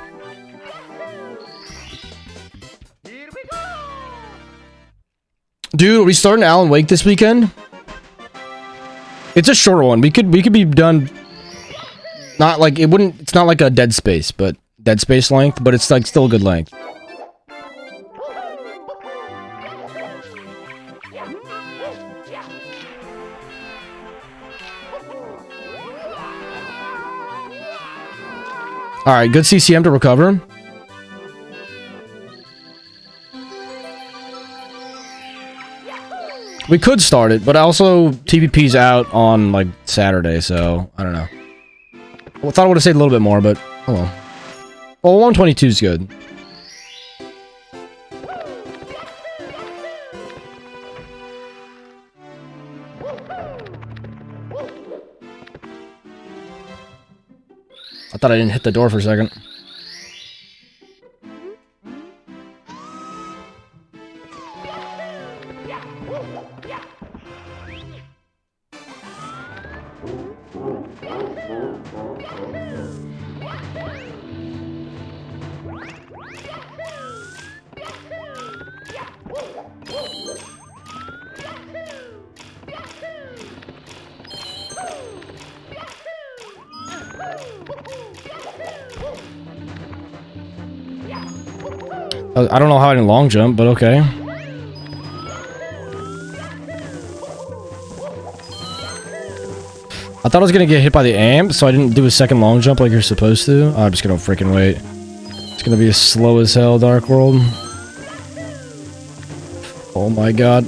Dude, are we starting Alan Wake this weekend? It's a shorter one. We could be done. Not like it wouldn't. It's not like a Dead Space, but Dead Space length. But it's like still a good length. All right, good CCM to recover. We could start it, but also TPP's out on, like, Saturday, so I don't know. I thought I would have stayed a little bit more, but oh well. Well, 122 is good. I thought I didn't hit the door for a second. I don't know how I didn't long jump, but okay. I thought I was gonna get hit by the amp, so I didn't do a second long jump like you're supposed to. Oh, I'm just gonna freaking wait. It's gonna be slow as hell, Dark World. Oh my god.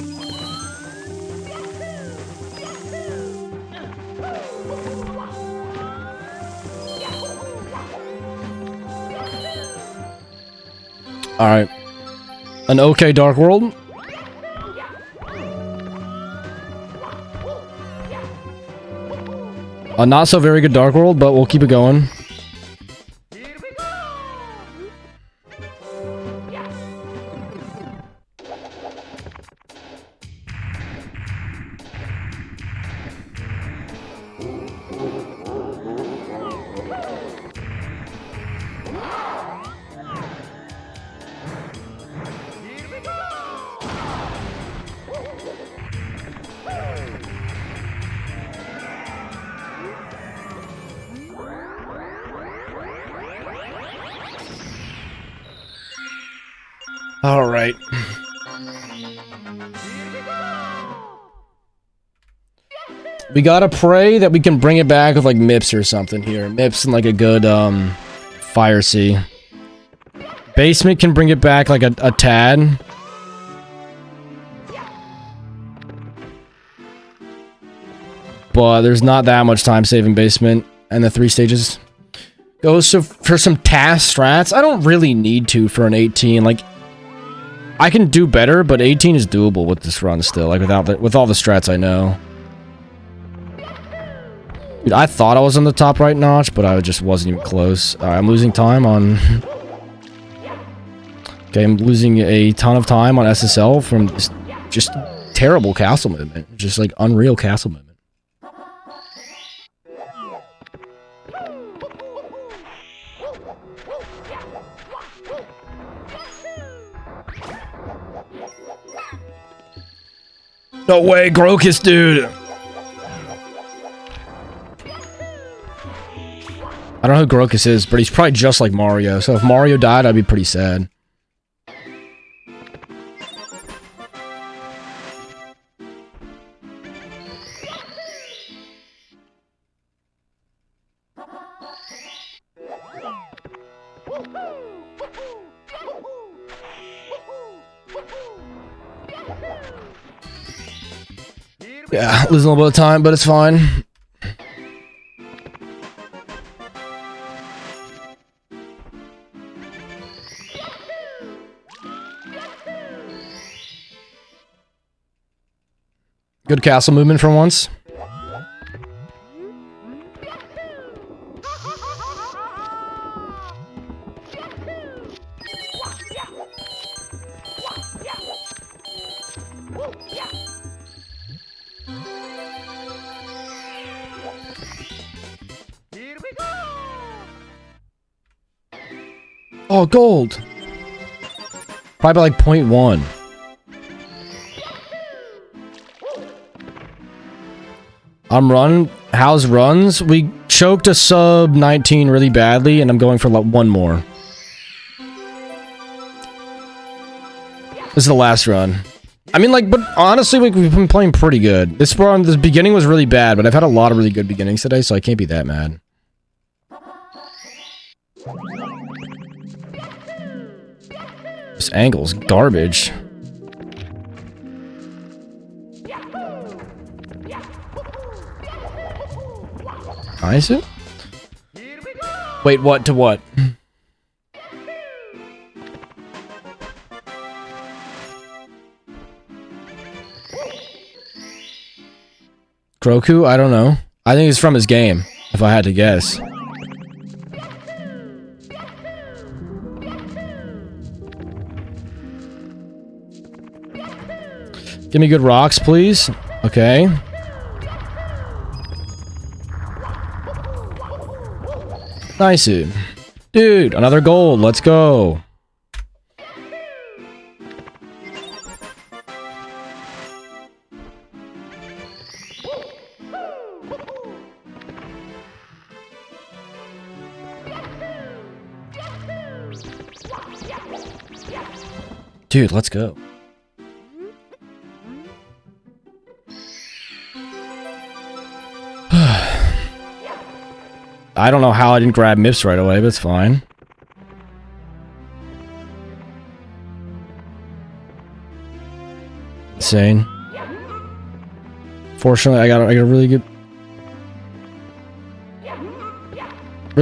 Alright. An okay Dark World. A not so very good Dark World, but we'll keep it going. All right. We gotta pray that we can bring it back with like MIPS or something here. MIPS and like a good Fire Sea. Basement can bring it back like a tad. But there's not that much time saving basement and the 3 stages. Goes for some task strats. I don't really need to for an 18. Like, I can do better, but 18 is doable with this run still. Like with all the strats I know. Dude, I thought I was on the top right notch, but I just wasn't even close. I'm losing time on. Okay, I'm losing a ton of time on SSL from just terrible castle movement. Just like unreal castle movement. No way, Grocus, dude! I don't know who Grocus is, but he's probably just like Mario. So if Mario died, I'd be pretty sad. Yeah, losing a little bit of time, but it's fine. Good castle movement for once. Oh, gold! Probably like 0.1. How's runs? We choked a sub 19 really badly, and I'm going for like one more. This is the last run. I mean, like, but honestly, we've been playing pretty good. This beginning was really bad, but I've had a lot of really good beginnings today, so I can't be that mad. This angle's garbage. Nice. Here we go. Wait, what to what? Groku? I don't know. I think it's from his game, if I had to guess. Give me good rocks, please. Okay. Nice. Dude, another gold. Let's go. Dude, let's go. I don't know how I didn't grab MIPS right away, but it's fine. Insane. Fortunately, I got a really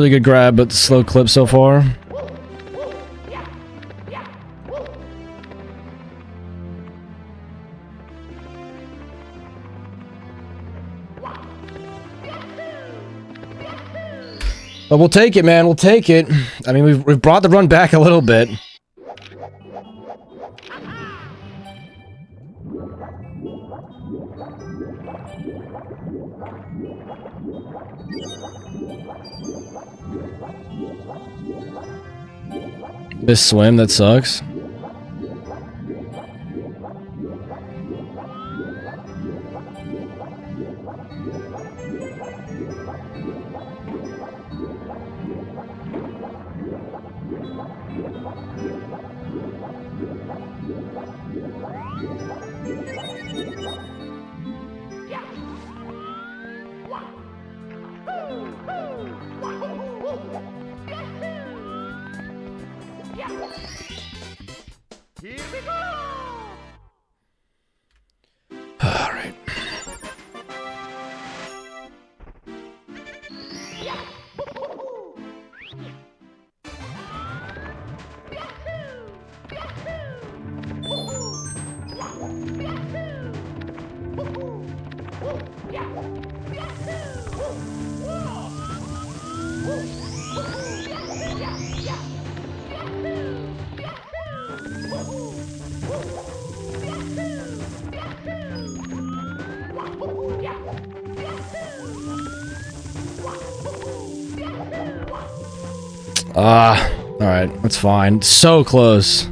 good grab, but slow clip so far. But we'll take it, man. We'll take it. I mean, we've brought the run back a little bit. This swim, that sucks. Here we go. All right. Alright, that's fine. So close.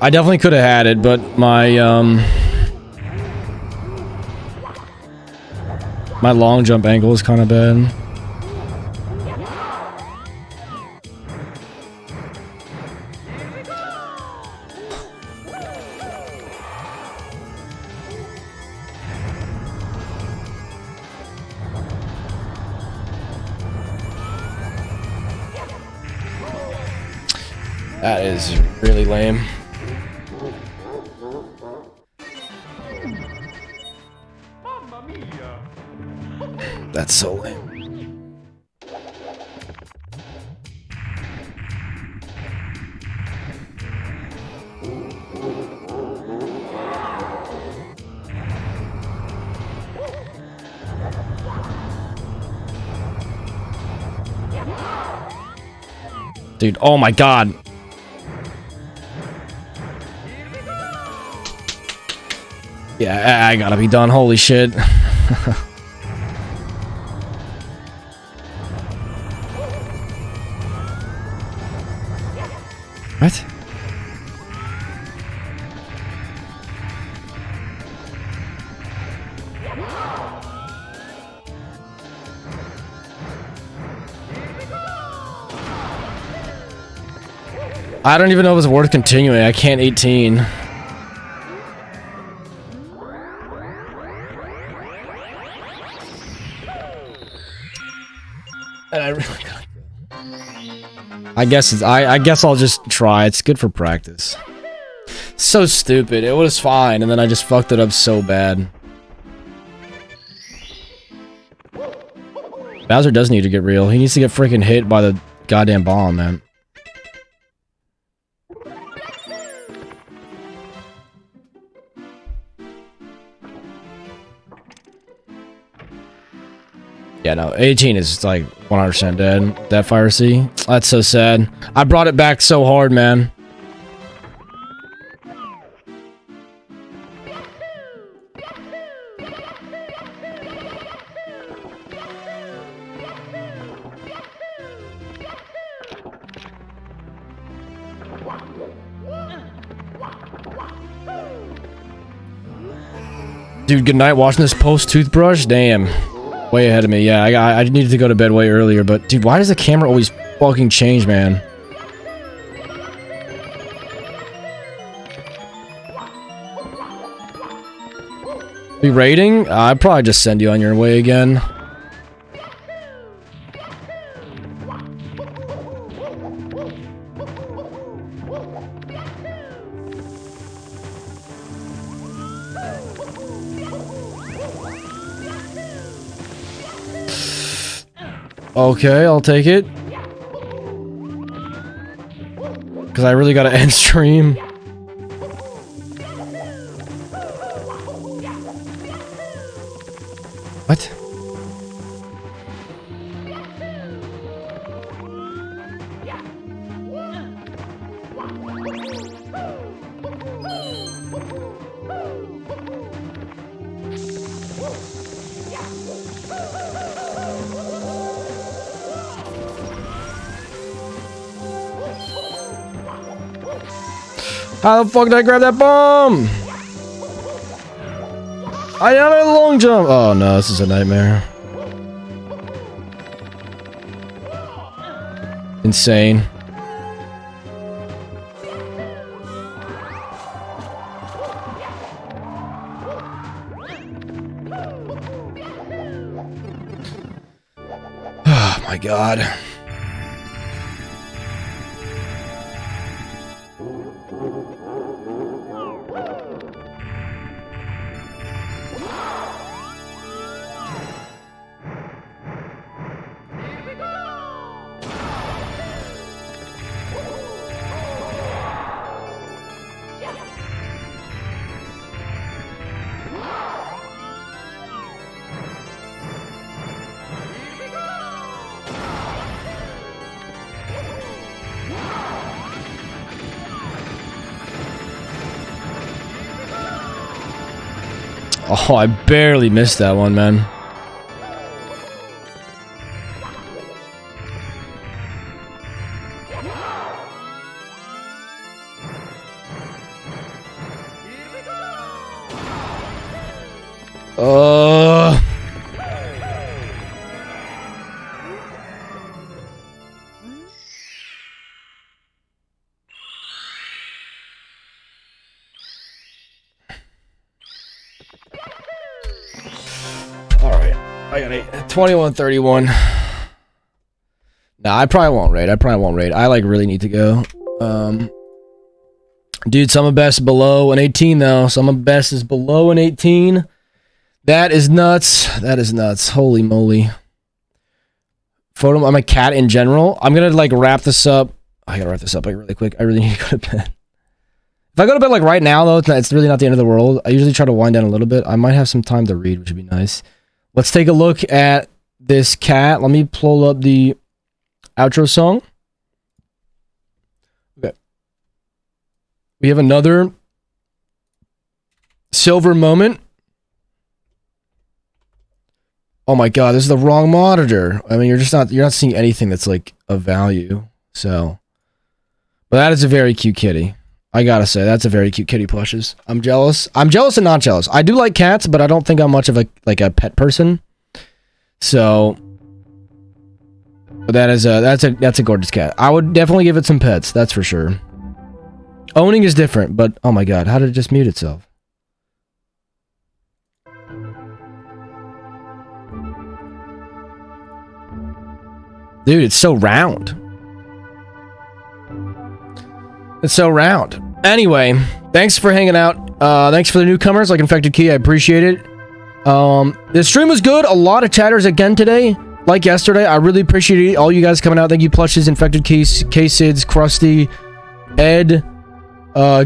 I definitely could have had it, but my my long jump angle is kind of bad. That is really lame. That's so lame. Dude, oh my god. Yeah, I gotta be done. Holy shit. What? I don't even know if it's worth continuing. I can't 18. And I really gotta go. I guess I'll just try. It's good for practice. So stupid. It was fine, and then I just fucked it up so bad. Bowser does need to get real. He needs to get freaking hit by the goddamn bomb, man. Yeah, no, 18 is like 100% dead. That Fire Sea. That's so sad. I brought it back so hard, man. Dude, good night watching this post toothbrush. Damn. Way ahead of me. Yeah, I needed to go to bed way earlier, but dude, why does the camera always fucking change, man? Be rating? I'd probably just send you on your way again. Okay, I'll take it. Because I really gotta end stream. What? How the fuck did I grab that bomb? I had a long jump. Oh no, this is a nightmare. Insane. Oh my god. Oh, I barely missed that one, man. Alright, I got 2131. Nah, I probably won't raid. I like really need to go. Dude, some of best below an 18 though. Some of best is below an 18. That is nuts. That is nuts. Holy moly. Photo, I'm a cat in general. I'm gonna like wrap this up. I gotta wrap this up like really quick. I really need to go to bed. If I go to bed like right now though, it's really not the end of the world. I usually try to wind down a little bit. I might have some time to read, which would be nice. Let's take a look at this cat. Let me pull up the outro song. Okay. We have another silver moment. Oh my god, this is the wrong monitor. I mean, you're not seeing anything that's like of value. So, but that is a very cute kitty. I gotta say, that's a very cute kitty plushes. I'm jealous. I'm jealous and not jealous. I do like cats, but I don't think I'm much of a pet person. So, but that's a gorgeous cat. I would definitely give it some pets. That's for sure. Owning is different, but oh my god, how did it just mute itself? Dude, it's so round. It's so round. Anyway, thanks for hanging out. Thanks for the newcomers, like Infected Key. I appreciate it. The stream was good. A lot of chatters again today, like yesterday. I really appreciate all you guys coming out. Thank you, Plushes, Infected Keys, K-Sids, Krusty, Ed,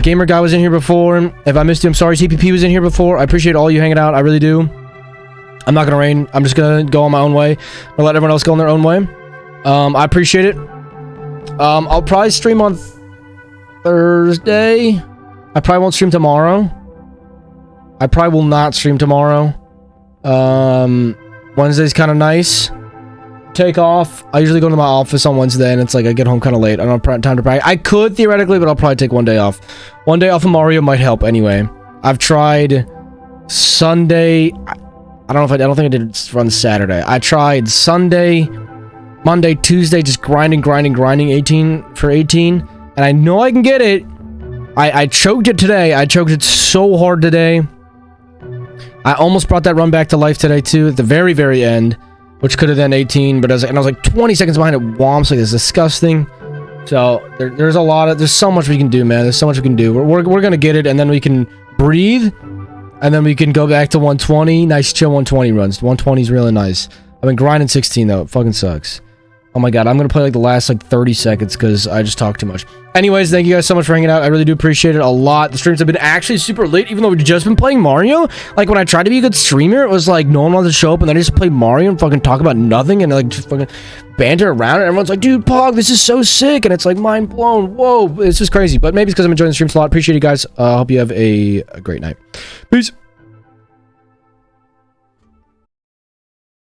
Gamer Guy was in here before. If I missed you, I'm sorry. TPP was in here before. I appreciate all you hanging out. I really do. I'm not gonna rain. I'm just gonna go on my own way. I'll let everyone else go on their own way. I appreciate it. I'll probably stream on Thursday. I probably won't stream tomorrow. I probably will not stream tomorrow. Wednesday's kind of nice. Take off. I usually go to my office on Wednesday, and it's like I get home kind of late. I don't have time to practice. I could theoretically, but I'll probably take one day off. One day off of Mario might help anyway. I've tried Sunday. I don't think I did run Saturday. I tried Sunday, Monday, Tuesday, just grinding 18 for 18, and I know I can get it. I choked it today. I choked it so hard today. I almost brought that run back to life today too, at the very, very end, which could have been 18, but I was like 20 seconds behind it. Womps, like, it's disgusting. So there's so much we can do, man. There's so much we can do. We're gonna get it, and then we can breathe, and then we can go back to 120. Nice chill 120 runs. 120 is really nice. I've been grinding 16 though. It fucking sucks. Oh my god, I'm gonna play like the last like 30 seconds because I just talked too much. Anyways, thank you guys so much for hanging out. I really do appreciate it a lot. The streams have been actually super late, even though we've just been playing Mario. Like, when I tried to be a good streamer, it was like no one wanted to show up, and then I just play Mario and fucking talk about nothing and like just fucking banter around, and everyone's like, dude, Pog, this is so sick, and it's like mind blown. Whoa, it's just crazy. But maybe it's because I'm enjoying the streams a lot. Appreciate you guys. Hope you have a great night. Peace.